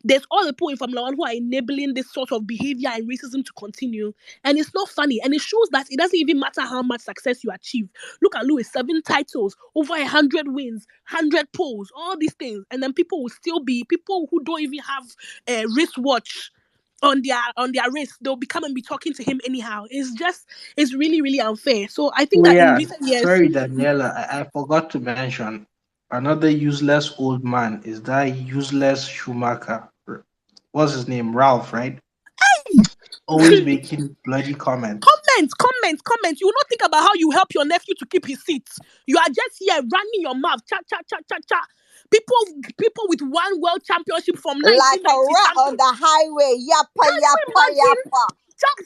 There's all the people in Formula One who are enabling this sort of behavior and racism to continue. And it's not funny. And it shows that it doesn't even matter how much success you achieve. Look at Lewis, 7 titles, over 100 wins, 100 poles, all these things. And then people will still be, people who don't even have a wristwatch on their wrist, they'll be come and be talking to him anyhow. It's really, really unfair. So I think Oh that in yeah, recent years, sorry Daniela, I forgot to mention another useless old man is that useless Schumacher. What's his name? Ralph, right? Always making bloody comments. comment. You will not think about how you help your nephew to keep his seat. You are just here running your mouth. Cha cha cha cha cha. People with one world championship from Like a 1990 rat on something. the highway. Yappa, Can you yappa, imagine? yappa.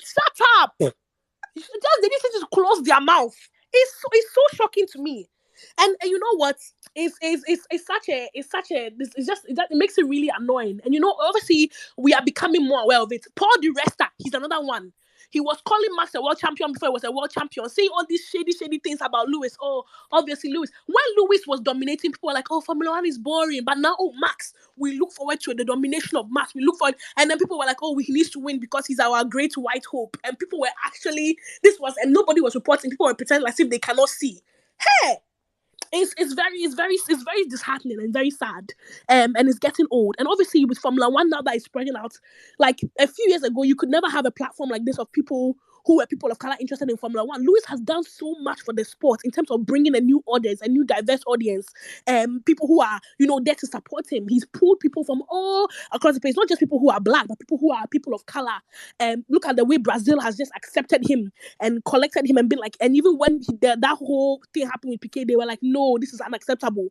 Shut up. Just they need to just close their mouth. It's so shocking to me. And you know what? It makes it really annoying. And obviously we are becoming more aware of it. Paul Di Resta, he's another one. He was calling Max a world champion before he was a world champion, saying all these shady things about Lewis. Oh, obviously Lewis. When Lewis was dominating, people were like, oh, Formula One is boring. But now, oh, Max, we look forward to the domination of Max. We look forward, and then people were like, oh, he needs to win because he's our great white hope. And people were actually, and nobody was reporting. People were pretending as if they cannot see. Hey, it's very disheartening and very sad, and it's getting old. And obviously with Formula One now that is spreading out, like a few years ago, you could never have a platform like this of people who were people of color interested in Formula One. Lewis has done so much for the sport in terms of bringing a new audience, a new diverse audience, people who are there to support him. He's pulled people from all across the place, not just people who are black, but people who are people of color. Look at the way Brazil has just accepted him and collected him and been like, and even when that whole thing happened with Piquet, they were like, no, this is unacceptable.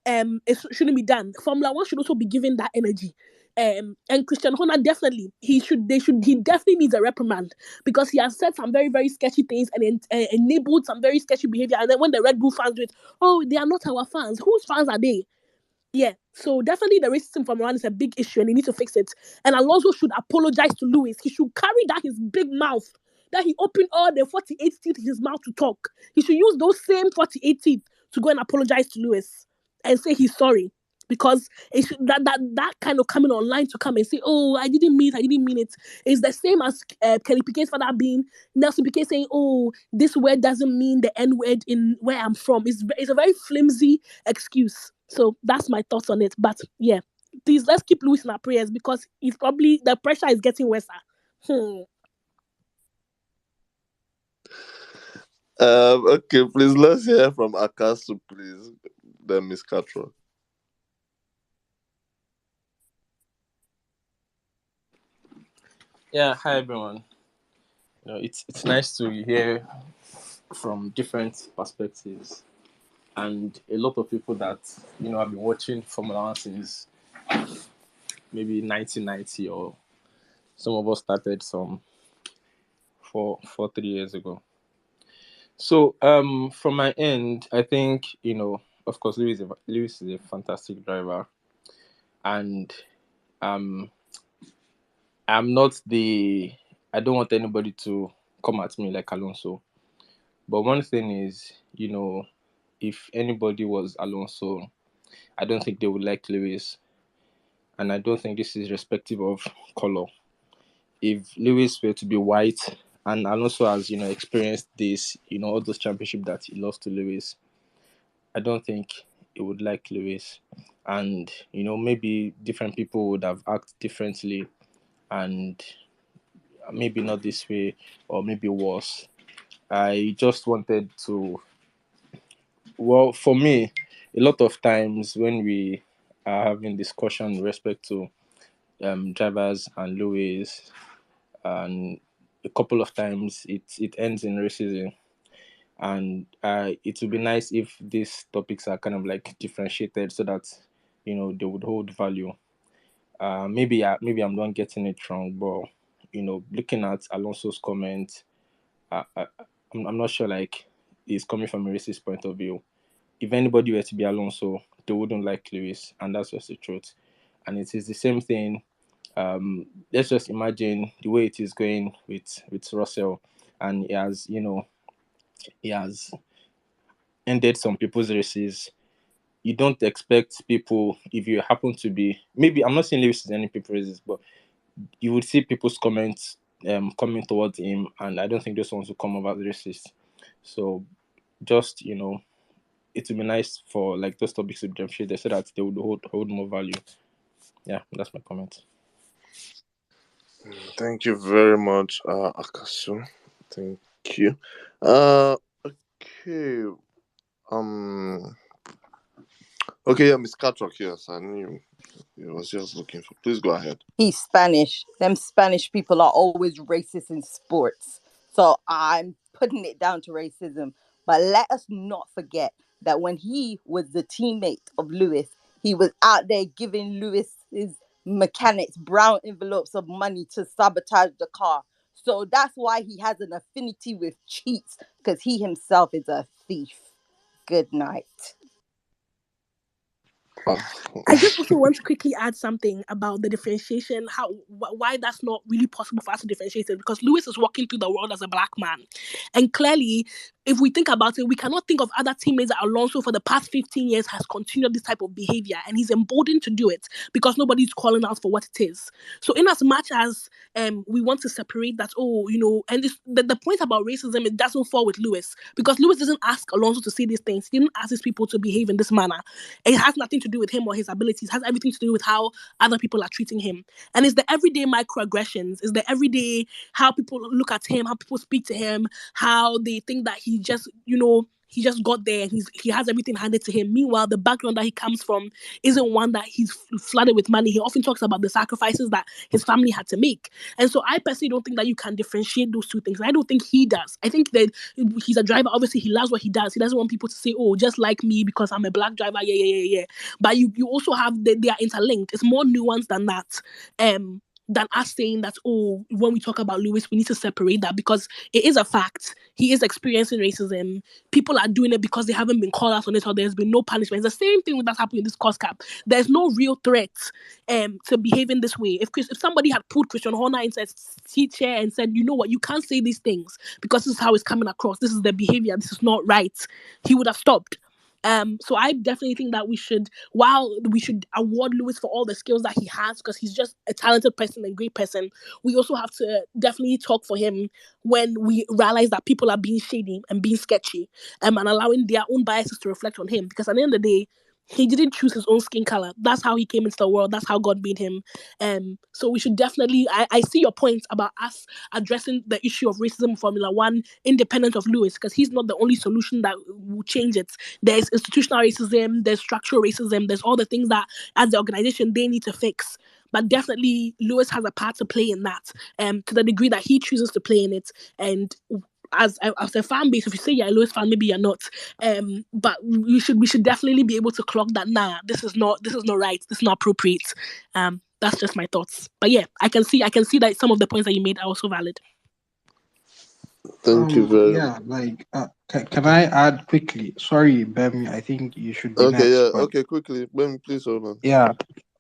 It shouldn't be done. Formula One should also be given that energy. And Christian Horner definitely he definitely needs a reprimand, because he has said some very, very sketchy things and enabled some very sketchy behavior. And then when the Red Bull fans do it, oh, they are not our fans. Whose fans are they? Yeah, so definitely the racism from Iran is a big issue and he needs to fix it. And Alonso should apologize to Lewis. He should carry that his big mouth, that he opened all the 48 teeth in his mouth to talk. He should use those same 48 teeth to go and apologize to Lewis and say he's sorry. Because that kind of coming online to come and say, oh, I didn't mean it. It's the same as Kelly Piquet's father being Nelson Piquet saying, oh, this word doesn't mean the N word in where I'm from. It's a very flimsy excuse. So that's my thoughts on it. But yeah, please let's keep Lewis in our prayers, because he's probably the pressure is getting worse. Okay, please let's hear from Akasu, please. Then Miss Catra. Yeah, hi everyone. It's nice to hear from different perspectives, and a lot of people that have been watching Formula One since maybe 1990, or some of us started some 3 years ago. So from my end, I think of course Lewis is a fantastic driver, and I'm not I don't want anybody to come at me like Alonso. But one thing is, if anybody was Alonso, I don't think they would like Lewis. And I don't think this is respective of color. If Lewis were to be white, and Alonso has, experienced this, all those championships that he lost to Lewis, I don't think he would like Lewis. And, maybe different people would have acted differently, and maybe not this way, or maybe worse. I just wanted to, well, for me, a lot of times when we are having discussion with respect to drivers and Lewis, and a couple of times it ends in racism. And it would be nice if these topics are kind of like differentiated so that they would hold value. Maybe I'm not getting it wrong, but looking at Alonso's comment, I'm not sure like he's coming from a racist point of view. If anybody were to be Alonso, they wouldn't like Lewis, and that's just the truth. And it is the same thing. Let's just imagine the way it is going with Russell, and he has ended some people's races. You don't expect people, if you happen to be, maybe I'm not saying Lewis is any people's races, but you would see people's comments coming towards him, and I don't think those ones will come over racist. So just it would be nice for like those topics to be differentiated so that they would hold more value. Yeah, that's my comment. Thank you very much, Akasu. Thank you. Okay. Okay, yeah, Miss Catrock, yes, I knew. I was just looking for. Please go ahead. He's Spanish. Them Spanish people are always racist in sports. So I'm putting it down to racism. But let us not forget that when he was the teammate of Lewis, he was out there giving Lewis's mechanics brown envelopes of money to sabotage the car. So that's why he has an affinity with cheats, because he himself is a thief. Good night. I just also want to quickly add something about the differentiation, why that's not really possible for us to differentiate it, because Lewis is walking through the world as a black man. And clearly, if we think about it, we cannot think of other teammates that Alonso for the past 15 years has continued this type of behavior, and he's emboldened to do it because nobody's calling out for what it is. So in as much as we want to separate that, and the point about racism, it doesn't fall with Lewis, because Lewis doesn't ask Alonso to say these things. He didn't ask his people to behave in this manner. It has nothing to do with him or his abilities. It has everything to do with how other people are treating him. And it's the everyday microaggressions, it's the everyday how people look at him, how people speak to him, how they think that he just, he just got there and he has everything handed to him. Meanwhile, the background that he comes from isn't one that he's flooded with money. He often talks about the sacrifices that his family had to make. And so I personally don't think that you can differentiate those two things. I don't think he does. I think that he's a driver. Obviously, he loves what he does. He doesn't want people to say, oh, just like me because I'm a black driver. Yeah. But you also have, they are interlinked. It's more nuanced than that. Than us saying that, oh, when we talk about Lewis, we need to separate that, because it is a fact. He is experiencing racism. People are doing it because they haven't been called out on it, or there's been no punishment. It's the same thing that's happening in this cost cap. There's no real threat to behaving this way. If somebody had pulled Christian Horner into a seat chair and said, you know what, you can't say these things because this is how it's coming across. This is the behavior. This is not right. He would have stopped. So I definitely think that while we should award Lewis for all the skills that he has, because he's just a talented person and great person, we also have to definitely talk for him when we realize that people are being shady and being sketchy, and allowing their own biases to reflect on him. Because at the end of the day, he didn't choose his own skin color. That's how he came into the world. That's how God made him. So we should definitely, I see your point about us addressing the issue of racism in Formula One independent of Lewis, because he's not the only solution that will change it. There's institutional racism, there's structural racism, there's all the things that as the organization they need to fix. But definitely Lewis has a part to play in that, to the degree that he chooses to play in it. And as a fan base, if you say you're a Lewis fan, maybe you're not. But we should definitely be able to clock that. Nah, this is not right. This is not appropriate. That's just my thoughts. But yeah, I can see that some of the points that you made are also valid. Thank you very much. Yeah, like, can I add quickly? Sorry, Bemi, I think you should be Okay, next. yeah, But okay, quickly. Please hold on. yeah,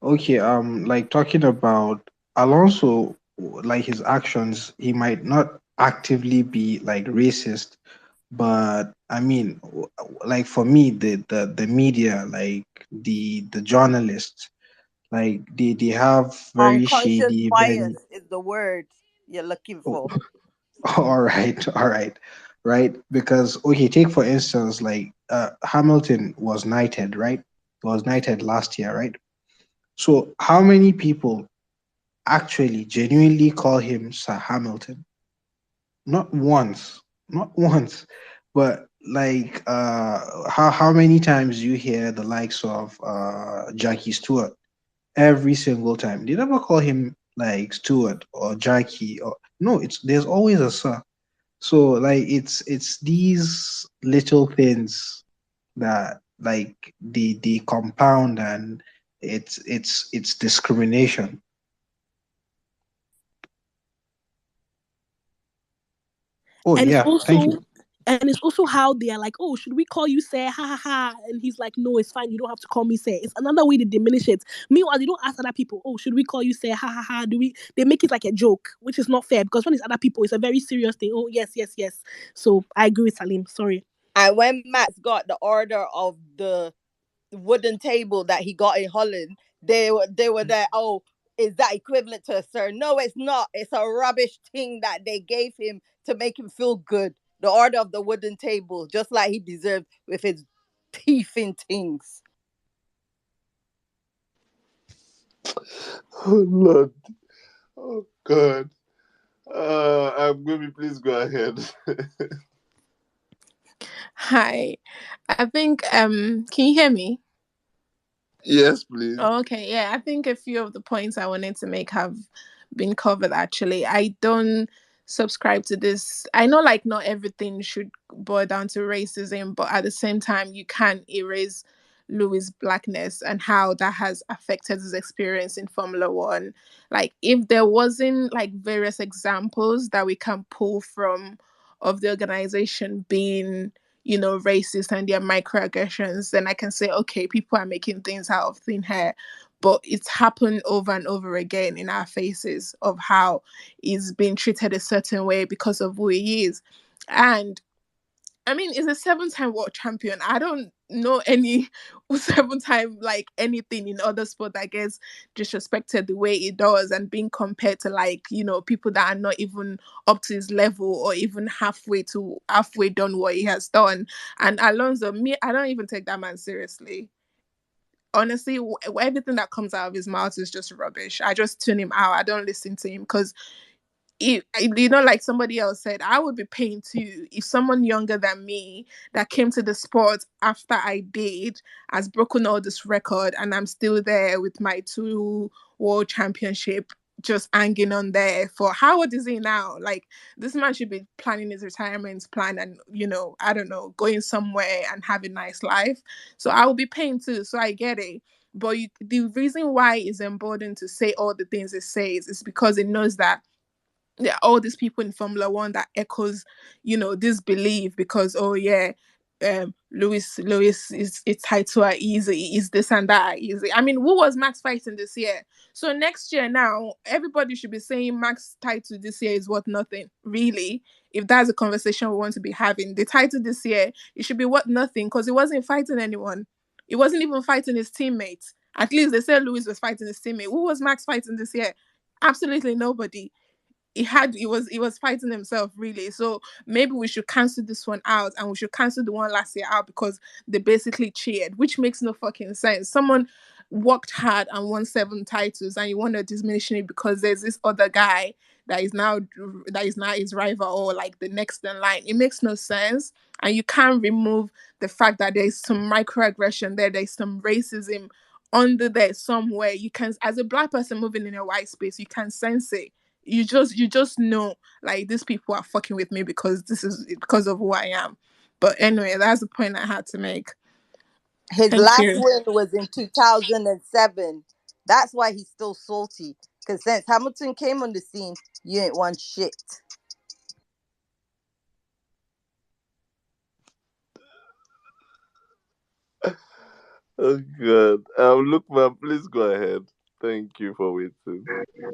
okay. Like talking about Alonso, like his actions, he might not actively be like racist, but I mean, like for me, the media, like the journalists, like they have very Unconscious shady, bias very. is the word you're looking Oh, for. all right, all right, right. Because okay, take for instance, like Hamilton was knighted, right? He was knighted last year, right? So how many people actually genuinely call him Sir Hamilton? Not once, not once. But like how many times you hear the likes of Jackie Stewart? Every single time. They never call him like Stewart or Jackie or no, it's there's always a sir. So like it's these little things that like they compound, and it's discrimination. Oh And it's yeah, thank also you. how they are like, oh, should we call you Sir? Ha ha ha. And he's like, no, it's fine. You don't have to call me Sir. It's another way to diminish it. Meanwhile, they don't ask other people, oh, should we call you Sir? Ha ha ha. Do we? They make it like a joke, which is not fair because when it's other people, it's a very serious thing. Oh, yes, yes, yes. So I agree with Salim. Sorry. And when Max got the order of the wooden table that he got in Holland, they were there. Oh, is that equivalent to a sir? No, it's not. It's a rubbish thing that they gave him to make him feel good. The order of the wooden table, just like he deserved with his teeth in things. Oh Lord. Oh God. Maybe please go ahead. Hi. I think can you hear me? Yes, please. Oh, okay, yeah. I think a few of the points I wanted to make have been covered actually. I don't subscribe to this. I know like not everything should boil down to racism, but at the same time you can't erase Louis' blackness and how that has affected his experience in Formula One. Like if there wasn't like various examples that we can pull from of the organization being racist and their microaggressions, then I can say, okay, people are making things out of thin air. But it's happened over and over again in our faces of how he's been treated a certain way because of who he is. And I mean, he's a 7-time world champion. I don't know any 7-time like anything in other sport that gets disrespected the way he does and being compared to like, people that are not even up to his level or even halfway done what he has done. And Alonso, me, I don't even take that man seriously. Honestly, everything that comes out of his mouth is just rubbish. I just tune him out. I don't listen to him because like somebody else said, I would be paying too if someone younger than me that came to the sport after I did has broken all this record and I'm still there with my 2 world championship just hanging on there for how old is he now? Like this man should be planning his retirement plan and I don't know, going somewhere and have a nice life. So I will be paying too. So I get it. But the reason why it's important to say all the things it says is because it knows that there are all these people in Formula One that echoes, this belief because oh yeah, Lewis is title are easy, is this and that are easy. I mean, who was Max fighting this year? So next year now, everybody should be saying Max title this year is worth nothing. Really, if that's a conversation we want to be having, the title this year it should be worth nothing because he wasn't fighting anyone. He wasn't even fighting his teammates. At least they said Lewis was fighting his teammate. Who was Max fighting this year? Absolutely nobody. He was fighting himself really. So maybe we should cancel this one out and we should cancel the one last year out because they basically cheated, which makes no fucking sense. Someone worked hard and won 7 titles and you want to diminish it because there's this other guy that is now his rival or like the next in line. It makes no sense. And you can't remove the fact that there's some microaggression there's some racism under there somewhere. You can, as a black person moving in a white space, you can sense it. You just know like these people are fucking with me because this is because of who I am. But anyway, that's the point I had to make. His Thank last you. win was in 2007. That's why he's still salty. Because since Hamilton came on the scene, you ain't won shit. Oh God. Look, man, please go ahead. Thank you for waiting.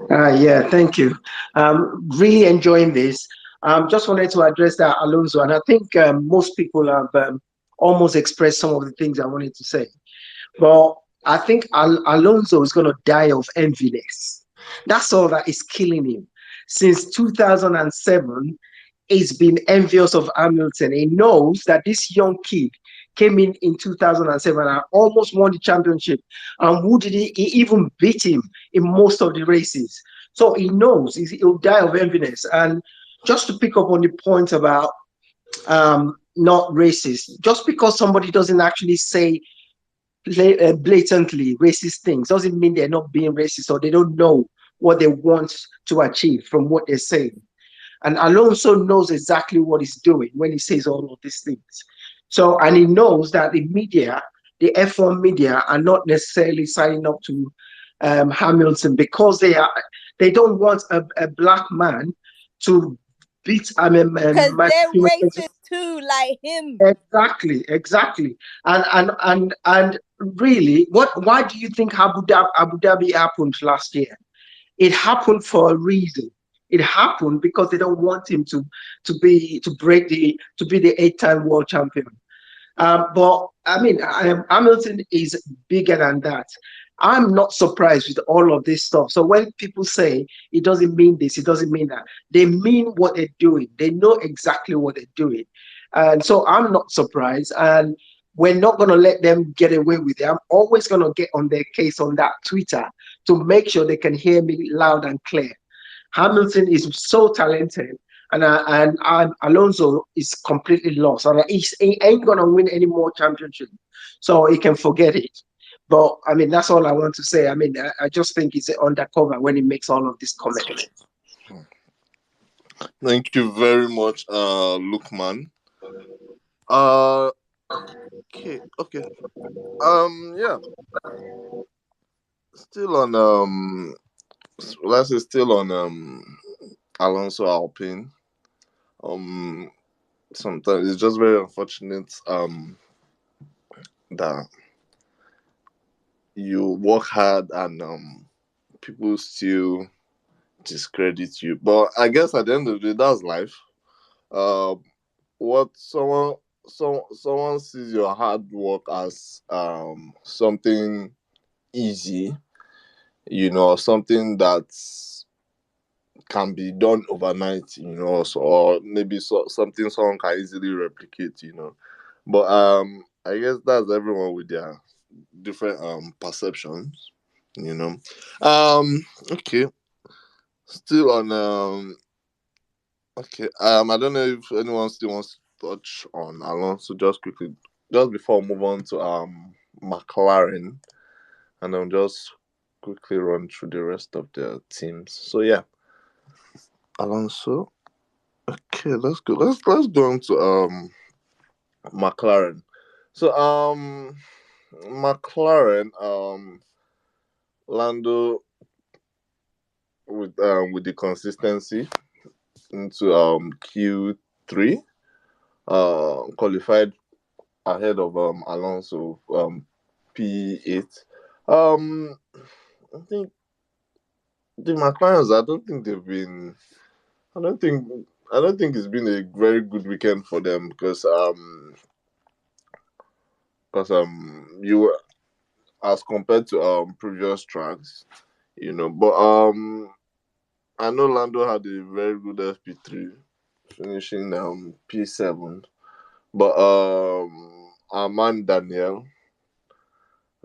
Yeah, thank you. Really enjoying this. Just wanted to address that Alonso, and I think most people have almost expressed some of the things I wanted to say. But I think Alonso is going to die of enviness. That's all that is killing him. Since 2007, he's been envious of Hamilton. He knows that this young kid came in 2007 and almost won the championship. And who did he even beat him in most of the races? So he knows he'll die of enviness. And just to pick up on the point about not racist. Just because somebody doesn't actually say blatantly racist things doesn't mean they're not being racist or they don't know what they want to achieve from what they're saying. And Alonso knows exactly what he's doing when he says all of these things. So, and he knows that the media, the F1 media, are not necessarily signing up to Hamilton because they don't want a black man to beat Because Max they're Verstappen. racist too, like him. Exactly. And really, why do you think Abu Dhabi happened last year? It happened for a reason. It happened because they don't want him to be the 8-time world champion. But I mean, Hamilton is bigger than that. I'm not surprised with all of this stuff. So when people say it doesn't mean this, it doesn't mean that, they mean what they're doing. They know exactly what they're doing. And so I'm not surprised. And we're not going to let them get away with it. I'm always going to get on their case on that Twitter to make sure they can hear me loud and clear. Hamilton is so talented, and Alonso is completely lost. And he ain't gonna win any more championship, so he can forget it. But I mean, that's all I want to say. I mean, I just think he's undercover when he makes all of these comments. Thank you very much, Lukman. Okay. Yeah. Still on let's say still on Alonso Alpine. Um, Sometimes it's just very unfortunate that you work hard and people still discredit you. But I guess at the end of the day, that's life. Uh, what someone sees your hard work as something easy, something that can be done overnight, or maybe something someone can easily replicate. But I guess that's everyone with their different perceptions, you know. Okay. Still on okay. I don't know if anyone still wants to touch on Alonso just quickly, just before we move on to McLaren, and I'll just quickly run through the rest of the teams. So yeah, Alonso. Okay, let's go on to McLaren. So McLaren Lando with the consistency into Q3, qualified ahead of Alonso, P8. Um I think the McLarens, I don't think I don't think it's been a very good weekend for them because you, as compared to previous tracks, but I know Lando had a very good FP3, finishing P7. But Armand Daniel,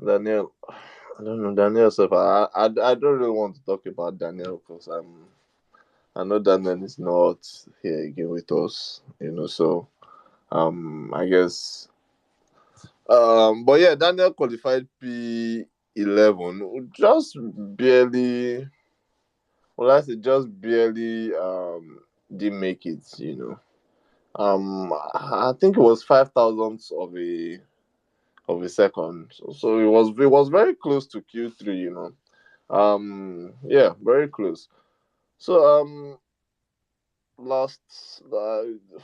I don't know Daniel. So I don't really want to talk about Daniel because I know Daniel is not here again with us. So I guess but yeah, Daniel qualified P11, just barely. Well, I say just barely didn't make it. I think it was 5 thousandths of a second. So it was very close to Q3. Yeah, very close. So last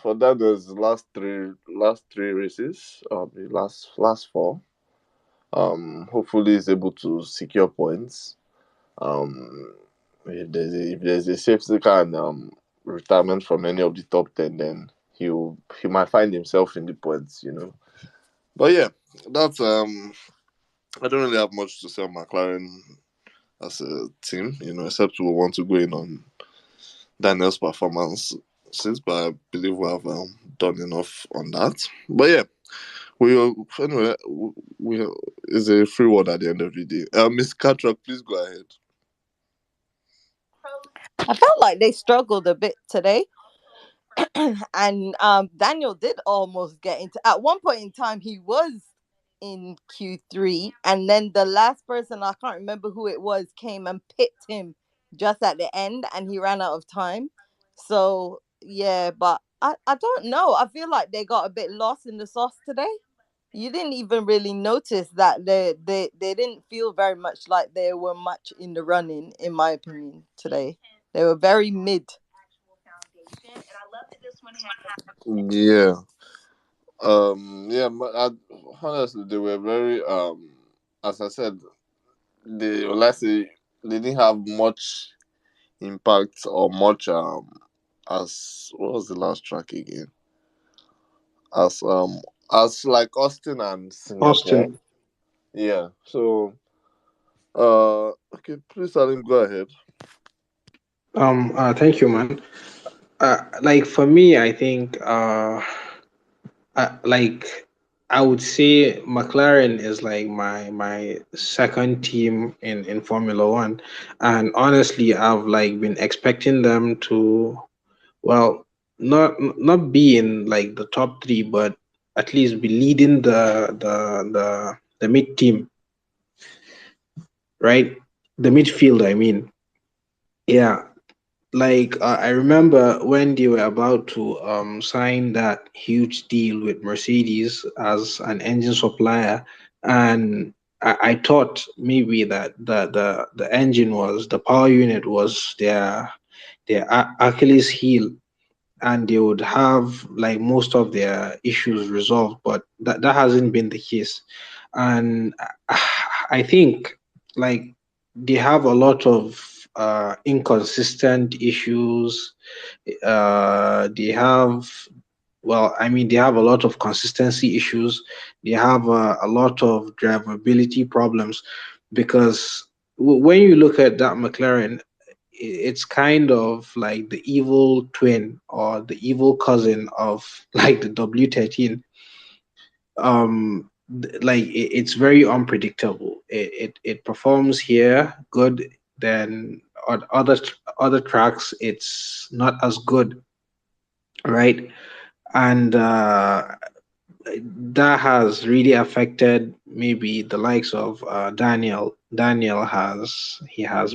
for that was last three races, the last four. Hopefully he's able to secure points. Um, if there's a safety car and retirement from any of the top 10, then he might find himself in the points. But yeah, that's I don't really have much to say on McLaren as a team, except we want to go in on Daniel's performance since, but I believe we have done enough on that. But yeah, anyway, we is a free word at the end of the day. Miss Catrock, please go ahead. I felt like they struggled a bit today. And Daniel did almost get into. At one point in time, he was in Q3, and then the last person, I can't remember who it was, came and picked him just at the end, and he ran out of time. So yeah, but I don't know. I feel like they got a bit lost in the sauce today. You didn't even really notice that they didn't feel very much like they were much in the running, in my opinion, today. They were very mid. Yeah. Yeah. Honestly, they were very. As I said, let's say they didn't have much impact or much as what was the last track again? As as like Austin and Singapore. Austin. Yeah. So okay, please Salim, go ahead. Thank you, man. Like for me, I think like I would say McLaren is like my second team in Formula One, and honestly, I've like been expecting them to, well, not be in like the top three, but at least be leading the mid team, right? The midfield, I mean. Yeah, like I remember when they were about to sign that huge deal with Mercedes as an engine supplier, and I thought maybe that the engine was the power unit was their Achilles heel, and they would have like most of their issues resolved, but that hasn't been the case. And I think like they have a lot of inconsistent issues. They have, well, I mean, they have a lot of consistency issues. They have a lot of drivability problems because when you look at that McLaren, it's kind of like the evil twin or the evil cousin of like the W13. It's very unpredictable. It performs here good, then on other tracks it's not as good, right? And that has really affected maybe the likes of Daniel. Has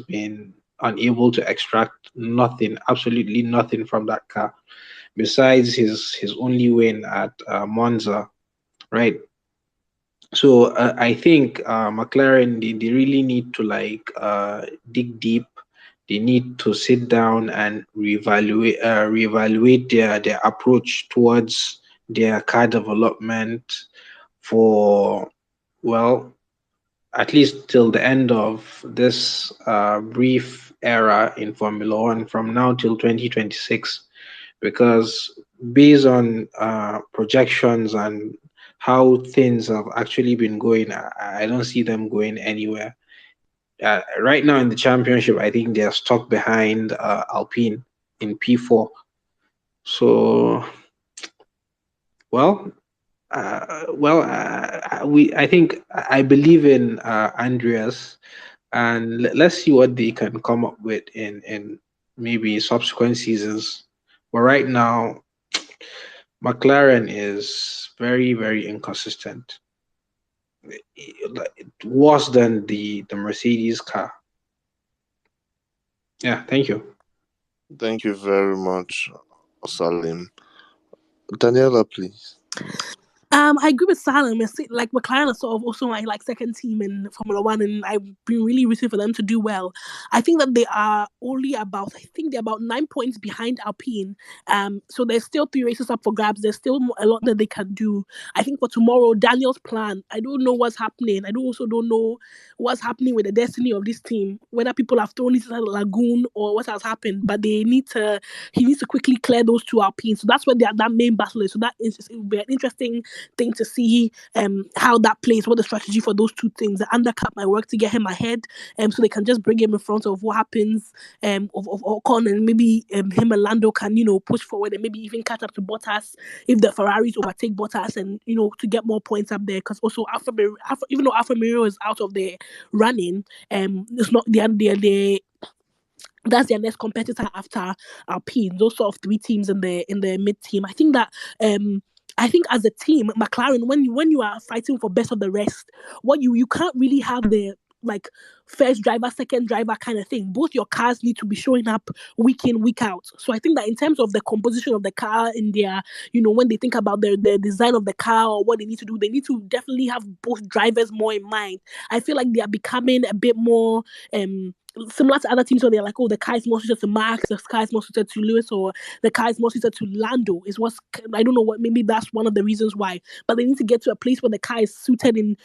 been unable to extract nothing, absolutely nothing from that car besides his only win at Monza, right? So I think McLaren, they really need to like dig deep. They need to sit down and reevaluate their approach towards their car development for, well, at least till the end of this brief era in Formula One from now till 2026, because based on projections and how things have actually been going, I don't see them going anywhere. Right now in the championship, I think they're stuck behind Alpine in P4. So, well, I think I believe in Andreas, and let's see what they can come up with in maybe subsequent seasons. But right now, McLaren is very, very inconsistent. Worse than the Mercedes car. Yeah, thank you. Thank you very much, Salim. Daniela, please. I agree with Salam. Like McLaren is sort of also my like second team in Formula One, and I've been really rooting for them to do well. I think that they are only about, I think they're about 9 points behind Alpine. So there's still 3 races up for grabs. There's still a lot that they can do. I think for tomorrow, Daniel's plan, I don't know what's happening. Don't know what's happening with the destiny of this team. Whether people have thrown it into the lagoon or what has happened, but he needs to quickly clear those two Alpine. So that's where that main battle is. So it will be an interesting thing to see how that plays, what the strategy for those two things. The undercut might work to get him ahead, so they can just bring him in front of what happens of Ocon, and maybe him and Lando can push forward and maybe even catch up to Bottas if the Ferraris overtake Bottas, and to get more points up there. Because also even though Alfa Romeo is out of the running, it's not the that's their next competitor after Alpine. Those sort of three teams in the mid team. I think as a team, McLaren, when you are fighting for best of the rest, what you can't really have the like first driver, second driver kind of thing. Both your cars need to be showing up week in, week out. So I think that in terms of the composition of the car in their, when they think about the design of the car or what they need to do, they need to definitely have both drivers more in mind. I feel like they are becoming a bit more similar to other teams where they're like, oh, the car is more suited to Max, the car is more suited to Lewis, or the car is more suited to Lando. Is what's I don't know what maybe that's one of the reasons why. But they need to get to a place where the car is suited in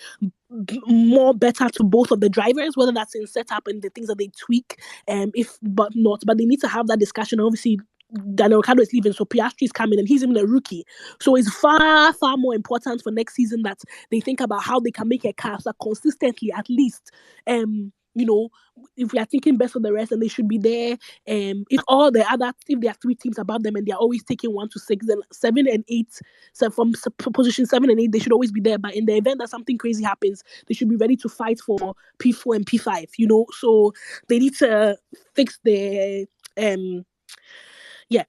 more better to both of the drivers, whether that's in setup and the things that they tweak, but they need to have that discussion. Obviously, Daniel Ricciardo is leaving, so Piastri is coming, and he's even a rookie. So it's far, far more important for next season that they think about how they can make a car so consistently, at least, if we are thinking best for the rest, and they should be there. If there are three teams above them and they are always taking 1 to 6, then 7 and 8. So from position 7 and 8, they should always be there. But in the event that something crazy happens, they should be ready to fight for P4 and P5. So they need to fix the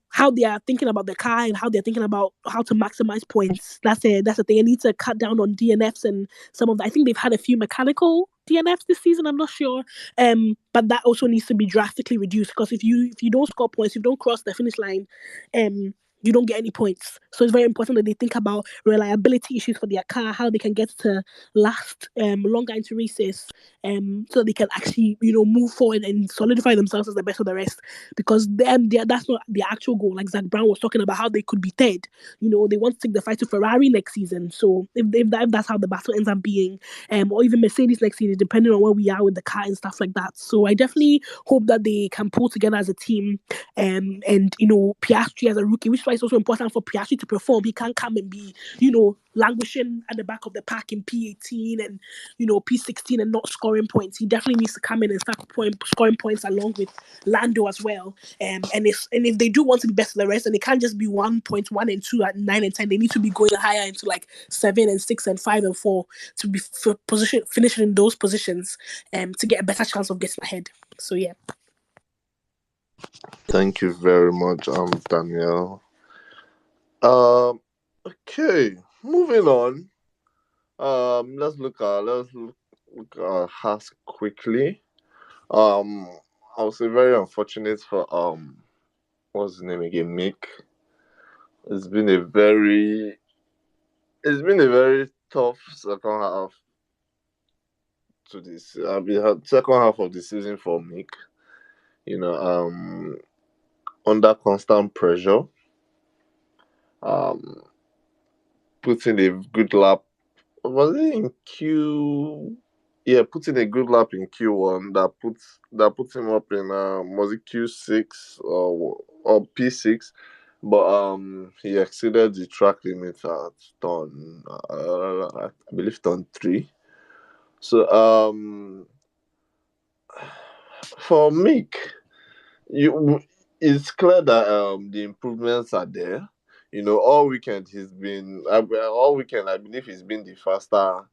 how they are thinking about the car and how they're thinking about how to maximize points. That's the thing. I need to cut down on DNFs and some of the, I think they've had a few mechanical DNFs this season. I'm not sure. But that also needs to be drastically reduced, because if you don't score points, if you don't cross the finish line, you don't get any points. So it's very important that they think about reliability issues for their car, how they can get to last longer into races, so they can actually move forward and solidify themselves as the best of the rest. Because that's not the actual goal. Like Zach Brown was talking about how they could be third. They want to take the fight to Ferrari next season. So if that's how the battle ends up being, or even Mercedes next season, depending on where we are with the car and stuff like that. So I definitely hope that they can pull together as a team, and Piastri as a rookie, which is why it's also important for Piastri to perform. He can't come and be languishing at the back of the pack in P18 and P16 and not scoring points. He definitely needs to come in and start scoring points along with Lando as well. And if they do want to be best of the rest, and they can't just be 1 point, 1 and 2 at 9 and 10, they need to be going higher into like 7 and 6 and 5 and 4 to be finishing in those positions, to get a better chance of getting ahead. So yeah. Thank you very much, Danielle. Okay, moving on. Let's look at our Haas quickly. I would say very unfortunate for what's his name again, Mick. It's been a very tough second half to this. Second half of the season for Mick. Under constant pressure. Putting a good lap. Was it in Q? Yeah, putting a good lap in Q1 that puts him up in was it Q6 or P6, but he exceeded the track limit at turn I believe turn 3. So for Mick, it's clear that the improvements are there. All weekend I believe he's been the faster.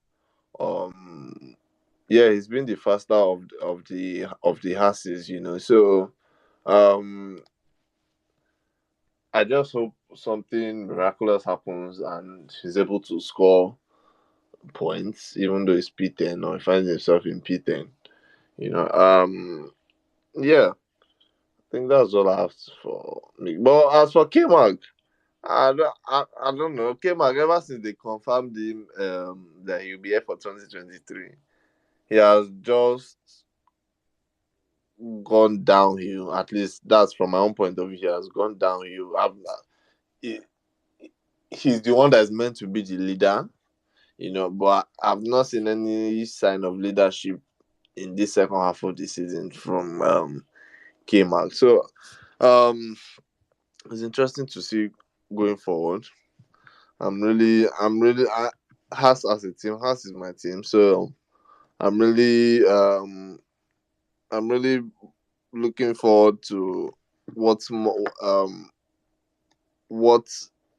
He's been the faster of the Hasses. So I just hope something miraculous happens and he's able to score points, even though it's P10 or he finds himself in P10. Yeah, I think that's all I have for me. But as for K-Mag, I don't know. K-Mag, ever since they confirmed him that he'll be here for 2023, he has just gone downhill. At least that's from my own point of view. He has gone downhill. He's the one that is meant to be the leader, but I've not seen any sign of leadership in this second half of the season from K-Mag. So it's interesting to see going forward. Haas as a team, Haas is my team, so I'm really looking forward to what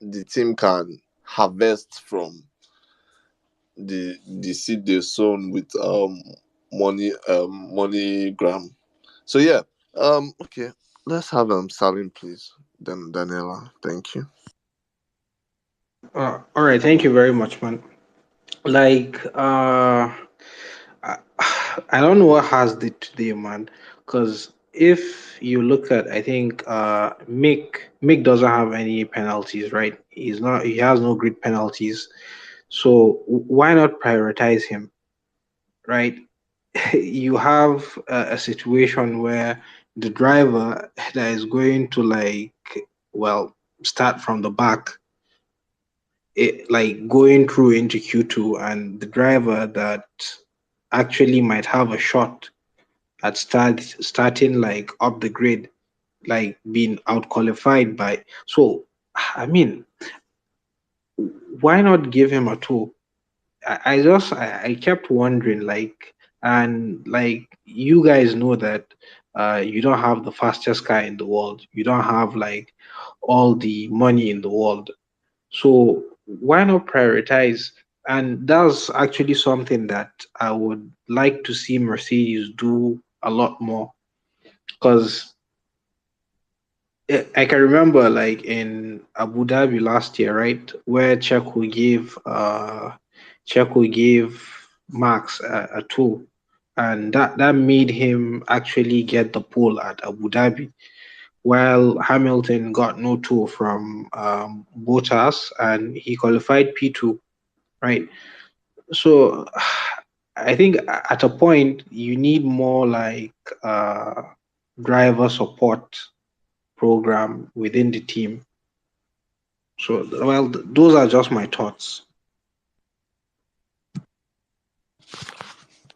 the team can harvest from the seed they sown with MoneyGram. So yeah, Okay. Let's have Salim, please. Then Daniela. Thank you. All right, thank you very much, man. Like, I, I don't know what has it today, man. Because if you look at, I think Mick doesn't have any penalties, right? He has no grid penalties. So why not prioritize him, right? You have a situation where the driver that is going to well, start from the back, like going through into Q2, and the driver that actually might have a shot at starting like up the grid, like being out qualified by. So, I mean, why not give him a two? I kept wondering, like, and like you guys know that you don't have the fastest car in the world. You don't have like all the money in the world. So why not prioritize? And that's actually something that I would like to see Mercedes do a lot more. Because I can remember like in Abu Dhabi last year, right, where Checo gave Max a two, and that made him actually get the pole at Abu Dhabi, while Hamilton got no two from Bottas, and he qualified P2, right? So I think at a point you need more like uh, driver support program within the team. So, well, those are just my thoughts.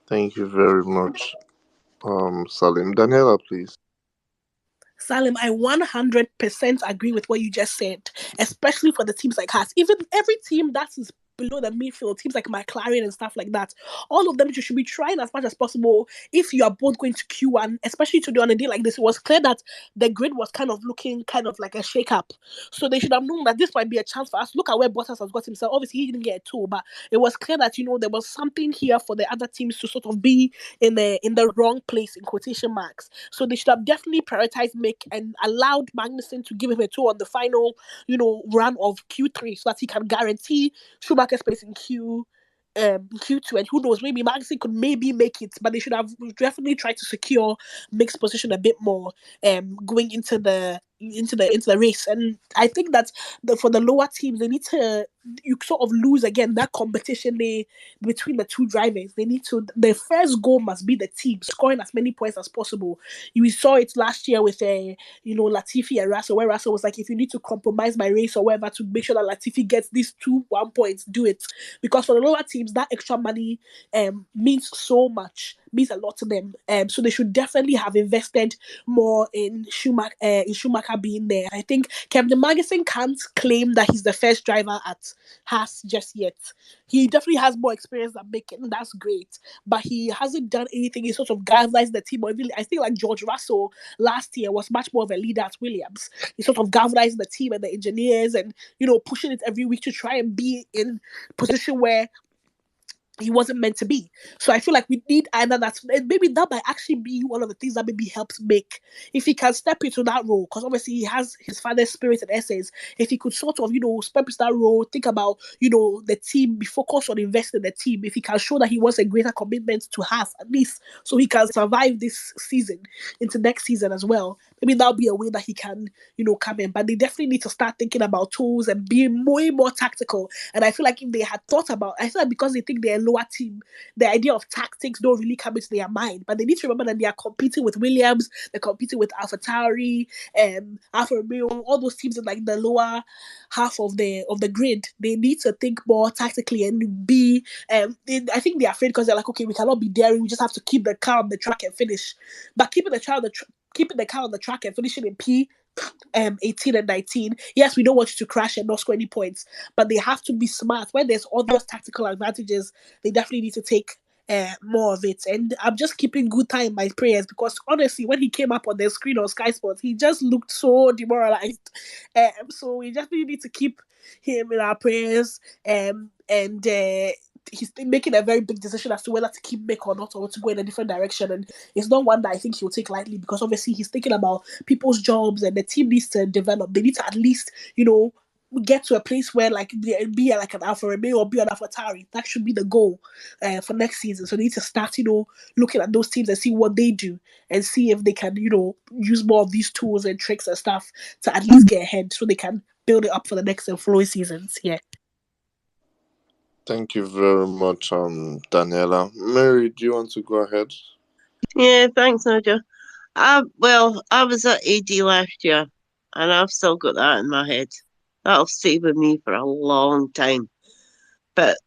Thank you very much, Salim. Daniela, please. Salim, I 100% agree with what you just said, especially for the teams like us. Even every team that is below the midfield, teams like McLaren and stuff like that, all of them you should be trying as much as possible if you are both going to Q1, especially today on a day like this. It was clear that the grid was kind of looking kind of like a shake up. So they should have known that this might be a chance for us. Look at where Bottas has got himself. Obviously, he didn't get a two, but it was clear that, there was something here for the other teams to sort of be in the wrong place in quotation marks. So they should have definitely prioritized Mick and allowed Magnussen to give him a two on the final, run of Q3 so that he can guarantee Schumacher's place in Q2, and who knows, maybe Magnussen could maybe make it, but they should have definitely tried to secure Mick's position a bit more going into the race. And I think that for the lower teams, they need to you sort of lose again that competition between the two drivers. They need to the first goal must be the team scoring as many points as possible. You saw it last year with Latifi and Russell, where Russell was like, if you need to compromise my race or whatever to make sure that Latifi gets these 2 1 points, do it. Because for the lower teams, that extra money means so much, means a lot to them. So they should definitely have invested more in Schumacher being there. I think Kevin Magnussen can't claim that he's the first driver at Haas just yet. He definitely has more experience than Bacon. That's great, but he hasn't done anything. He sort of galvanized the team. Or really, I think like George Russell last year was much more of a leader at Williams. He sort of galvanized the team and the engineers, and pushing it every week to try and be in position where he wasn't meant to be. So I feel like we need either that, and maybe that might actually be one of the things that maybe helps make, if he can step into that role, because obviously he has his father's spirit and essence. If he could sort of, step into that role, think about, the team, be focused on investing in the team. If he can show that he wants a greater commitment to have, at least, so he can survive this season into next season as well. Maybe that'll be a way that he can, come in. But they definitely need to start thinking about tools and being way more tactical. And I feel like if they had thought about, I feel like because they think they're a lower team, the idea of tactics don't really come into their mind. But they need to remember that they are competing with Williams, they're competing with AlphaTauri, Alfa Romeo, all those teams in like the lower half of the grid. They need to think more tactically and be. I think they're afraid because they're like, okay, we cannot be daring. We just have to keep the car on the track and finish. But keeping the car on the track and finishing in P 18 and 19. Yes, we don't want you to crash and not score any points, but they have to be smart. When there's obvious tactical advantages, they definitely need to take more of it. And I'm just keeping good time in my prayers, because honestly, when he came up on the screen on Sky Sports, he just looked so demoralized. So we just really need to keep him in our prayers, and he's making a very big decision as to whether to keep Mick or not, or to go in a different direction. And it's not one that I think he'll take lightly, because obviously he's thinking about people's jobs, and the team needs to develop. They need to at least, get to a place where like be like an Alfa Romeo or be an AlphaTauri. That should be the goal for next season. So they need to start, looking at those teams and see what they do, and see if they can, use more of these tools and tricks and stuff to at least get ahead, so they can build it up for the next following seasons. Yeah. Thank you very much, Daniela. Mary, do you want to go ahead? Yeah, thanks, Nigel. I was at AD last year, and I've still got that in my head. That'll stay with me for a long time. But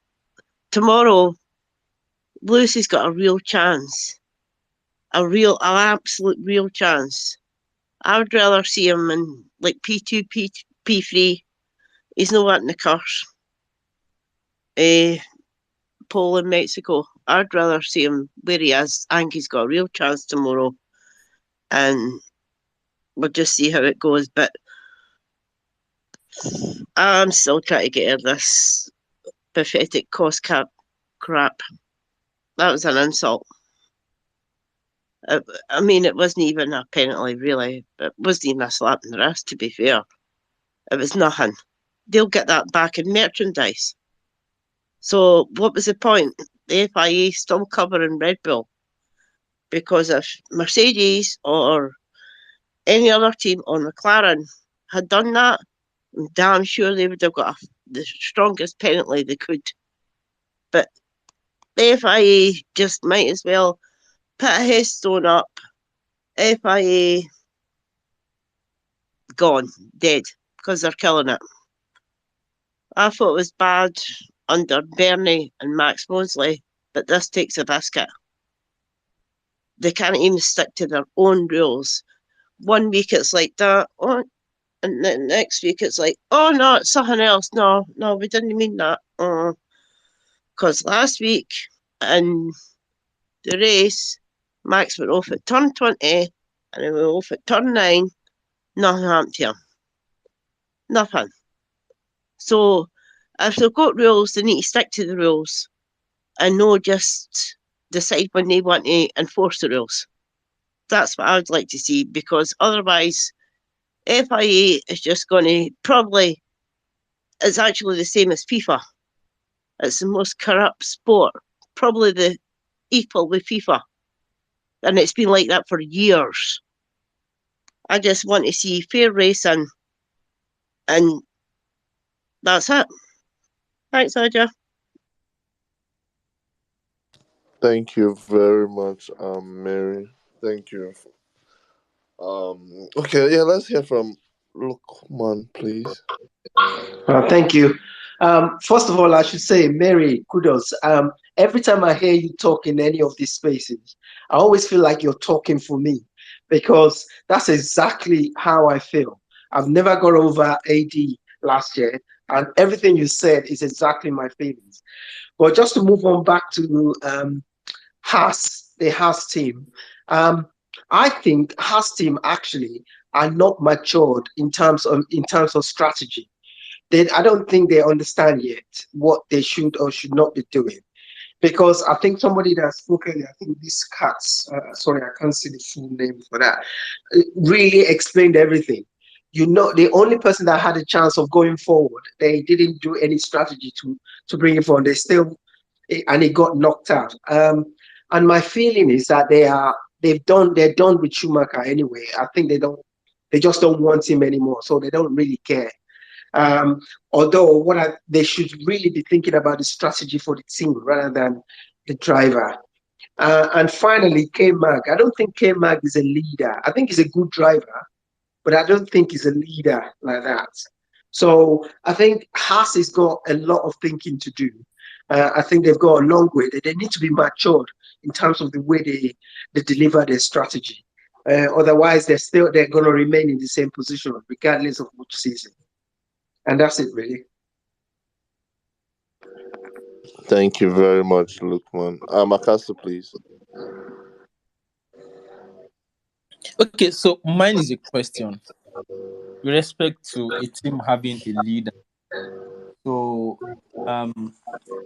tomorrow, Lucy's got a real chance. An absolute real chance. I would rather see him in like P2, P3. He's not wanting the curse. Pole in Mexico. I'd rather see him where he is. I think he's got a real chance tomorrow. And we'll just see how it goes. But I'm still trying to get out of this pathetic cost cap crap. That was an insult. I mean, it wasn't even a penalty, really. It wasn't even a slap in the wrist, to be fair. It was nothing. They'll get that back in merchandise. So what was the point? The FIA still covering Red Bull? Because if Mercedes or any other team or McLaren had done that, I'm damn sure they would have got the strongest penalty they could. But the FIA just might as well put a headstone up. FIA gone, dead, because they're killing it. I thought it was bad under Bernie and Max Mosley, but this takes a biscuit. They can't even stick to their own rules. 1 week it's like that, and then next week it's like, oh no, it's something else. No, we didn't mean that. Because last week in the race, Max went off at turn 20, and he went off at turn 9. Nothing happened to him. Nothing. So if they've got rules, they need to stick to the rules and not just decide when they want to enforce the rules. That's what I would like to see, because otherwise FIA is just going to probably, it's actually the same as FIFA. It's the most corrupt sport, probably the equal with FIFA. And it's been like that for years. I just want to see fair racing, and that's it. Thanks, Aja. Thank you very much, Mary. Thank you. Okay, yeah, let's hear from Lukman, please. Thank you. First of all, I should say, Mary, kudos. Every time I hear you talk in any of these spaces, I always feel like you're talking for me, because that's exactly how I feel. I've never got over AD last year, and everything you said is exactly my feelings. But just to move on back to the Haas team, I think Haas team actually are not matured in terms of strategy. I don't think they understand yet what they should or should not be doing. Because I think somebody that spoke earlier, I think this Katz, sorry, I can't see the full name for that, really explained everything. The only person that had a chance of going forward, they didn't do any strategy to bring it forward. And it got knocked out. And my feeling is that they're done with Schumacher anyway. I think they just don't want him anymore, so they don't really care. Although they should really be thinking about the strategy for the team rather than the driver. And finally, K-Mag. I don't think K-Mag is a leader. I think he's a good driver, but I don't think he's a leader like that. So I think Haas has got a lot of thinking to do. I think they've got a long way. They need to be matured in terms of the way they deliver their strategy. Otherwise, they're going to remain in the same position regardless of which season. And that's it, really. Thank you very much, Lukman. Makasu, please. Okay, so mine is a question with respect to a team having a leader. So,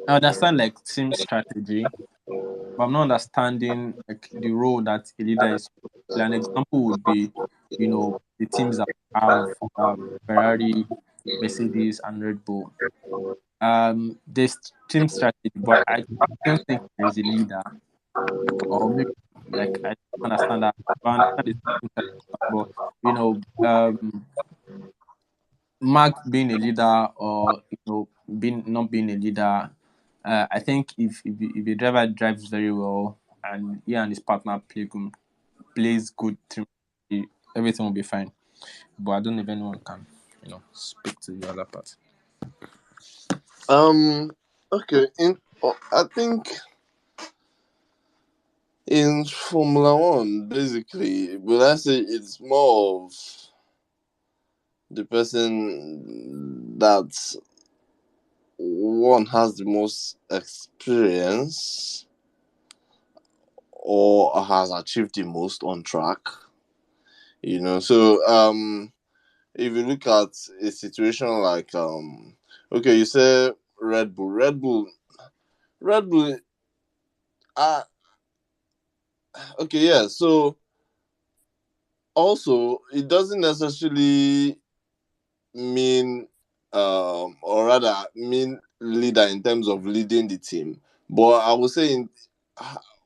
I understand like team strategy, but I'm not understanding like the role that a leader is. An example would be, the teams that have Ferrari, Mercedes, and Red Bull. There's team strategy, but I don't think there is a leader, or maybe like I don't understand that. But I understand the team strategy, but Mark being a leader or being not being a leader, I think if a driver drives very well and he and his partner plays good team, everything will be fine. But I don't know if anyone can speak to the other part. Okay. I think in Formula One, basically, but I say it's more of the person that one has the most experience or has achieved the most on track. So if you look at a situation like okay, you say Red Bull, uh okay, yeah. So also it doesn't necessarily mean or rather mean leader in terms of leading the team, but I would say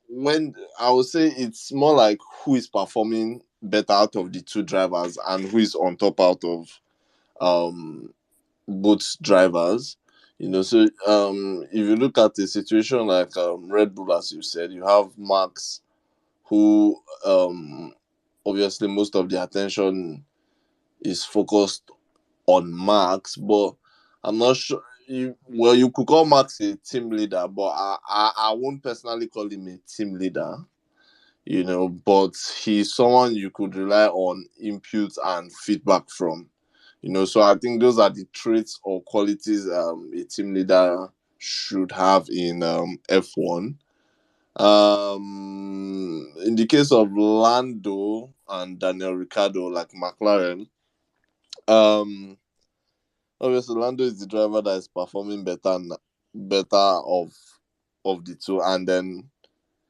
when I would say it's more like who is performing better out of the two drivers and who is on top out of um both drivers. So if you look at a situation like Red Bull, as you said, you have Max, who obviously most of the attention is focused on Max, but I'm not sure. You could call Max a team leader, but I won't personally call him a team leader. But he's someone you could rely on input and feedback from. So I think those are the traits or qualities a team leader should have in F1. In the case of Lando and Daniel Ricciardo, like McLaren, um, obviously Lando is the driver that is performing better of the two, and then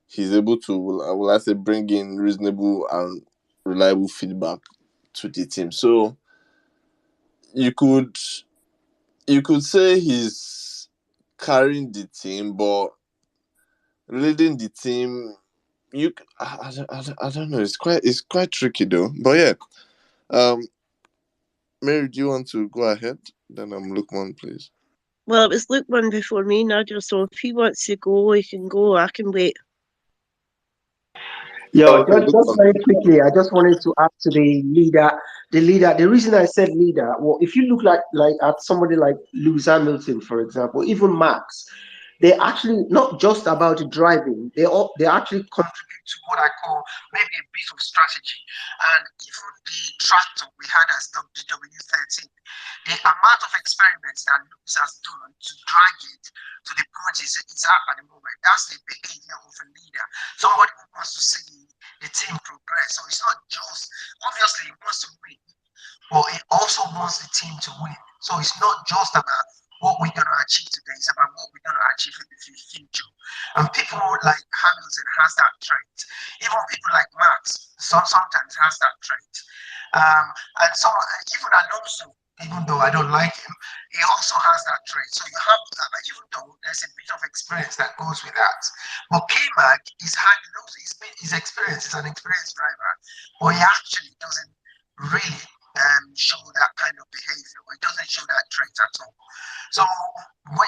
he's able to, will I say, bring in reasonable and reliable feedback to the team. So you could say he's carrying the team, but leading the team, I don't know. It's quite tricky though. But yeah, Mary, do you want to go ahead? Then Lukman, please. Well, it was Luke before me, Nadia, so if he wants to go, he can go. I can wait. Yeah, Okay, just Lukman. very quickly, I just wanted to add to the leader. The leader. The reason I said leader, well, if you look like at somebody like Lewis Hamilton, for example, even Max, they actually not just about driving. They actually contribute to what I call maybe a bit of strategy. And even the tractor we had as W13, the amount of experiments that Lewis has done to drag it to the point it's at the moment, that's the behavior of a leader. Somebody who wants to see the team progress. So it's not just obviously he wants to win, but he also wants the team to win. So it's not just about what we're going to achieve today, it's about what we're going to achieve in the future. And people like Hamilton has that trait. Even people like Max sometimes has that trait. And so even Alonso, even though I don't like him, he also has that trait. So you have, even though there's a bit of experience that goes with that, but K-Mag is had his experience is an experienced driver, but he actually doesn't really show that kind of behavior. It doesn't show that trait at all. So when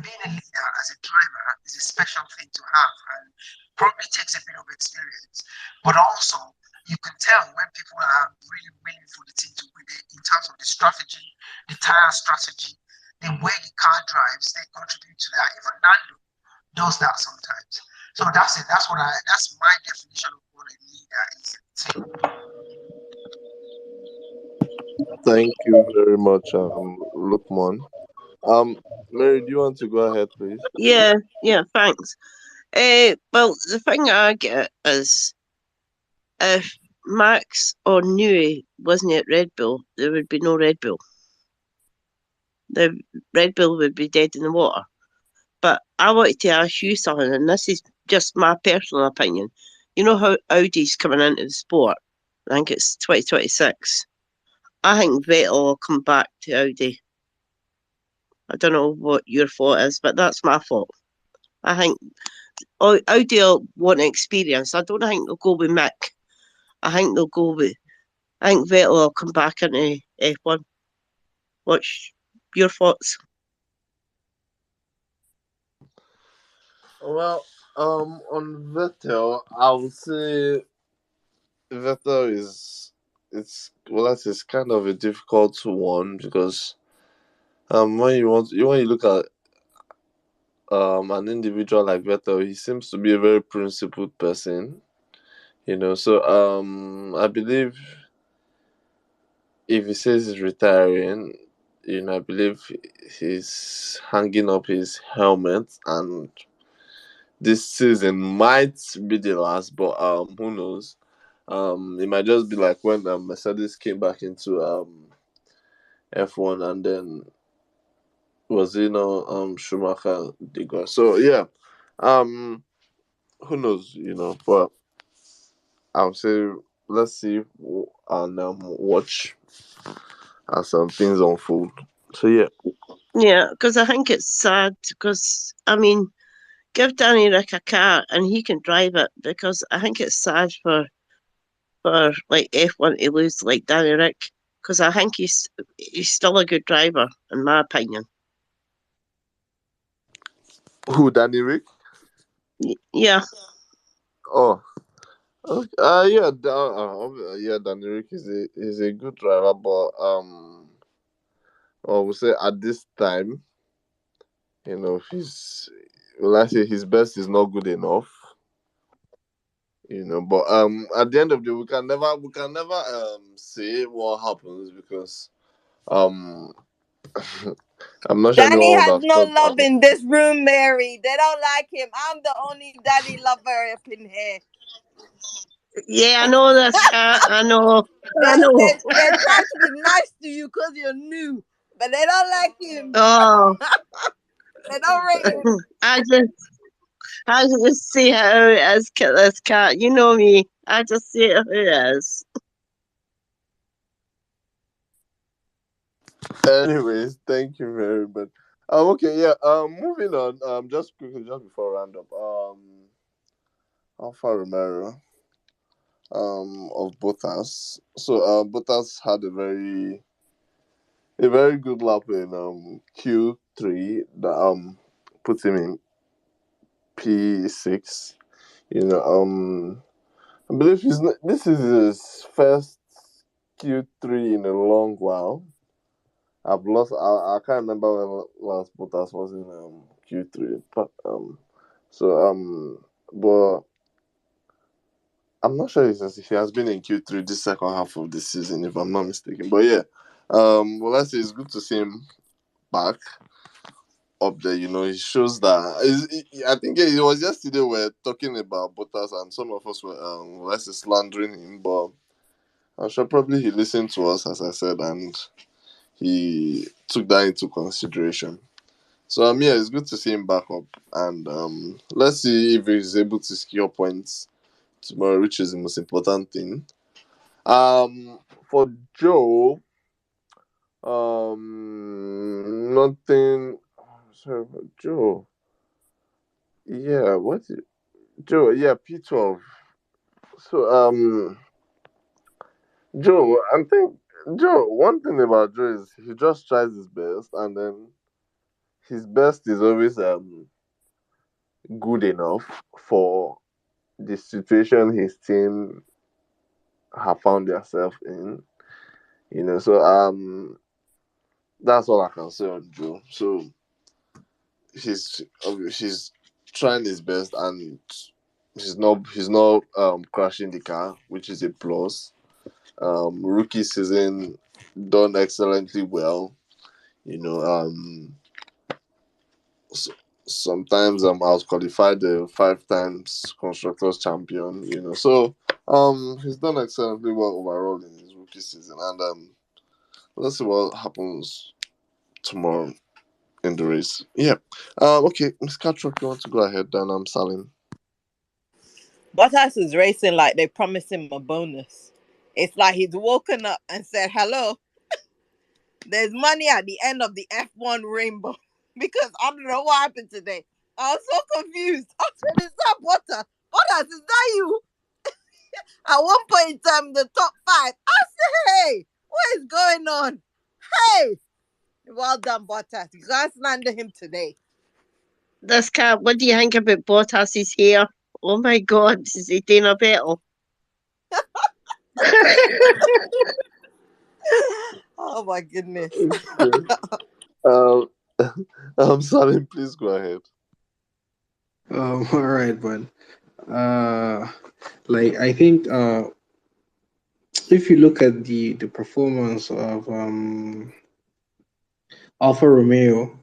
being a leader as a driver is a special thing to have, and probably takes a bit of experience. But also you can tell when people are really willing for the team to win in terms of the strategy, the tire strategy, the way the car drives, they contribute to that. Even Nando does that sometimes. So that's it. That's my definition of what a leader is in the team. Thank you very much, Lukman. Mary, do you want to go ahead, please? Yeah, thanks. Well, the thing I get is if Max or Newey wasn't at Red Bull, there would be no Red Bull. The Red Bull would be dead in the water. I wanted to ask you something, and this is just my personal opinion. You know how Audi's coming into the sport? I think it's 2026. I think Vettel will come back to Audi. I don't know what your thought is, but that's my thought. I think Audi will want experience. I don't think they'll go with Mick. I think Vettel will come back into F1. What's your thoughts? Well, on Vettel, I would say Vettel it's kind of a difficult one because when you look at an individual like Vettel, he seems to be a very principled person. So I believe if he says he's retiring, I believe he's hanging up his helmet, and this season might be the last, but who knows? It might just be like when Mercedes came back into F1, and then was Schumacher did go. So yeah, who knows? But I'll say let's see and watch as some things unfold. So yeah. Yeah, because I think it's sad. Because I mean, give Danny Rick a car and he can drive it. Because I think it's sad for like F1 to lose like Danny Rick. Because I think he's still a good driver in my opinion. Who, Danny Rick? Yeah. Oh, okay. Yeah, yeah. Danny Rick is a good driver, but I would say at this time, he's well, I say his best is not good enough. But at the end of the day, we can never say what happens because um I'm not sure Danny anyone would has have no thought love that. in this room, Mary. They don't like him. I'm the only Danny lover up in here. Yeah, I know this, Kat. I know. They I know. they try to be nice to you because you're new, but they don't like him. Oh, They don't rate him. I just see how it is, this cat. You know me. I just see it how it is. Anyways, thank you very much. Okay, yeah. Moving on. Just quickly, just before round up. Alfa Romero. Of Bottas. So Bottas had a very good lap in Q3 that put him in P6. I believe this is his first Q3 in a long while. I've lost. I can't remember when last Bottas was in Q3, but but I'm not sure if he has been in Q3 this second half of the season, if I'm not mistaken. But yeah, well, let's say it's good to see him back up there. He shows that. I think it was yesterday we were talking about Bottas, and some of us were, let's say, slandering him, but I'm sure probably he listened to us, as I said, and he took that into consideration. So yeah, it's good to see him back up, and let's see if he's able to secure points tomorrow, which is the most important thing. For Joe, nothing. Sorry, for Joe. Yeah, Joe? Yeah, P12. So Joe, I think Joe. One thing about Joe is he just tries his best, and then his best is always good enough for the situation his team have found themselves in. So that's all I can say on Joe. So he's trying his best, and he's not crashing the car, which is a plus. Rookie season done excellently well. You know, sometimes I was qualified the 5 times constructors champion. So he's done excellently well overall in his rookie season, and let's see what happens tomorrow. in the race. Yeah. Okay, Miss Catrock, you want to go ahead? Then I'm Salim. Bottas is racing like they promised him a bonus. It's like he's woken up and said, "Hello, there's money at the end of the F1 rainbow." Because I don't know what happened today. I was so confused. I said, "Is that Bottas? Bottas, is that you?" At one point in time, in the top five, I said, "Hey, what is going on? Hey, well done, Bottas. You guys landed him today." This cat, what do you think about Bottas's hair? Oh my God, is he doing a battle? Oh my goodness. um, Salim, please go ahead. All right, but like I think if you look at the performance of Alfa Romeo,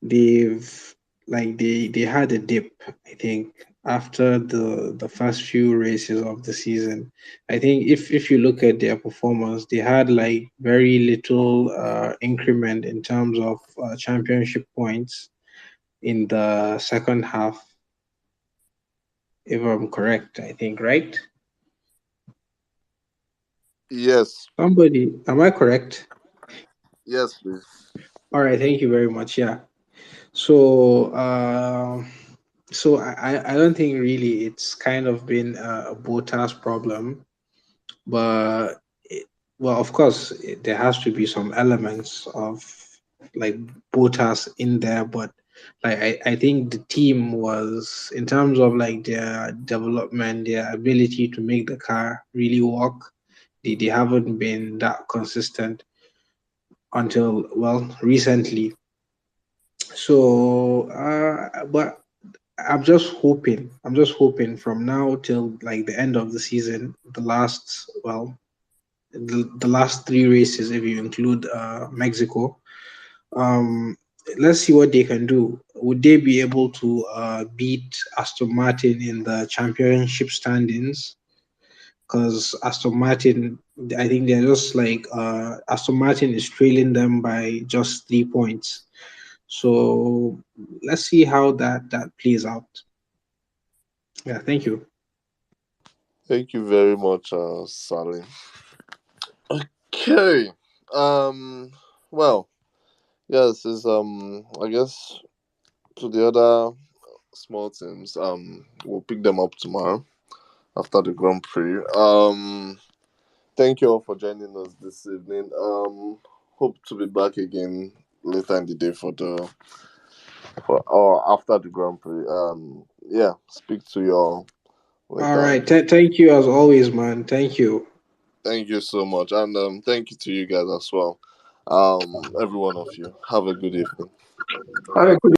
they've they had a dip, I think, after the first few races of the season. I think if you look at their performance, they had like very little increment in terms of championship points in the second half, if I'm correct, I think, right? Yes. Somebody, am I correct? Yes, please. All right, thank you very much. Yeah. So, I don't think really it's kind of been a Botas problem, but well, of course, there has to be some elements of like Botas in there, but like I think the team was in terms of like their development, their ability to make the car really work. They haven't been that consistent until well recently. So, but I'm just hoping from now till like the end of the season, the last, well, the last three races, if you include Mexico, um, let's see what they can do. Would they be able to beat Aston Martin in the championship standings? Because Aston Martin, I think they're just like Aston Martin is trailing them by just 3 points. So let's see how that plays out. Yeah, thank you. Thank you very much, Salim. Okay. Um. Well, yes. Is I guess to the other small teams. We'll pick them up tomorrow after the Grand Prix. Thank you all for joining us this evening. Hope to be back again later in the day for or after the Grand Prix. Yeah. Speak to you all All later. right. Thank you as always, man. Thank you. Thank you so much, and thank you to you guys as well. Every one of you. Have a good evening. Have a good